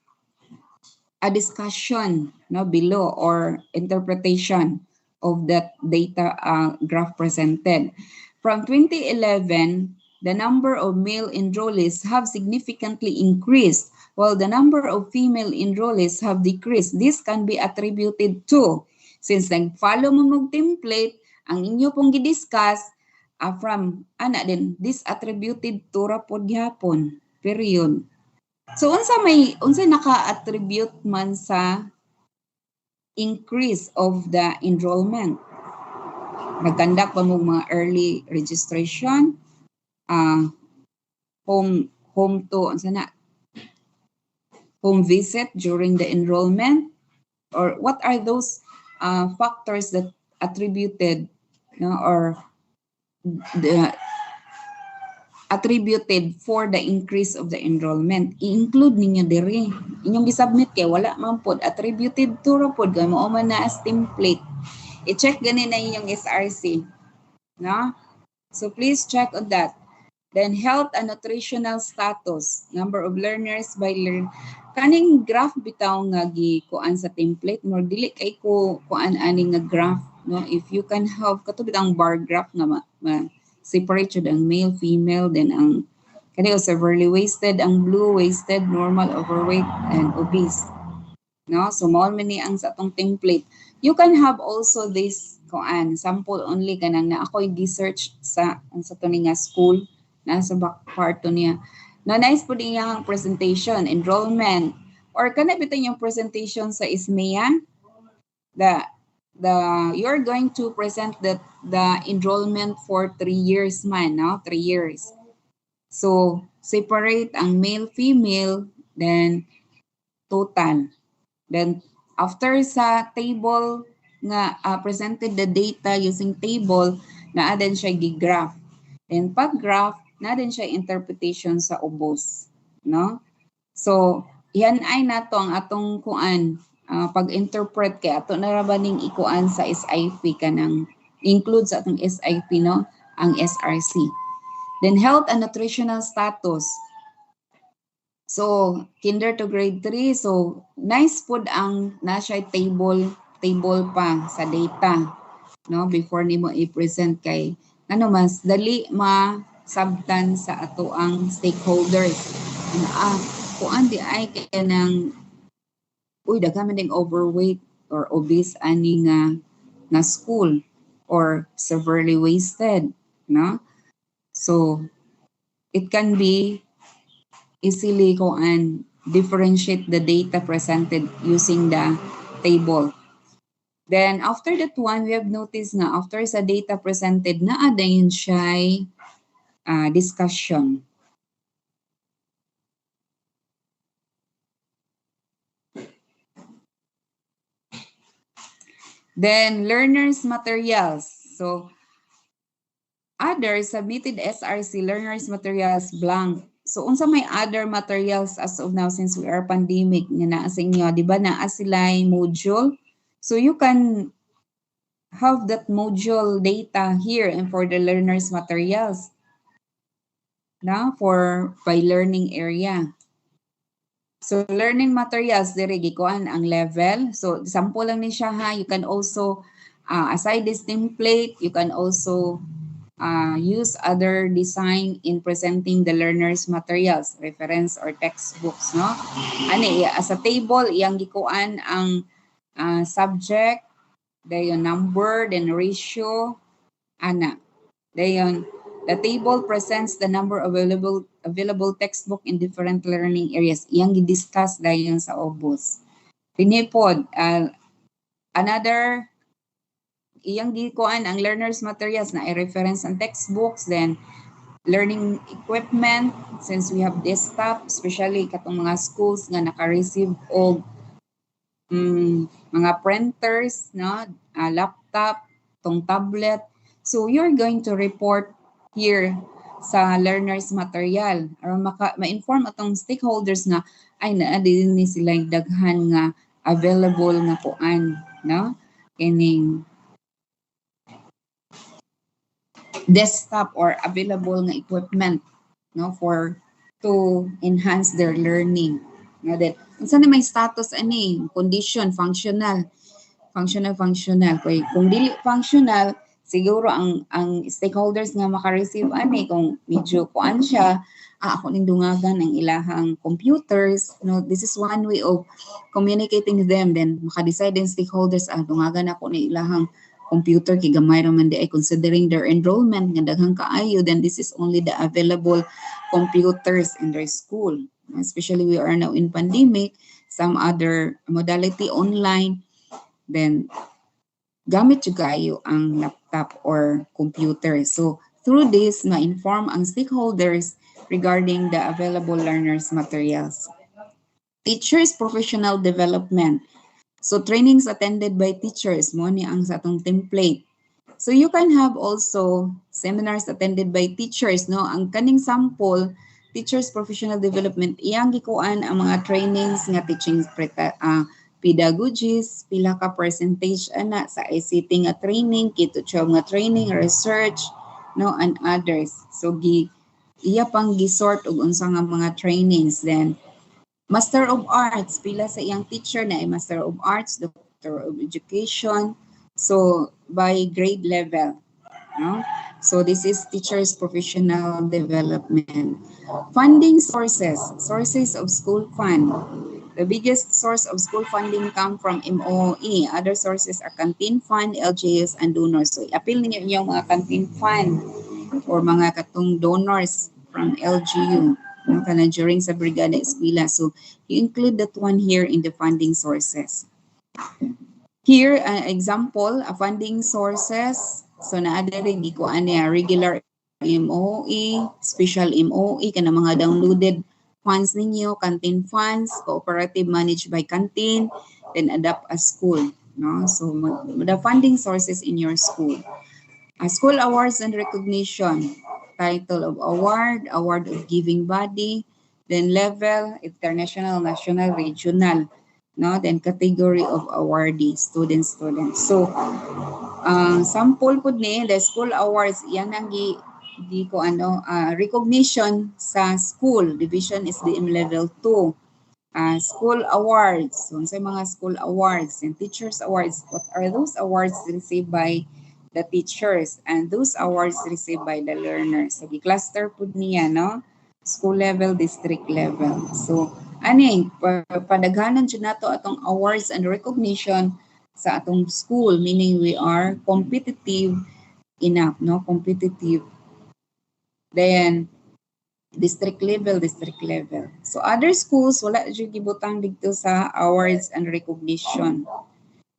a discussion, no, below, or interpretation of that data graph presented. From 2011, the number of male enrollees have significantly increased, while the number of female enrollees have decreased. This can be attributed to, since nag-follow mo mong template, ang inyo pong gidiscuss, from, this attributed to rapod gyapon, period. So unsa naka-attribute man sa increase of the enrollment? Nagkandak pa mo mga early registration, home visit during the enrollment, or what are those factors that attributed, or attributed for the increase of the enrollment? I-include ninyo diri. Inyong gisubmit kay wala man pod attributed to ra pod kay mao man na as template. I-check ganin na inyong SRC, no? So please check on that. Then health and nutritional status, number of learners by kaning graph bitaw nga gikuan sa template, more dili kay ko kuan ani nga graph, no? If you can have katubit ang bar graph nga separate yun ang male, female, then ang severely wasted, ang blue, wasted, normal, overweight, and obese. no? So mao man ni ang sa atong template. You can have also this kuan sample only kanang na ako gi-search sa ang sa to nga school na sa back part to niya. Na nice po din yung presentation, enrollment, or kana bitaw yung presentation sa ISMEA, the you're going to present the enrollment for 3 years man, no? 3 years. So separate ang male, female, then total. Then after sa table nga presented the data using table, naa din siya gi-graph. Then pag graph, na din siya interpretation sa ubos, no? So yan ay nato ang atong kuan pag-interpret kay ato na ra ba ning ikuan sa SIP kanang include sa atong SIP, no, ang SRC. Then health and nutritional status. So kinder to grade 3, so nice pud ang na siya table pa sa data, no, before nimo i-present kay ano mas dali sabtan sa ato ang stakeholders. Kuan di ay kaya ng daghan man ding overweight or obese ani nga school or severely wasted, no? So it can be easily kuan differentiate the data presented using the table. Then after that one, we have noticed nga after sa data presented na adayon siya discussion. Then learners materials. So other submitted SRC learners materials blank. So unsa may other materials as of now since we are pandemic nga naa sa inyo, di ba naa sila module? So you can have that module data here and for the learners materials. Na for by learning area. So learning materials dire gikuan ang level. So sample lang ni siya ha. You can also aside this template, you can also use other design in presenting the learners materials, reference or textbooks, no? Ani as a table iyang gikuan ang subject, dayon number, then ratio, ana. Dayon the table presents the number of available textbook in different learning areas. Iyang gi-discuss dayon sa obos. Pinipod another iyang gikuan ang learners materials na i-reference ang textbooks, then learning equipment since we have desktop, especially katong mga schools nga naka-receive og mga printers, no, laptop, tong tablet. So you're going to report here sa learners material aron ma-inform atong stakeholders nga ay naa din ni sila daghan nga available nga kuan, no, kining desktop or available nga equipment, no, for to enhance their learning. Nga din unsa na may status ani condition functional kung dili functional siguro ang stakeholders nga maka-receive ani kung medyo kuan siya ako ning dungagan ang ilahang computers, no, this is one way of communicating with them, then maka-decide din stakeholders dungagan ako ni ilahang computer kay gamay ra man di ay considering their enrollment nga daghang kaayo, then this is only the available computers in their school, especially we are now in pandemic, some other modality online, then gamit yung kayo ang laptop or computer. So through this, ma-inform ang stakeholders regarding the available learners materials. Teachers professional development. So trainings attended by teachers, mo ni ang sa atong template. So you can have also seminars attended by teachers, no? Ang kaning sample, teachers professional development, iyang gikuan ang mga trainings nga teaching pedagogies, pila ka percentage ana sa ICT nga training, K-12 nga training, research, no, and others. So iya pang gisort og unsa nga mga trainings. Then Master of Arts, pila sa iyang teacher na ay Master of Arts, Doctor of Education, so by grade level, no? So this is teachers professional development. Funding sources of school fund. The biggest source of school funding come from MOE. Other sources are canteen fund, LGUs, and donors. So, appeal ninyo yung mga canteen fund or mga katong donors from LGU no, kana during sa Brigada Eskwela. So, you include that one here in the funding sources. Here, example, funding sources. So, naada rin di ko regular MOE, special MOE, kana mga downloaded funds ninyo, canteen funds, cooperative managed by canteen, then adapt a school. No? So, the funding sources in your school. School awards and recognition. Title of award, award of giving body, then level, international, national, regional. No? Then category of awardee, student. So, sample po ni, the school awards, yan ang di ko recognition sa school. Division is the level 2. School awards. So, sa mga school awards and teachers awards, what are those awards received by the teachers and those awards received by the learners? So, cluster po niya, no? School level, district level. So, padaghanan dyan nato atong awards and recognition sa atong school, meaning we are competitive enough, no? Competitive. Then, district level. So, other schools, wala dyan gibutang dito sa awards and recognition,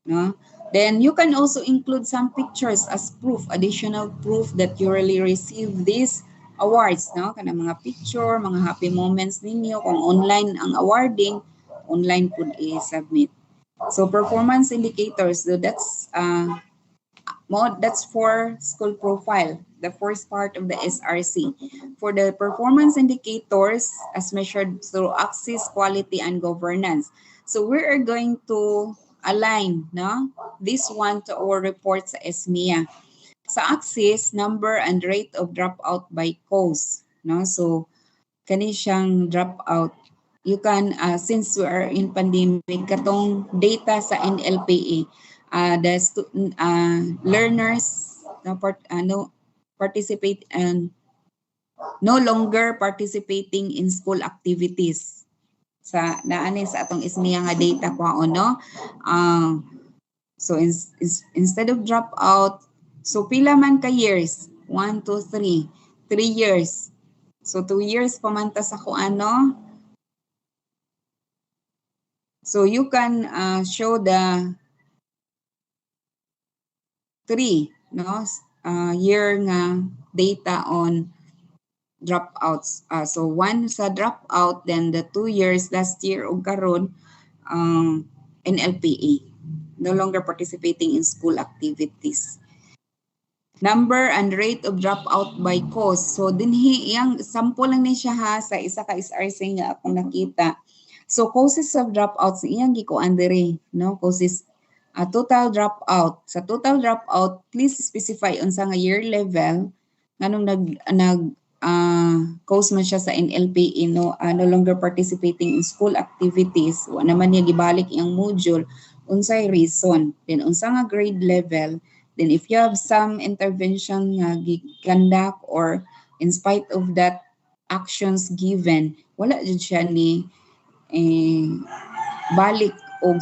no? Then, you can also include some pictures as proof, additional proof that you really receive these awards, no? Kana mga picture, mga happy moments ninyo. Kung online ang awarding, online po i-submit. So, performance indicators, so that's for school profile, the first part of the SRC. For the performance indicators, as measured through access, quality, and governance. So, we are going to align, no, this one to our report sa SMEA. Sa access, number and rate of dropout by cause, no? So, kani siyang dropout. You can, since we are in pandemic, katong data sa NLPA, the learners participate and no longer participating in school activities. Sa naani sa atong SMEA nga data ko, no? So, instead of dropout, so pila man ka years? 1, 2, 3. 3 years. So, 2 years pamanta sa ko ano. So, you can show the 3, no? Year nga data on dropouts. So, 1 sa dropout, then the 2 years last year o karon NLPA. No longer participating in school activities. Number and rate of dropout by cause. So, dinhi, iyang sample lang ni siya ha sa isa ka SRC nga akong nakita. So, causes of dropouts, iyang gikuan diri, no? Causes, total dropout. Sa total dropout, please specify unsa nga year level, nganong cause man siya sa NLPA, no? No longer participating in school activities, wa naman niya gibalik iyang module, unsay reason. Then, unsa nga grade level. Then, if you have some intervention nga gikandak or in spite of that actions given, wala jud siya ni balik o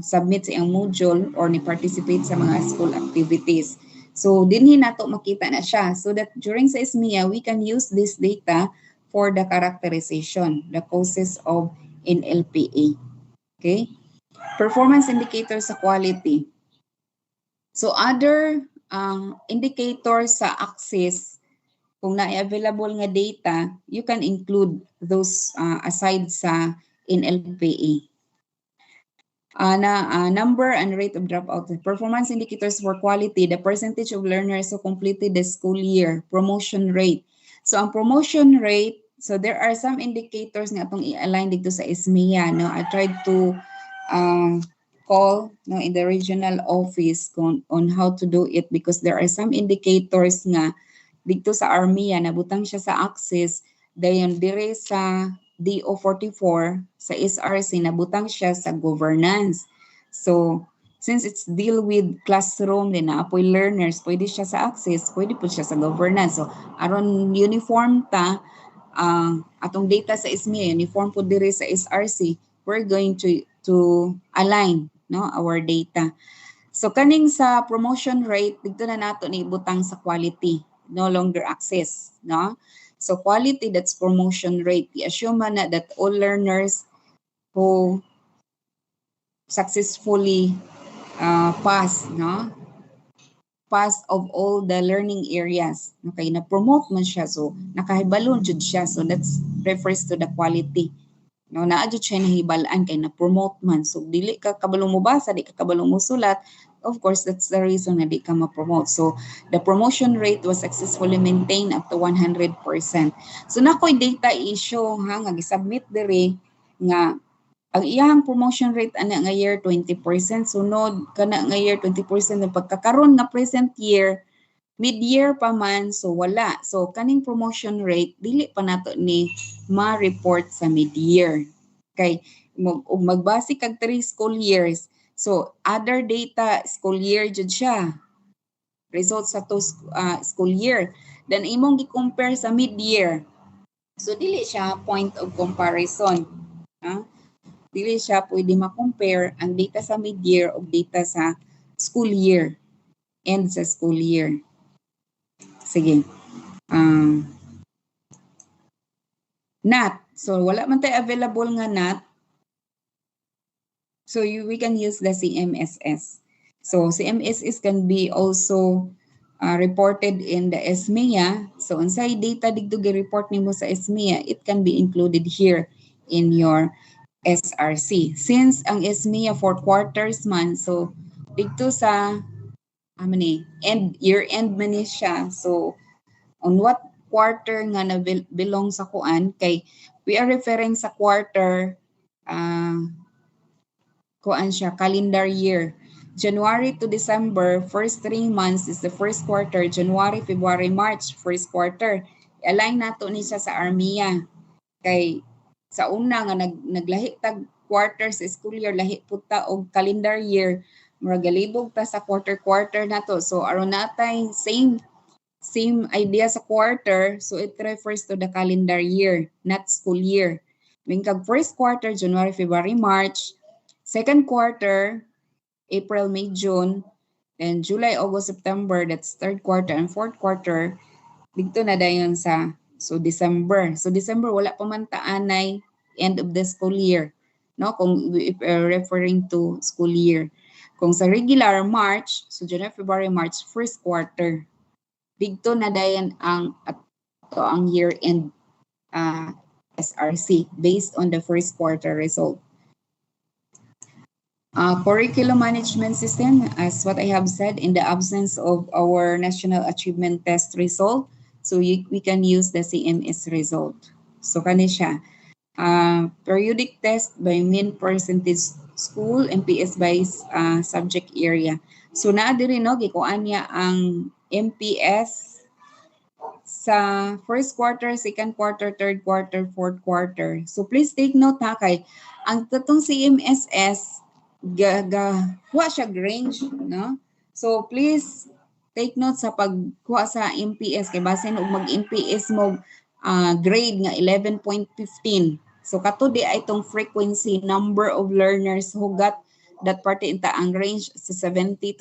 submit sa iyang module or ni participate sa mga school activities. So, dinhi nato makita na siya so that during sa SMEA, we can use this data for the characterization, the causes of NLPA. Okay? Performance indicators sa quality. So, other indicators sa access, kung na-available nga data, you can include those aside sa NLPA. Number and rate of dropout. Performance indicators for quality, the percentage of learners who completed the school year, promotion rate. So, ang promotion rate, so there are some indicators nga itong i-align dito sa SMEA. No? I tried to call in the regional office on how to do it because there are some indicators nga dito sa ARMIA, nabutang siya sa access, dayon dire sa DO44 sa SRC, nabutang siya sa governance. So, since it's deal with classroom, din naapoy learners, pwede siya sa access, pwede po siya sa governance. So, aron uniform ta, atong data sa SMEA, uniform po dire sa SRC, we're going to align no our data. So kaning sa promotion rate dito na nato ni butang sa quality, no longer access, no? So quality, that's promotion rate. I-assume na that all learners who successfully pass, no? Pass of all the learning areas. Okay, na-promote man siya. So nakahibalon jud siya. So that refers to the quality. No, naadyo siya nahibalaan kay na-promote man. So dili ka kabalo mo basa, di ka kabalo mo sulat. Of course, that's the reason na di ka ma-promote. So the promotion rate was successfully maintained up to 100%. So nakoy data issue ha nga gi-submit diri nga ang iyang promotion rate ana nga year 20%, sunod kana nga year 20% ng pagkakaron nga present year mid-year pa man, so wala. So kaning promotion rate dili pa nato ni ma-report sa mid-year. Kay magbase kag 3 school years. So other data school year jud siya. Results sa to school year. Then imong gi-compare sa mid-year. So dili siya point of comparison. Dili siya pwede ma-compare ang data sa mid-year o data sa school year. End sa school year. Sige. NAT. So, wala man tayo available nga NAT. So, we can use the CMSS. So, CMSS can be also reported in the SMEA. So, unsay data digdo gi-report nimo sa SMEA, it can be included here in your SRC. Since ang SMEA for quarters man, so dito sa year-end man ni siya. So, on what quarter nga na belong sa kuan, kay we are referring sa quarter, kuan siya, calendar year. January to December, first 3 months is the first quarter. January, February, March, first quarter. I-align nato ni siya sa ARMIA. Kay sa una nga naglahi tag quarter sa school year, lahi puta og calendar year, muragalibog ta sa quarter nato. So aron natay same idea sa quarter, so it refers to the calendar year, not school year. When kag first quarter, January, February, March, second quarter, April, May, June, then July, August, September, that's third quarter, and fourth quarter, dito na dayon sa December. So December wala pa man taanay end of the school year, no? Kung if referring to school year. Kung sa regular March, so January, February, March, first quarter. Dito na dayon ang year-end SRC based on the first quarter result. Curriculum management system, as what I have said, in the absence of our national achievement test result, so we can use the CMS result. So kani siya. Periodic test by mean percentage school, MPS by subject area. So naa diri no gikuan niya ang MPS sa first quarter, second quarter, third quarter, fourth quarter. So please take note ha kay ang katong CMSS wa siya range, no? So please take note sa pagkuha sa MPS kay basin og mag-MPS mo grade nga 11.15. So kato di ay itong frequency number of learners who got that part inta ang range sa 75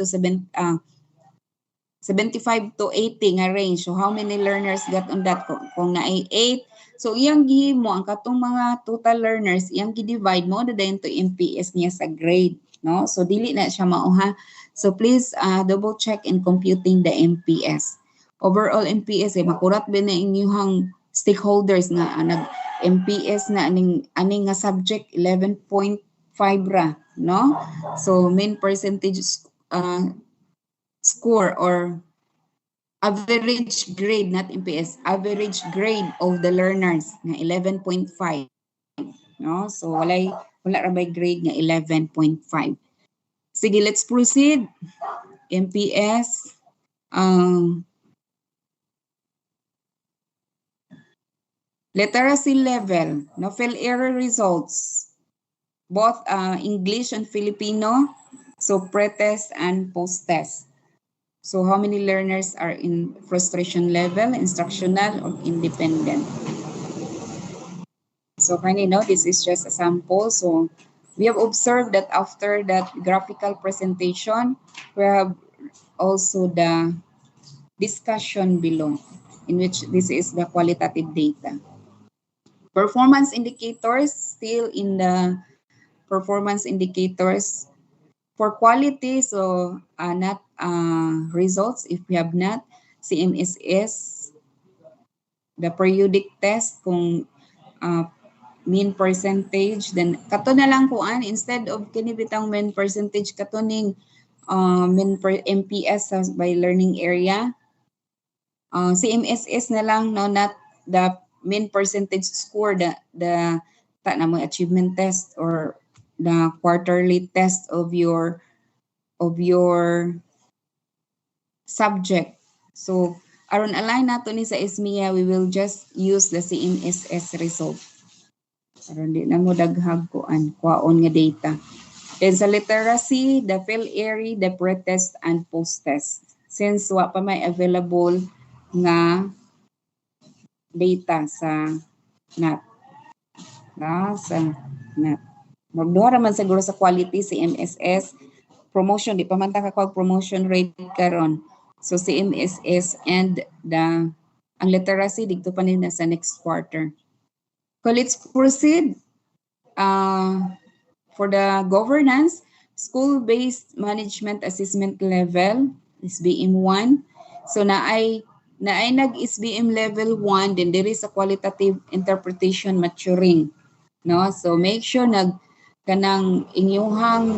to 80 nga range. So how many learners got on that? Kung na ay 8, so iyang gihimo ang katong mga total learners, iyang gi-divide mo na dayon to MPS niya sa grade, no? So dili na siya mauha. So please double check in computing the MPS. Overall MPS ay makurat ba na inyong stakeholders nga nag-MPS na aning nga subject 11.5 ra, no? So main percentage score or average grade, not MPS, average grade of the learners nga 11.5, no? So wala ra bay grade nga 11.5. Sige, let's proceed. MPS literacy level, no, fail error results, both English and Filipino, so pre-test and post-test. So how many learners are in frustration level, instructional, or independent? So this is just a sample. So we have observed that after that graphical presentation, we have also the discussion below, in which this is the qualitative data. Performance indicators, still in the performance indicators for quality, so not results if we have not CMSS, the periodic test kung mean percentage, then kato na lang kuan instead of kinibitang mean percentage kato ning mean per MPS by learning area, CMSS na lang, no, not the mean percentage score, the ta na mo achievement test or the quarterly test of your subject. So aron align nato ni sa SMIA, we will just use the CMSS result. Aron di na mo daghag kwaon nga data. Then sa literacy, the fill area, the pre-test and post-test. Since wa pa may available nga data sa NAT. Sa NAT. Magduha raman siguro sa quality, CMSS, promotion, di pa man ta kakawag promotion rate karon. So CMSS and ang literacy dito pa nila sa next quarter. So let's proceed. For the governance, school-based management assessment level is BM1. So naay nag-SBM level 1, then there is a qualitative interpretation maturing. No? So make sure kanang inyuhang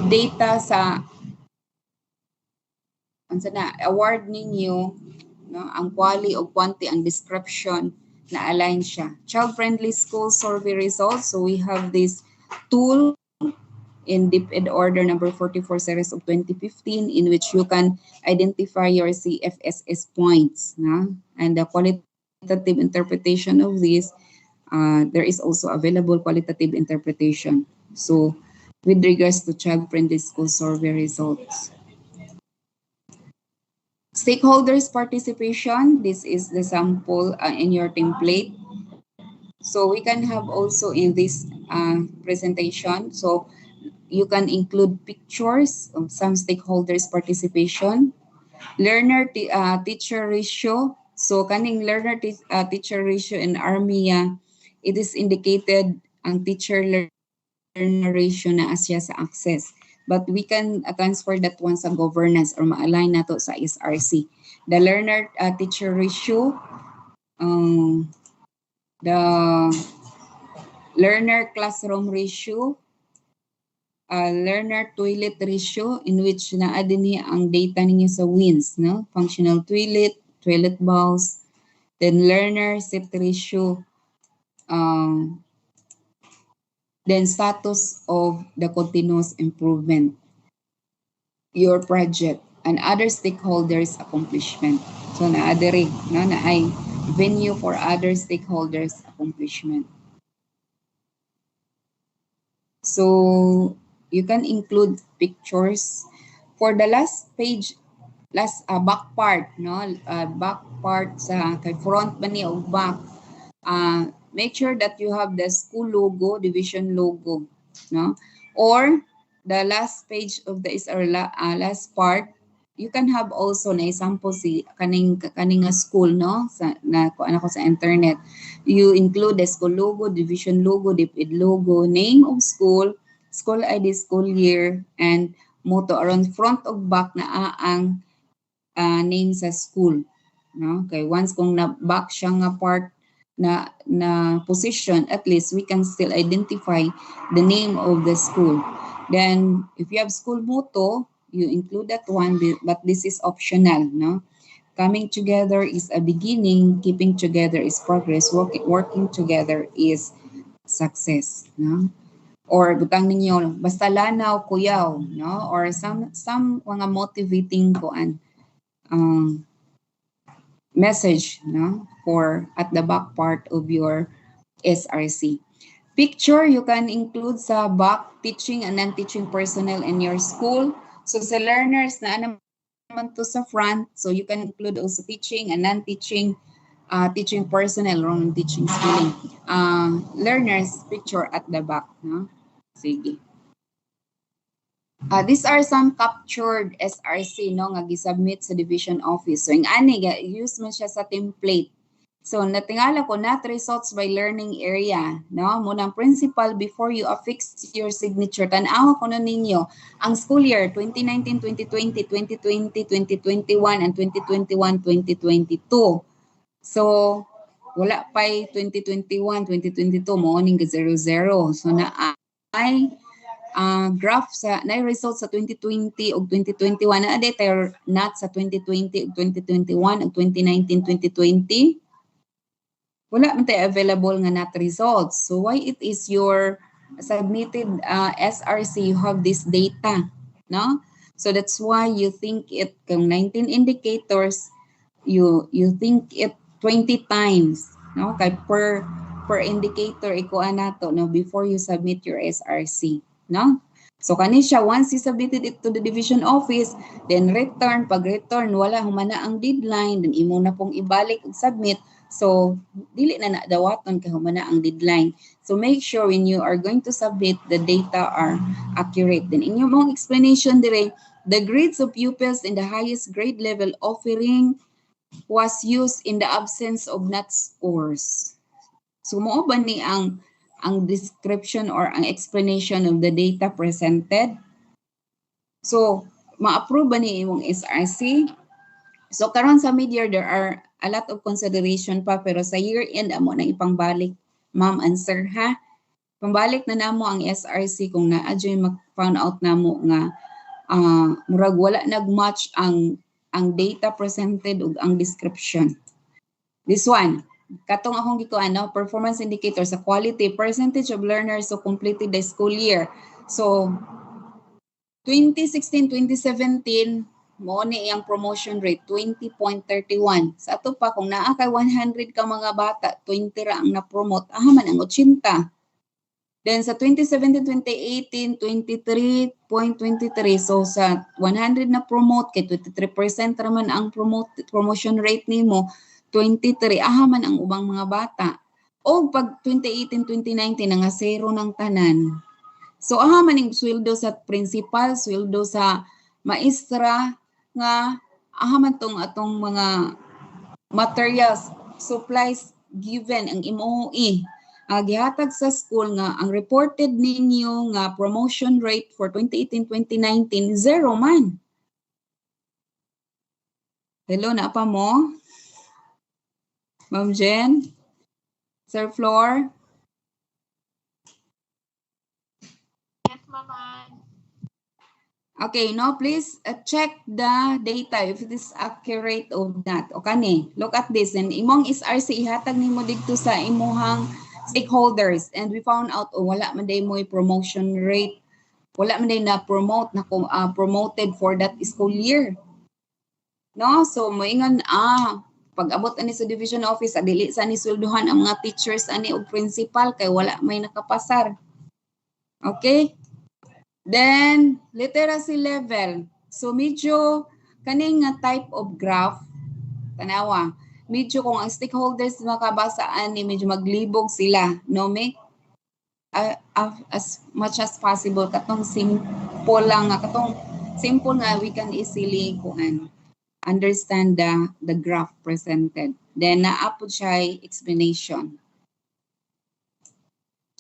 data sa award ninyo, no, ang quali o quanti, ang description na align siya. Child-friendly school survey results. So we have this tool in DepEd Order number 44 series of 2015, in which you can identify your CFSS points. No? And the qualitative interpretation of this, there is also available qualitative interpretation. So with regards to child-friendly school survey results. Stakeholders participation, this is the sample in your template. So we can have also in this presentation, so you can include pictures of some stakeholders participation, learner-teacher ratio. So kaning learner-teacher ratio in ARMIA, it is indicated ang teacher-learner ratio na asya sa access. But we can transfer that one sa governance or ma-align nato sa SRC. The learner-teacher ratio, the learner classroom ratio, learner toilet ratio, in which naa din ang data ninyo sa WINS, no? Functional toilet, toilet bowls, then learner set ratio, then status of the continuous improvement, your project, and other stakeholders' accomplishment. So naa diri, no, na ay venue for other stakeholders' accomplishment. So you can include pictures. For the last page, back part, no, back part sa kay front man ni o back, make sure that you have the school logo, division logo, no, or the last page of the last part, you can have also na example si kaning school, no, sa ko sa internet. You include the school logo, division logo, DepEd logo, name of school, school ID, school year, and motto around front of back na ang name sa school, no. Okay, once kung na back siya nga part na position, at least we can still identify the name of the school. Then if you have school motto, you include that one, but this is optional, no. Coming together is a beginning, keeping together is progress, working together is success, no. Or butang ninyo basta lanaw kuyaw, no, or some mga motivating message, no, for at the back part of your SRC. Picture, you can include sa back teaching and non-teaching personnel in your school. So sa learners na naman to sa front, so you can include also teaching and non-teaching teaching personnel, wrong teaching spelling. Learners, picture at the back. No? Sige. These are some captured SRC no nga gisubmit sa division office. So ing ani use man siya sa template. So natingala ko not results by learning area, no? Munang principal before you affix your signature. Tan-aw ko na ninyo ang school year 2019, 2020, 2020, 2021 and 2021, 2022. So wala pay 2021, 2022 mo ning 00. So na ay graph sa na results sa 2020 ug 2021 na data not sa 2020 ug 2021 ug 2019, 2020. Wala man tayo available nga not results. So why it is your submitted SRC, you have this data, no? So that's why you think it kung 19 indicators, you think it 20 times, no? Kay per indicator ikuan nato no before you submit your SRC, no? So kani siya once you submitted it to the division office, then return, pag return wala humana ang deadline, then imo na pong ibalik ug submit. So, dili na dawaton kay humana ang deadline. So, make sure when you are going to submit, the data are accurate. Then, in your mong explanation dire, the grades of pupils in the highest grade level offering was used in the absence of not scores. So, mo ba ni ang description or ang explanation of the data presented? So, ma-approve ba ni imong SRC? So, karon sa mid-year, there are a lot of consideration pa, pero sa year-end, amo na ipangbalik, ma'am and sir, ha? Pambalik na namo ang SRC kung na-adyo mag-found out namo nga murag wala nag-match ang data presented ug ang description. This one, katong akong gikuan, no? Performance indicator sa quality, percentage of learners who completed the school year. So, 2016, 2017, mo ni iyang promotion rate 20.31. Sa ato pa kung naa kay 100 ka mga bata, 20 ra ang na-promote, man ang 80. Then sa 2017, 2018, 23.23. So sa 100 na promote kay 23% raman ang promotion rate nimo, 23 man ang ubang mga bata. O pag 2018, 2019 nga zero ng tanan. So man ang sweldo sa principal, sweldo sa maestra, nga man tong atong mga materials, supplies given ang MOE gihatag sa school nga ang reported ninyo nga promotion rate for 2018-2019 zero man. Hello, na pa mo? Ma'am Jen? Sir Flor? Yes, Mama. Okay, no, please check the data if it is accurate or not. O kani, look at this. And imong SRC, ihatag nimo dito sa imuhang stakeholders. And we found out, wala man day mo promotion rate. Wala man day na-promote, promoted for that school year. No, so moingon, pag abot ani sa division office, dili sa ni sweldohan ang mga teachers ani o principal kay wala may nakapasar. Okay? Then, literacy level. So, medyo, kaning type of graph, tanawa, medyo kung ang stakeholders makabasaan ni medyo maglibog sila, no, make as much as possible, katong simple lang, katong simple nga, we can easily understand the graph presented. Then, naapod siya explanation.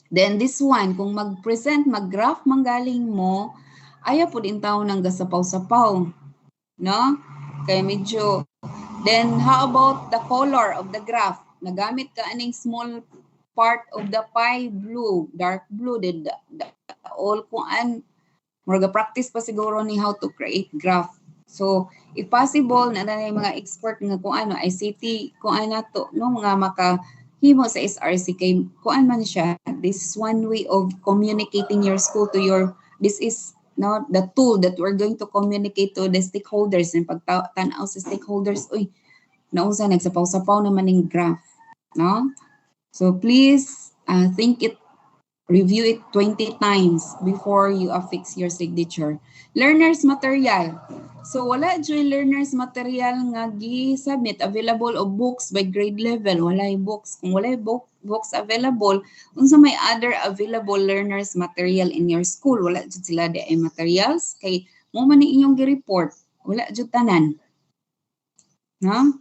Then this one, kung mag-present, mag-graph manggaling mo, ayaw po din tao ng gasapaw-sapaw. No? Kaya medyo, then how about the color of the graph? Nagamit ka aning small part of the pie blue, dark blue, the all kuan, practice pa siguro ni how to create graph. So, if possible, na mga expert nga kung ano, ICT, kung ano to, no, mga himo sa SRC kay kuan man siya, this is one way of communicating your school to your, this is no the tool that we're going to communicate to the stakeholders. And pagtanaw sa stakeholders, nausa nagsapaw-sapaw naman ng graph, no? So please think it Review it 20 times before you affix your signature. Learner's material. So wala dyan learner's material nga gi-submit. Available o books by grade level. Wala yung books. Kung wala yung books available, unsa may other available learner's material in your school. Wala dyan sila di ay materials. Kay mo man ni inyong gi-report. Wala dyan tanan. No?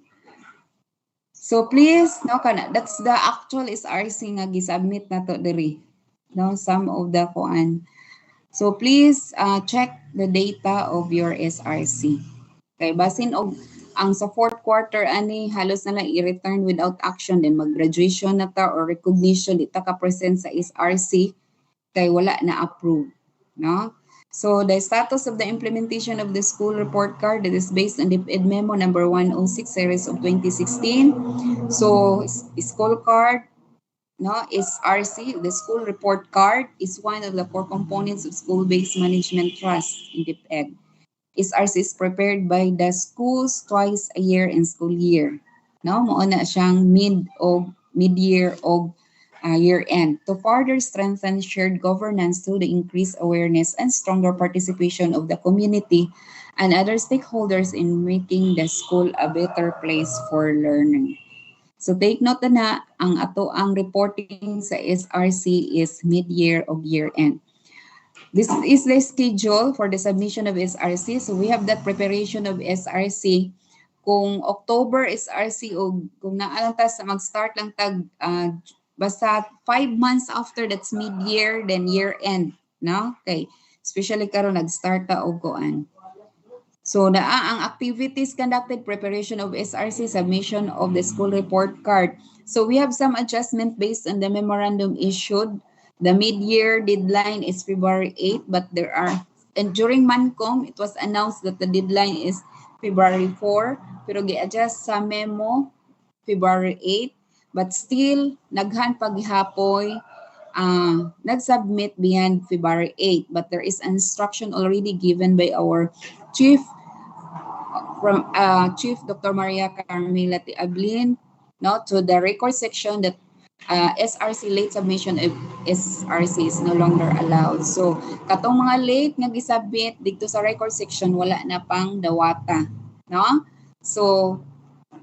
So please, no, that's the actual SRC nga gi-submit na to diri. No, some of the kuan. So please check the data of your SRC. Okay, basin og ang sa fourth quarter ani halos na lang i-return without action, then mag-graduation na ta or recognition di ta ka present sa SRC kay wala na approve, no? So the status of the implementation of the school report card that is based on the DepEd memo number 106 series of 2016. So school card, no, SRC, the school report card, is one of the core components of school-based management trust in DepEd. SRC is prepared by the schools twice a year in school year. No, mo na siyang mid-year o year-end to further strengthen shared governance through the increased awareness and stronger participation of the community and other stakeholders in making the school a better place for learning. So take note na ang ato ang reporting sa SRC is mid-year o year-end. This is the schedule for the submission of SRC. So we have that preparation of SRC. Kung October SRC o kung naalang ta sa mag-start lang tag basta 5 months after, that's mid-year, then year-end. No? Okay. Especially karon nag-start ta og kuan. So ang activities conducted, preparation of SRC, submission of the school report card. So we have some adjustment based on the memorandum issued. The mid-year deadline is February 8, but there are, and during MANCOM, it was announced that the deadline is February 4, pero gi-adjust sa memo February 8, but still, naghan paghihapoy, nag-submit beyond February 8, but there is instruction already given by our Chief Dr. Maria Carmela Ablin, no, to the record section that SRC late submission of SRC is no longer allowed. So katong mga late nga gisubmit dito sa record section wala na pang dawata, no? So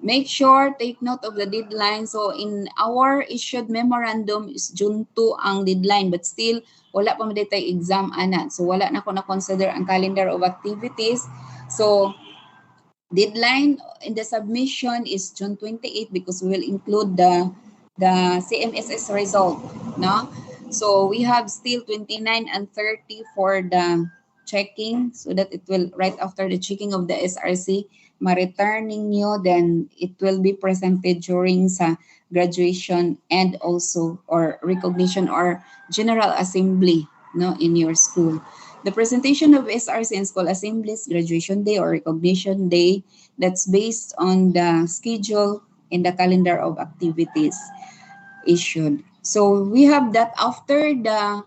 make sure take note of the deadline. So in our issued memorandum is June 2 ang deadline, but still wala pa man tay exam ana. So wala na ko na consider ang calendar of activities. So deadline in the submission is June 28 because we will include the CMSS result, no? So we have still 29 and 30 for the checking, so that it will, right after the checking of the SRC, ma-returning nyo, then it will be presented during sa graduation and also or recognition or general assembly, no, in your school. The presentation of SRC in school assemblies, graduation day or recognition day, that's based on the schedule in the calendar of activities issued. So we have that after the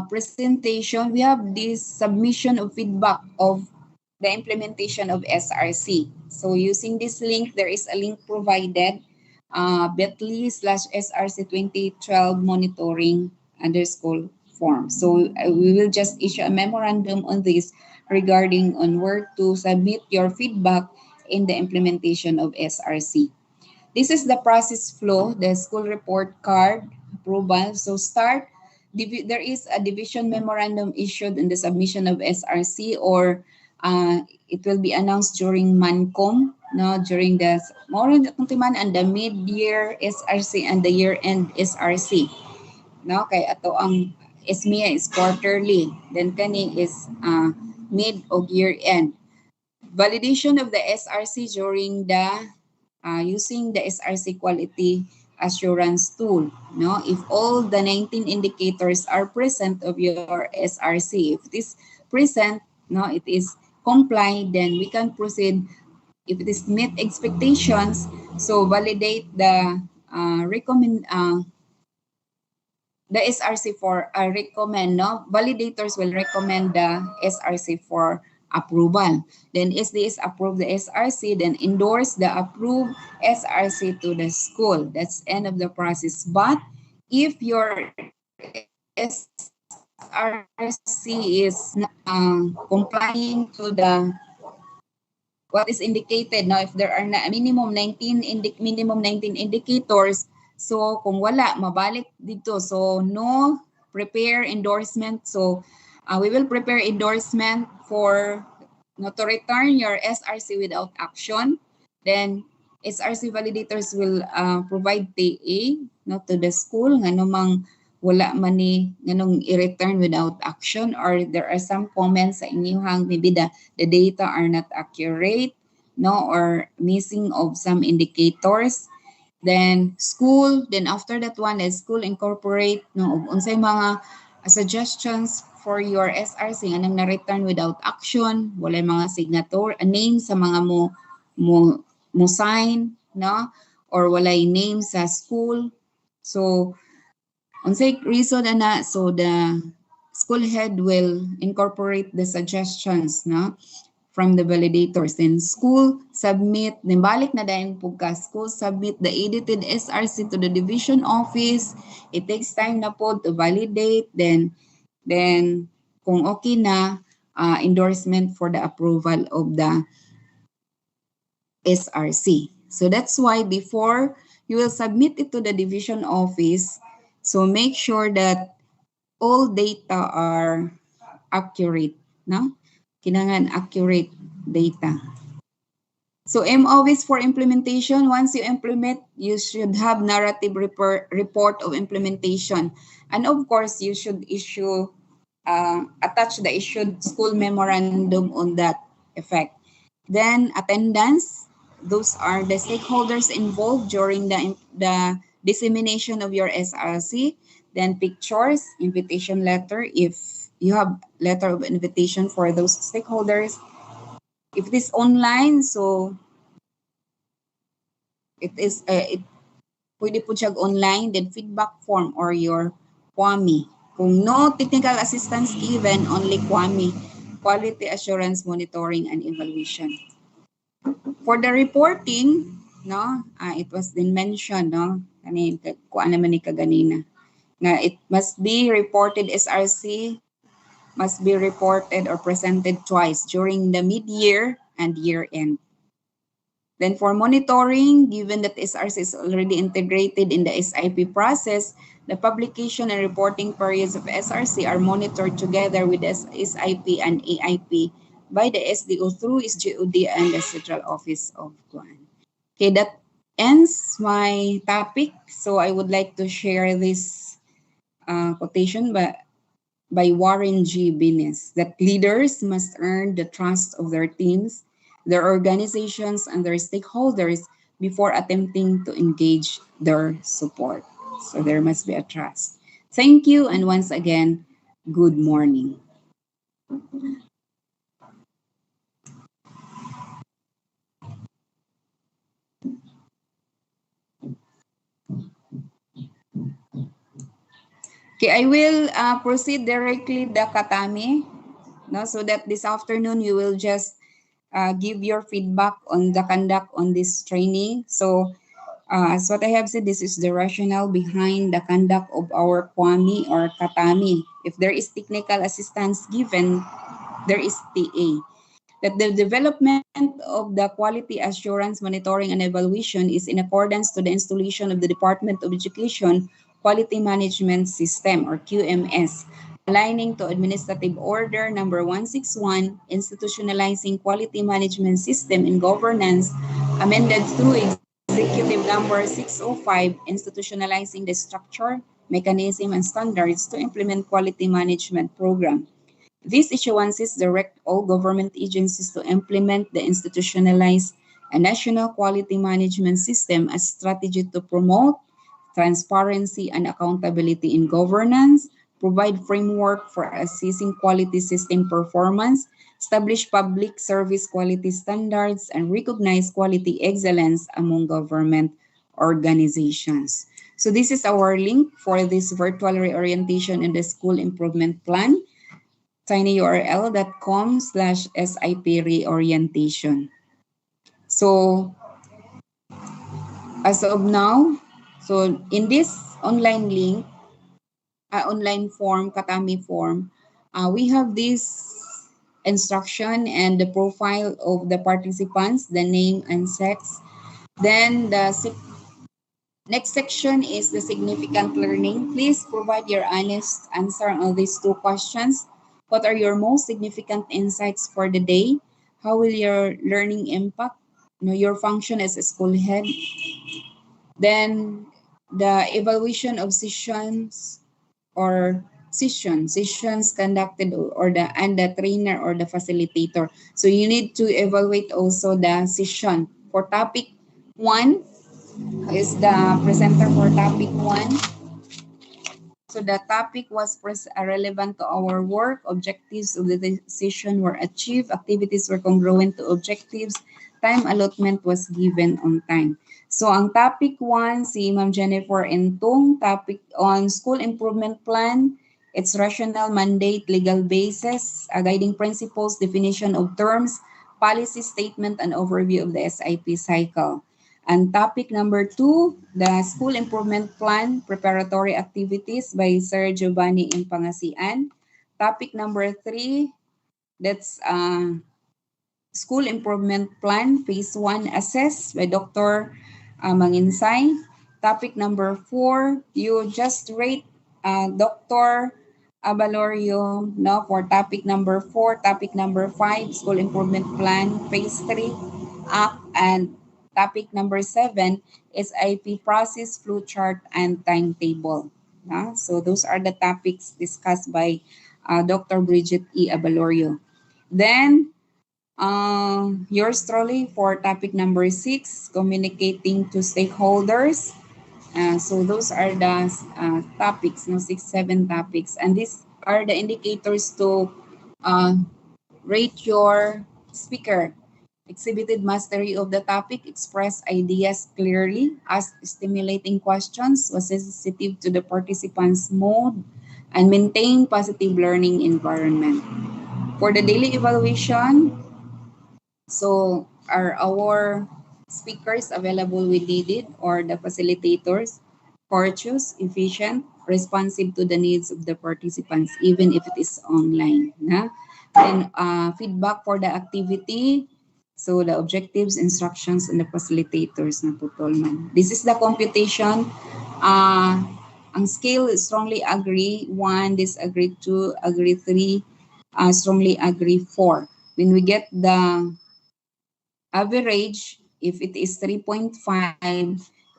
presentation, we have this submission of feedback of the implementation of SRC. So using this link, there is a link provided, bit.ly/SRC 2012 monitoring _ form. So we will just issue a memorandum on this regarding on where to submit your feedback in the implementation of SRC. This is the process flow, the school report card approval. So start, there is a division memorandum issued in the submission of SRC, or it will be announced during MANCOM, no, during the more and the mid-year SRC and the year-end SRC. No, kay ato ang SMEA is quarterly, then kani is mid o year-end. Validation of the SRC during the using the SRC quality assurance tool. No, if all the 19 indicators are present of your SRC, if it is present, no, it is compliant, then we can proceed. If it is meet expectations, so validate the the SRC for recommend, no? Validators will recommend the SRC for approval. Then SDS approve the SRC, then endorse the approved SRC to the school. That's end of the process. But if your SRC is complying to the what is indicated. Now, if there are na minimum 19 indicators, so kung wala, mabalik dito. So, no prepare endorsement. So, we will prepare endorsement for no to return your SRC without action. Then, SRC validators will provide TA no, to the school nga namang wala man ni nganong i-return without action, or there are some comments sa inyong maybe the data are not accurate, no, or missing of some indicators. Then school, then after that one is school incorporate no unsay mga suggestions for your SRC nga nang na-return without action, walay mga signature name sa mga mo sign, no, or walay name sa school. So unsay reason ana, so the school head will incorporate the suggestions, no, from the validators. Then school submit, then balik na dahil pagka school submit the edited SRC to the division office. It takes time na po to validate. Then kung okay na, endorsement for the approval of the SRC. So that's why before you will submit it to the division office, so make sure that all data are accurate, no? Kinangan accurate data. So MOVs for implementation, once you implement, you should have narrative report of implementation. And of course, you should issue, attach the issued school memorandum on that effect. Then attendance, those are the stakeholders involved during the dissemination of your SRC. Then pictures, invitation letter, if you have letter of invitation for those stakeholders. If it is online, so it is pwede po siya online, then feedback form or your QAMI. Kung no technical assistance given, only QAMI, Quality Assurance Monitoring and Evaluation. For the reporting, no, it was then mentioned, no, kuan naman ni kaganina, na it must be reported, SRC must be reported or presented twice during the mid-year and year-end. Then for monitoring, given that SRC is already integrated in the SIP process, the publication and reporting periods of SRC are monitored together with SIP and AIP by the SDO through SGOD and the Central Office of Guan. Okay, that ends my topic. So I would like to share this quotation by Warren G. Binnis, that leaders must earn the trust of their teams, their organizations, and their stakeholders before attempting to engage their support. So there must be a trust. Thank you, and once again, good morning. Okay, I will proceed directly the Katami, no, so that this afternoon you will just give your feedback on the conduct on this training. So as what I have said, this is the rationale behind the conduct of our QAMI or Katami. If there is technical assistance given, there is TA. That the development of the Quality Assurance Monitoring and Evaluation is in accordance to the installation of the Department of Education Quality Management System or QMS, aligning to Administrative Order number 161, institutionalizing quality management system and governance, amended through Executive number 605, institutionalizing the structure, mechanism, and standards to implement quality management program. These issuances direct all government agencies to implement the institutionalized and national quality management system as strategy to promote transparency and accountability in governance, provide framework for assessing quality system performance, establish public service quality standards, and recognize quality excellence among government organizations. So this is our link for this virtual reorientation in the school improvement plan, tinyurl.com/SIP reorientation. So as of now, so in this online link, online form, Katami form, we have this instruction and the profile of the participants, the name and sex. Then the next section is the significant learning. Please provide your honest answer on these two questions. What are your most significant insights for the day? How will your learning impact your function as a school head? Then the evaluation of sessions or sessions conducted or the trainer or the facilitator. So you need to evaluate also the session. For topic 1, is the presenter for topic 1. So the topic was relevant to our work. Objectives of the session were achieved. Activities were congruent to objectives. Time allotment was given on time. So ang topic 1, si Ma'am Jennifer Entong, topic on school improvement plan, its rational mandate, legal basis, guiding principles, definition of terms, policy statement, and overview of the SIP cycle. And topic number 2, the School Improvement Plan Preparatory Activities by Sir Giovanni M. Pangasian. Topic number 3, that's School Improvement Plan Phase 1 Assess by Dr. Manginsay. Topic number 4, you just rate Dr. Abalorio for topic number 4. Topic number 5, School Improvement Plan Phase 3 Act, and topic number 7 is IP process, flowchart, and timetable. So those are the topics discussed by Dr. Bridget E. Abalorio. Then, yours truly for topic number 6, communicating to stakeholders. So those are the topics, 6, 7 topics. And these are the indicators to rate your speaker. Exhibited mastery of the topic, express ideas clearly, ask stimulating questions, was sensitive to the participants' mood, and maintain positive learning environment. For the daily evaluation, so are our speakers available with needed or the facilitators, courteous, efficient, responsive to the needs of the participants, even if it is online. Then feedback for the activity, so the objectives, instructions, and the facilitators na putol man. This is the computation. Ang scale is strongly agree, 1, disagree, 2, agree, 3, strongly agree, 4. When we get the average, if it is 3.5,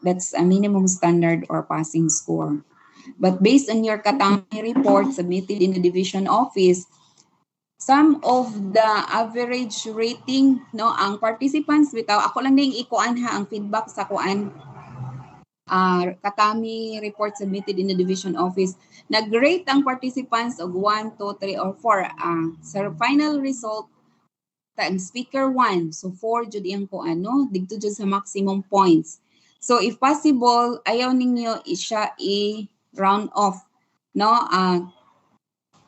that's a minimum standard or passing score. But based on your Katami report submitted in the division office, some of the average rating, ang participants, bitaw, ako lang din ikuan ang feedback sa kuan, Katami report submitted in the division office. Nag-rate ang participants of 1, 2, 3, or 4. Sa final result, ang speaker 1, so 4 jud iyang kuan, digto jud sa maximum points. So if possible, ayaw ninyo siya i-round off,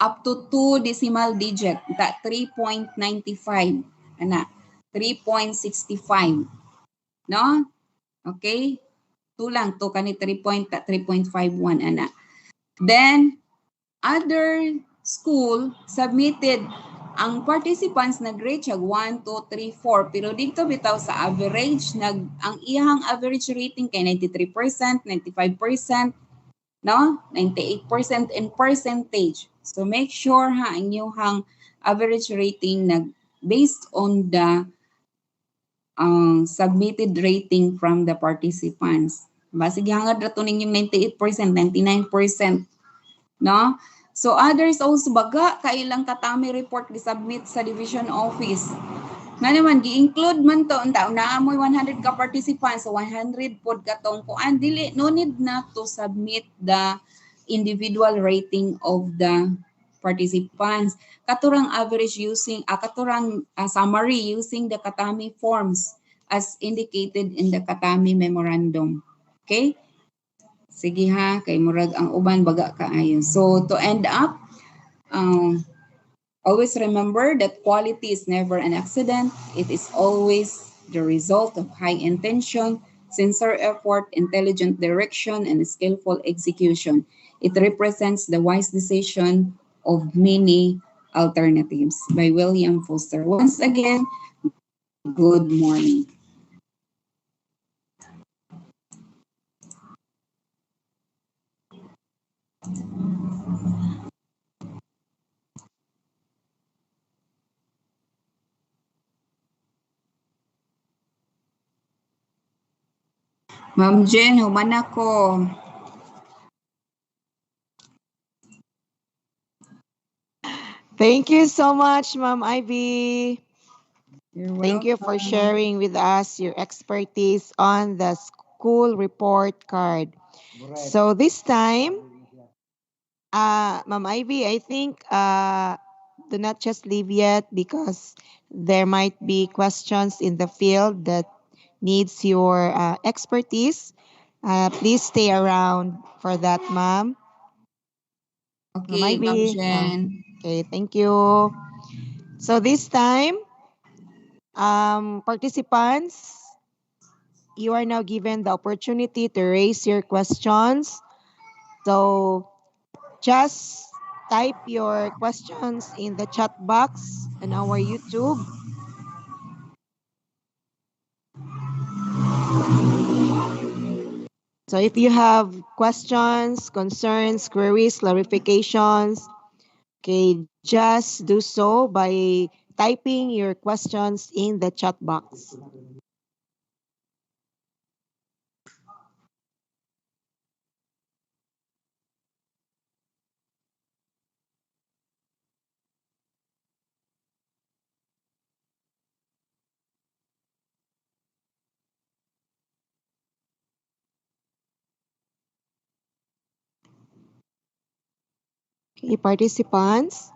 up to 2 decimal digit, that 3.95, 3.65, okay, 2 lang to kani 3.51, Then other school submitted ang participants nag-rate siya 1, 2, 3, 4, pero dito bitaw sa average, ang iyang average rating kay 93%, 95%, 98% in percentage. So make sure ang iyong average rating based on the submitted rating from the participants. Basig hangad rato ninyong 98%, 99%, So others also baga kailang Katami report gi-submit sa division office. Nga naman gi-include man to naamoy 100 ka participants, so 100 pod katong kuan, dili no need na to submit the individual rating of the participants. Katurang average using katurang summary using the Katami forms as indicated in the Katami memorandum. Okay? Sige kay murag ang uban baga kaayo. So to end up, always remember that quality is never an accident. It is always the result of high intention, sincere effort, intelligent direction, and skillful execution. It represents the wise decision of many alternatives by William Foster. Once again, good morning. Ma'am Jen, human ako. Thank you so much, Ma'am Ivy. You're Thank you for welcome. sharing with us your expertise on the school report card. So this time, Ma'am Ivy, I think do not just leave yet because there might be questions in the field that needs your expertise. Please stay around for that, Ma'am. Ma'am Okay, Ma'am Ivy. Jen. Okay, thank you. So this time, participants, you are now given the opportunity to raise your questions. So just type your questions in the chat box on our YouTube. So if you have questions, concerns, queries, clarifications, okay, just do so by typing your questions in the chat box. Okay, participants.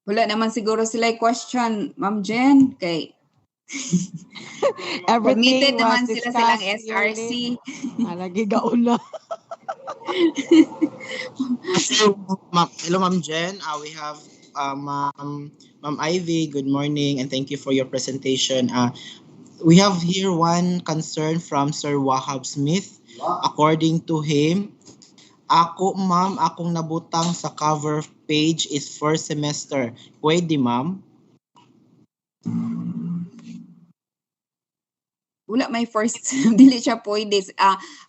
Wala naman siguro sila question, Ma'am Jen. Kay Everything submitted was naman sila silang discussed SRC. clearly. Lagi gauna. Hello, Ma'am Jen. We have Ma'am Ivy. Good morning, and thank you for your presentation. We have here one concern from Sir Wahab Smith. According to him, ako ma'am, akong nabutang sa cover page is first semester. Pwede ma'am? Wala may first dili siya pwede.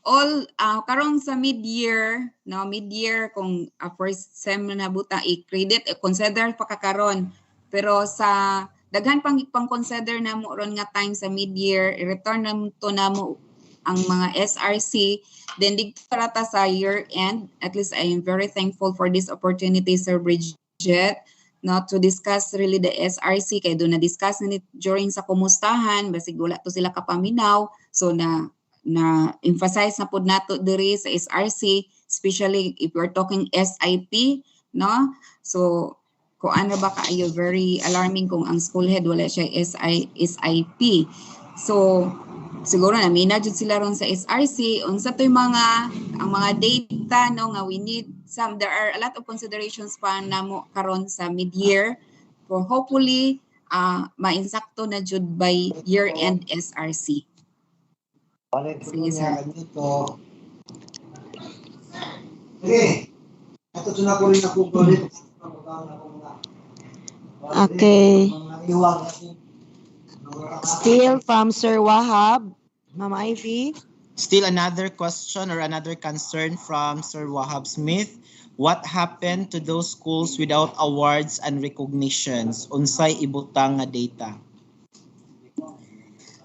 All karong sa mid-year, no, mid-year kung first sem na buta i-credit consider pa kakaron. Pero sa daghan pang consider na mo ron nga time sa mid-year, i-return na to namo ang mga SRC, then dito rata sa year end. At least I am very thankful for this opportunity, Sir Bridget, not to discuss really the SRC kay do na discuss na during sa kumustahan basig wala to sila kapaminaw, so na emphasize na pud nato diri sa SRC, especially if we're talking SIP, no? So kung ano ba kaayo, very alarming kung ang school head wala siya SIP. So siguro na mina jud sila ron sa SRC unsa toy mga ang mga data, no, nga we need some, there are a lot of considerations pa namo karon sa mid-year for hopefully mainsakto na jud by year end SRC. Sige, sir. Okay. Still from Sir Wahab, Ma'am Ivy. Still another question or another concern from Sir Wahab Smith. What happened to those schools without awards and recognitions? Unsay ibutang nga data?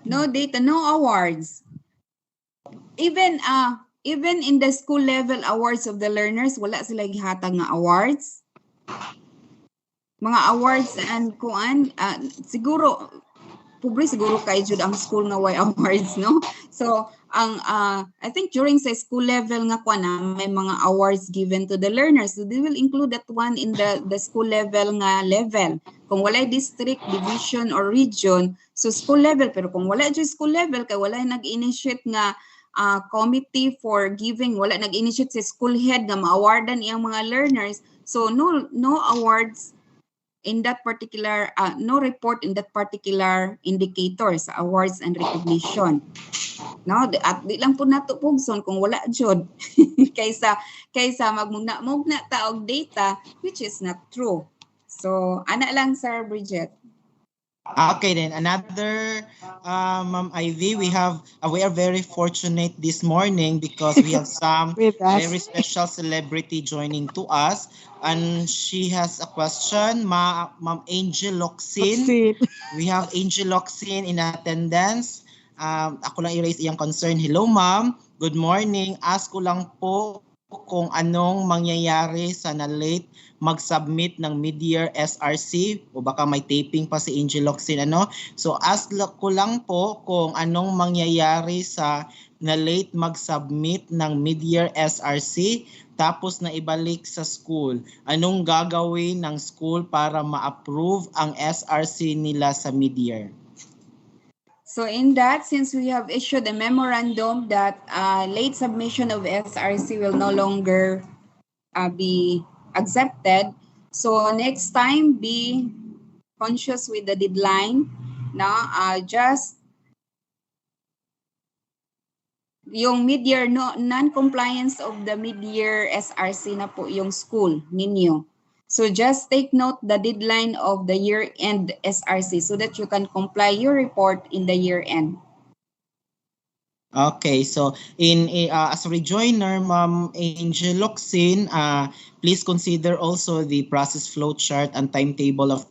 No data, no awards. Even in the school level awards of the learners, wala sila gihatag nga awards. Mga awards and kuan, siguro pobre siguro kay jud ang school nga way awards, no? So ang I think during sa school level nga kuan na may mga awards given to the learners, so they will include that one in the school level nga level. Kung walay district, division or region, so school level. Pero kung wala jud school level kay wala nag-initiate nga committee for giving, wala nag-initiate sa school head nga ma-awardan iyang mga learners, so no awards in that particular, no report in that particular indicator sa awards and recognition. No, at di lang po nato pugson kung wala jud kaysa magmugna ta og data which is not true. So ana lang Sir Bridget. Okay, then another Ma'am Ivy, we are very fortunate this morning because we have some With very us. special celebrity joining to us, and she has a question. Ma'am Angel Locsin. Vaccine. We have Angel Locsin in attendance. Ako lang i-raise iyang concern. Hello ma'am, good morning. Ask ko lang po kung anong mangyayari sa na-late mag-submit ng mid-year SRC o baka may taping pa si Angel Locsin ano. So ask ko lang po kung anong mangyayari sa na-late mag-submit ng mid-year SRC tapos na ibalik sa school. Anong gagawin ng school para ma-approve ang SRC nila sa mid-year? So in that, since we have issued a memorandum that late submission of SRC will no longer be accepted, so next time be conscious with the deadline. Now, just yung mid-year non-compliance of the mid-year SRC na po yung school ninyo. So just take note the deadline of the year-end SRC so that you can comply your report in the year-end. Okay, so as a rejoiner, Ma'am Angel Locsin, please consider also the process flow chart and timetable of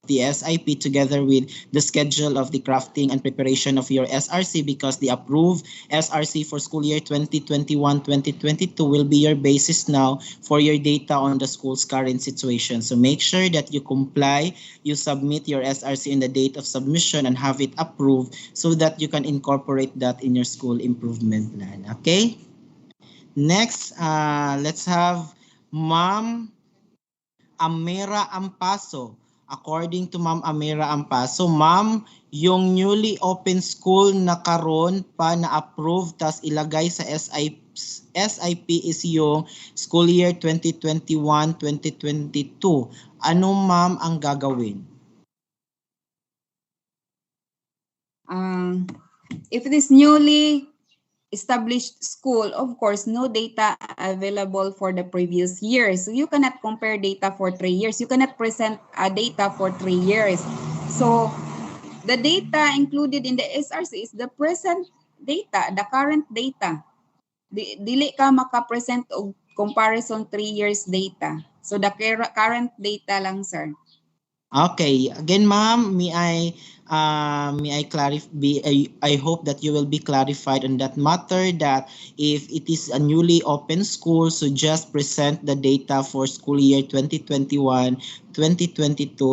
the SIP together with the schedule of the crafting and preparation of your SRC because the approved SRC for school year 2021-2022 will be your basis now for your data on the school's current situation. So make sure that you comply, you submit your SRC in the date of submission and have it approved so that you can incorporate that in your school improvement plan. Okay? Next, let's have Ma'am Amira Ampaso. According to Ma'am Amira Ampaso, Ma'am, yung newly open school na karon pa na-approve tas ilagay sa SIP is yung school year 2021-2022. Ano ma'am ang gagawin? If it is newly established school, of course, no data available for the previous year. So you cannot compare data for 3 years. You cannot present data for 3 years. So the data included in the SRC is the present data, the current data. Dili ka maka-present og comparison 3 years data. So the current data lang, sir. Okay, again ma'am, I hope that you will be clarified on that matter that if it is a newly open school, so just present the data for school year 2021-2022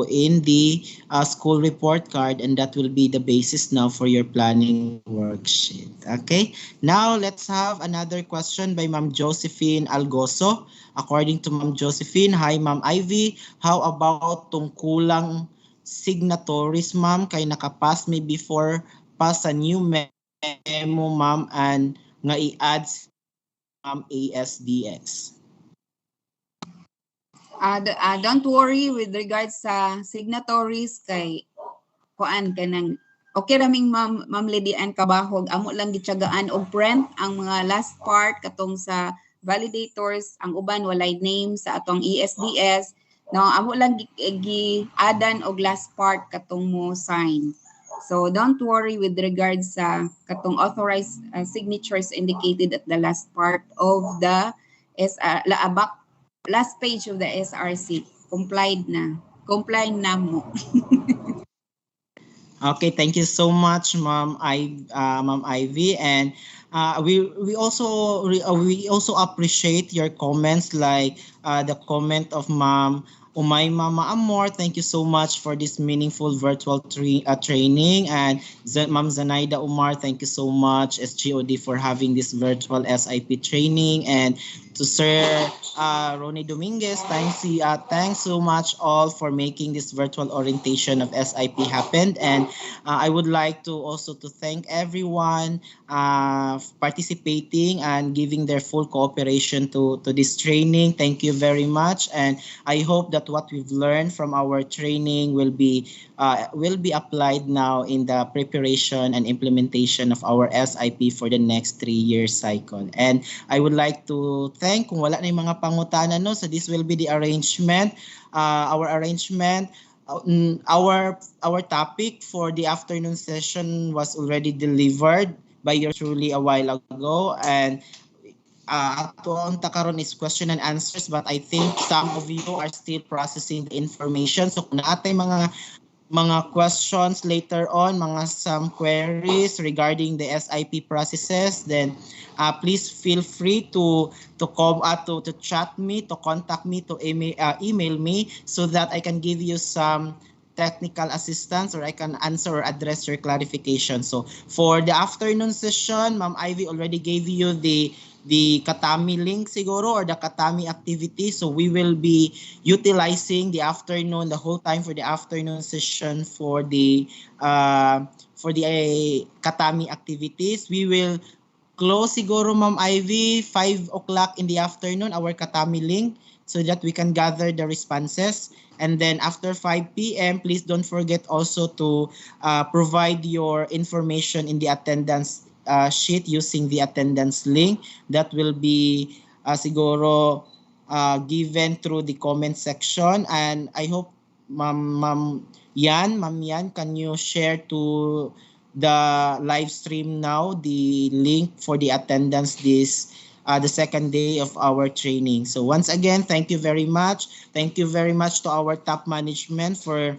in the school report card, and that will be the basis now for your planning worksheet. Okay, now let's have another question by Ma'am Josephine Algoso. According to Ma'am Josephine, hi Ma'am Ivy, how about tungkulang signatories ma'am kay nakapass may before pa sa new memo ma'am and nga i-add ma'am ASDS? Don't worry with regards sa signatories kay kuan kanang okay raming Ma'am Lidian Kabahog, amo lang gityagaan og print ang mga last part katong sa validators, ang uban walay name sa atong ESDS. No, amo lang gi-adan og last part katong mo sign. So don't worry with regards sa katong authorized signatures indicated at the last part of the last page of the SRC. Complied na mo. Okay, thank you so much, Ma'am Ivy, and we also appreciate your comments, like the comment of Ma'am Umay Mama Amor. Thank you so much for this meaningful virtual training, and Ma'am Zanaida Umar, thank you so much SGOD for having this virtual SIP training, and to Sir Ronnie Dominguez, thanks so much all for making this virtual orientation of SIP happen. And I would like to also to thank everyone participating and giving their full cooperation to this training. Thank you very much, and I hope that what we've learned from our training will be applied now in the preparation and implementation of our SIP for the next 3-year cycle. And I would like to thank, kung wala na yung mga pangutana, no, so this will be the arrangement, our arrangement. Our topic for the afternoon session was already delivered by yours truly a while ago, and ato ang takaron is question and answers, but I think some of you are still processing the information. So kung naatay mga questions later on, mga some queries regarding the SIP processes, then please feel free to chat me, to contact me, to email me, so that I can give you some technical assistance, or I can answer or address your clarification. So for the afternoon session, Ma'am Ivy already gave you the Katami link siguro, or the Katami activity. So we will be utilizing the afternoon, the whole time for the afternoon session for the Katami activities. We will close siguro, Ma'am Ivy, 5 o'clock in the afternoon, our Katami link, so that we can gather the responses. And then after 5 p.m., please don't forget also to provide your information in the attendance sheet using the attendance link that will be siguro given through the comment section. And I hope Ma'am Yan, can you share to the live stream now the link for the attendance this the second day of our training. So once again, thank you very much. Thank you very much to our top management for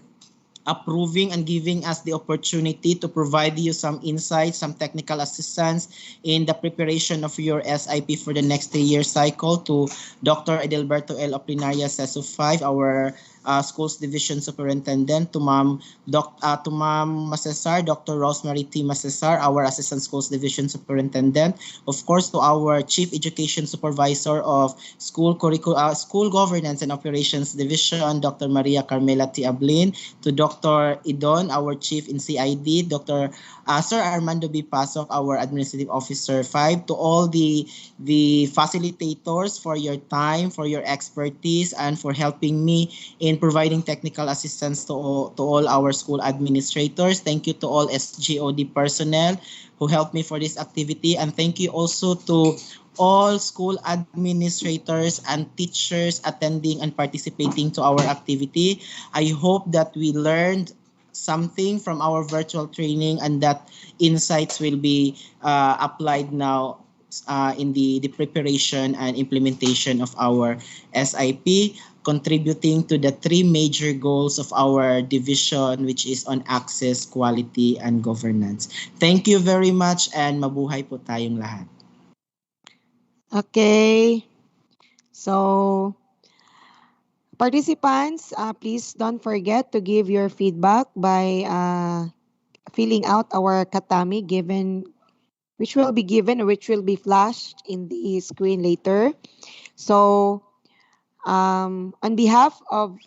approving and giving us the opportunity to provide you some insights, some technical assistance in the preparation of your SIP for the next 3-year cycle. To Dr. Edelberto L. Oplinaria, CESO 5, our Schools Division Superintendent, to Ma'am Masesar, Dr. Rosemary T. Masesar, our Assistant Schools Division Superintendent. Of course, to our Chief Education Supervisor of School Governance and Operations Division, Dr. Maria Carmela T. Ablin, to Dr. Idon, our Chief in CID, Dr. Sir Armando B. Pasok, our Administrative Officer 5, to all the facilitators for your time, for your expertise, and for helping me in providing technical assistance to all our school administrators. Thank you to all SGOD personnel who helped me for this activity, and thank you also to all school administrators and teachers attending and participating to our activity. I hope that we learned something from our virtual training, and that insights will be applied now in the preparation and implementation of our SIP, contributing to the 3 major goals of our division, which is on access, quality, and governance. Thank you very much, and mabuhay po tayong lahat. Okay. So, participants, please don't forget to give your feedback by filling out our Katami which will be flashed in the screen later. So, on behalf of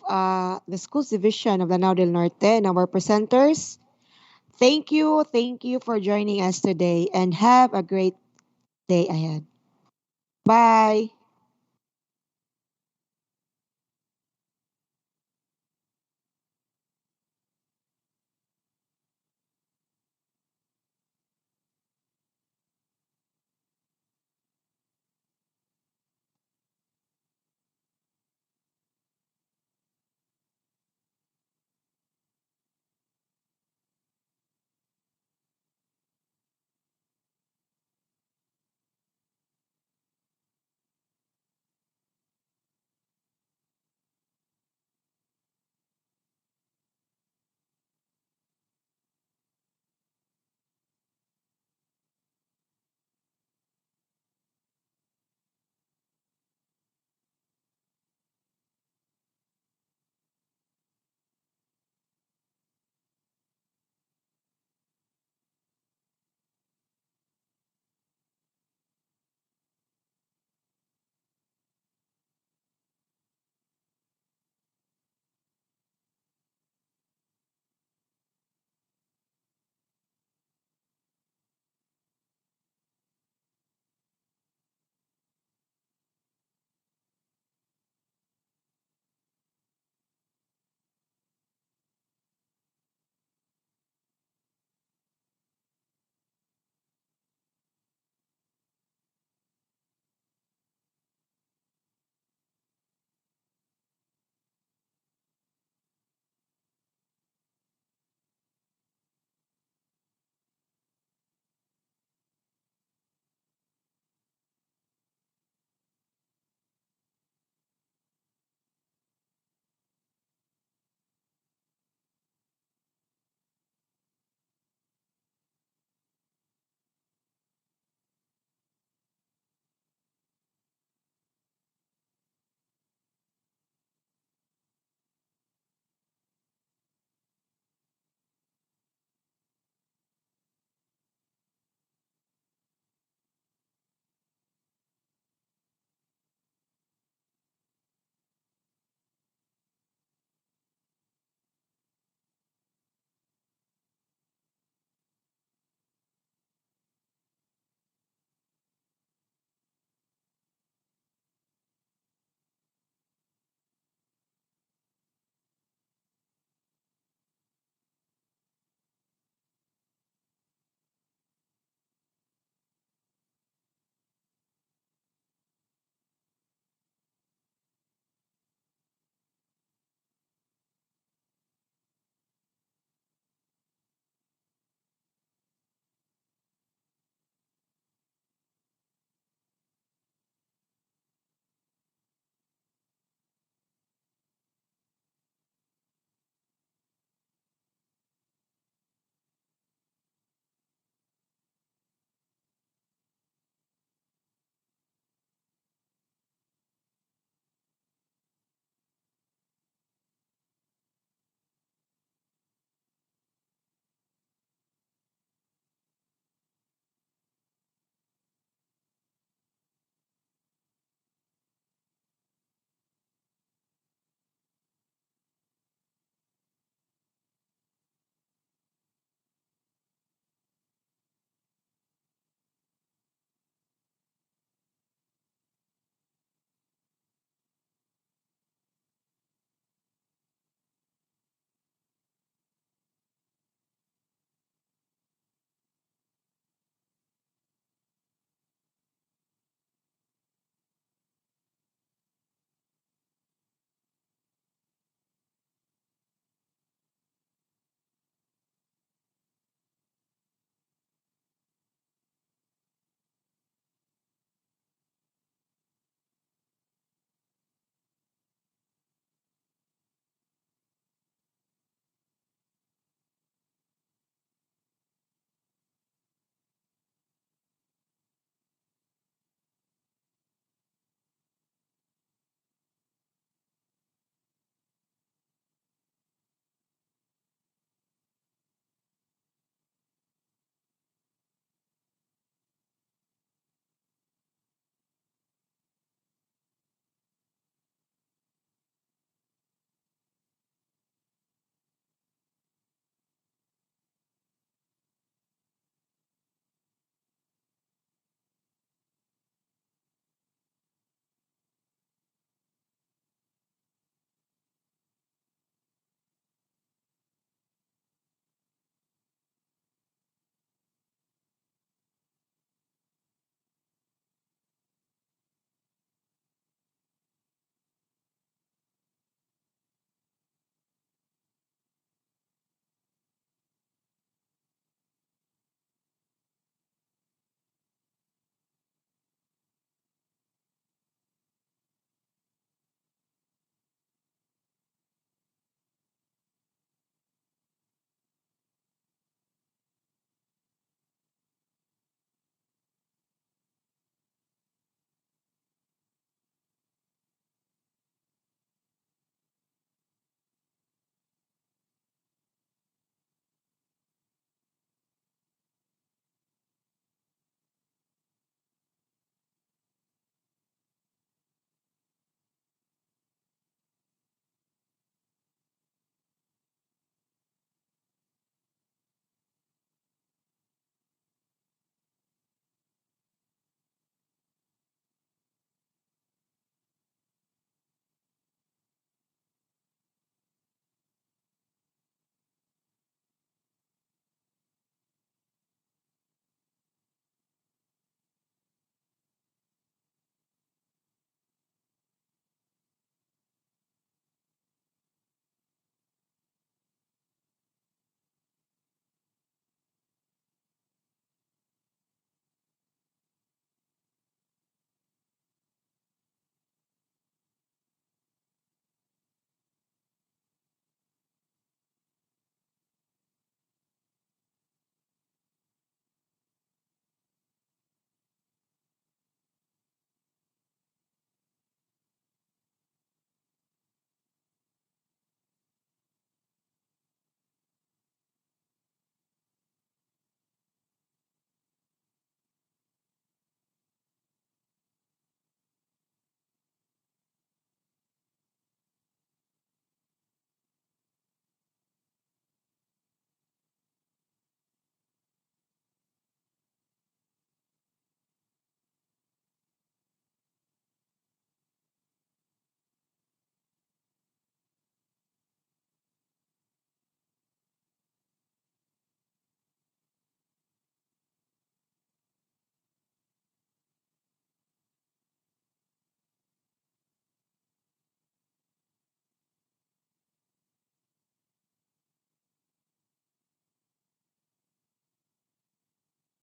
the Schools Division of Lanao del Norte and our presenters, thank you for joining us today, and have a great day ahead. Bye.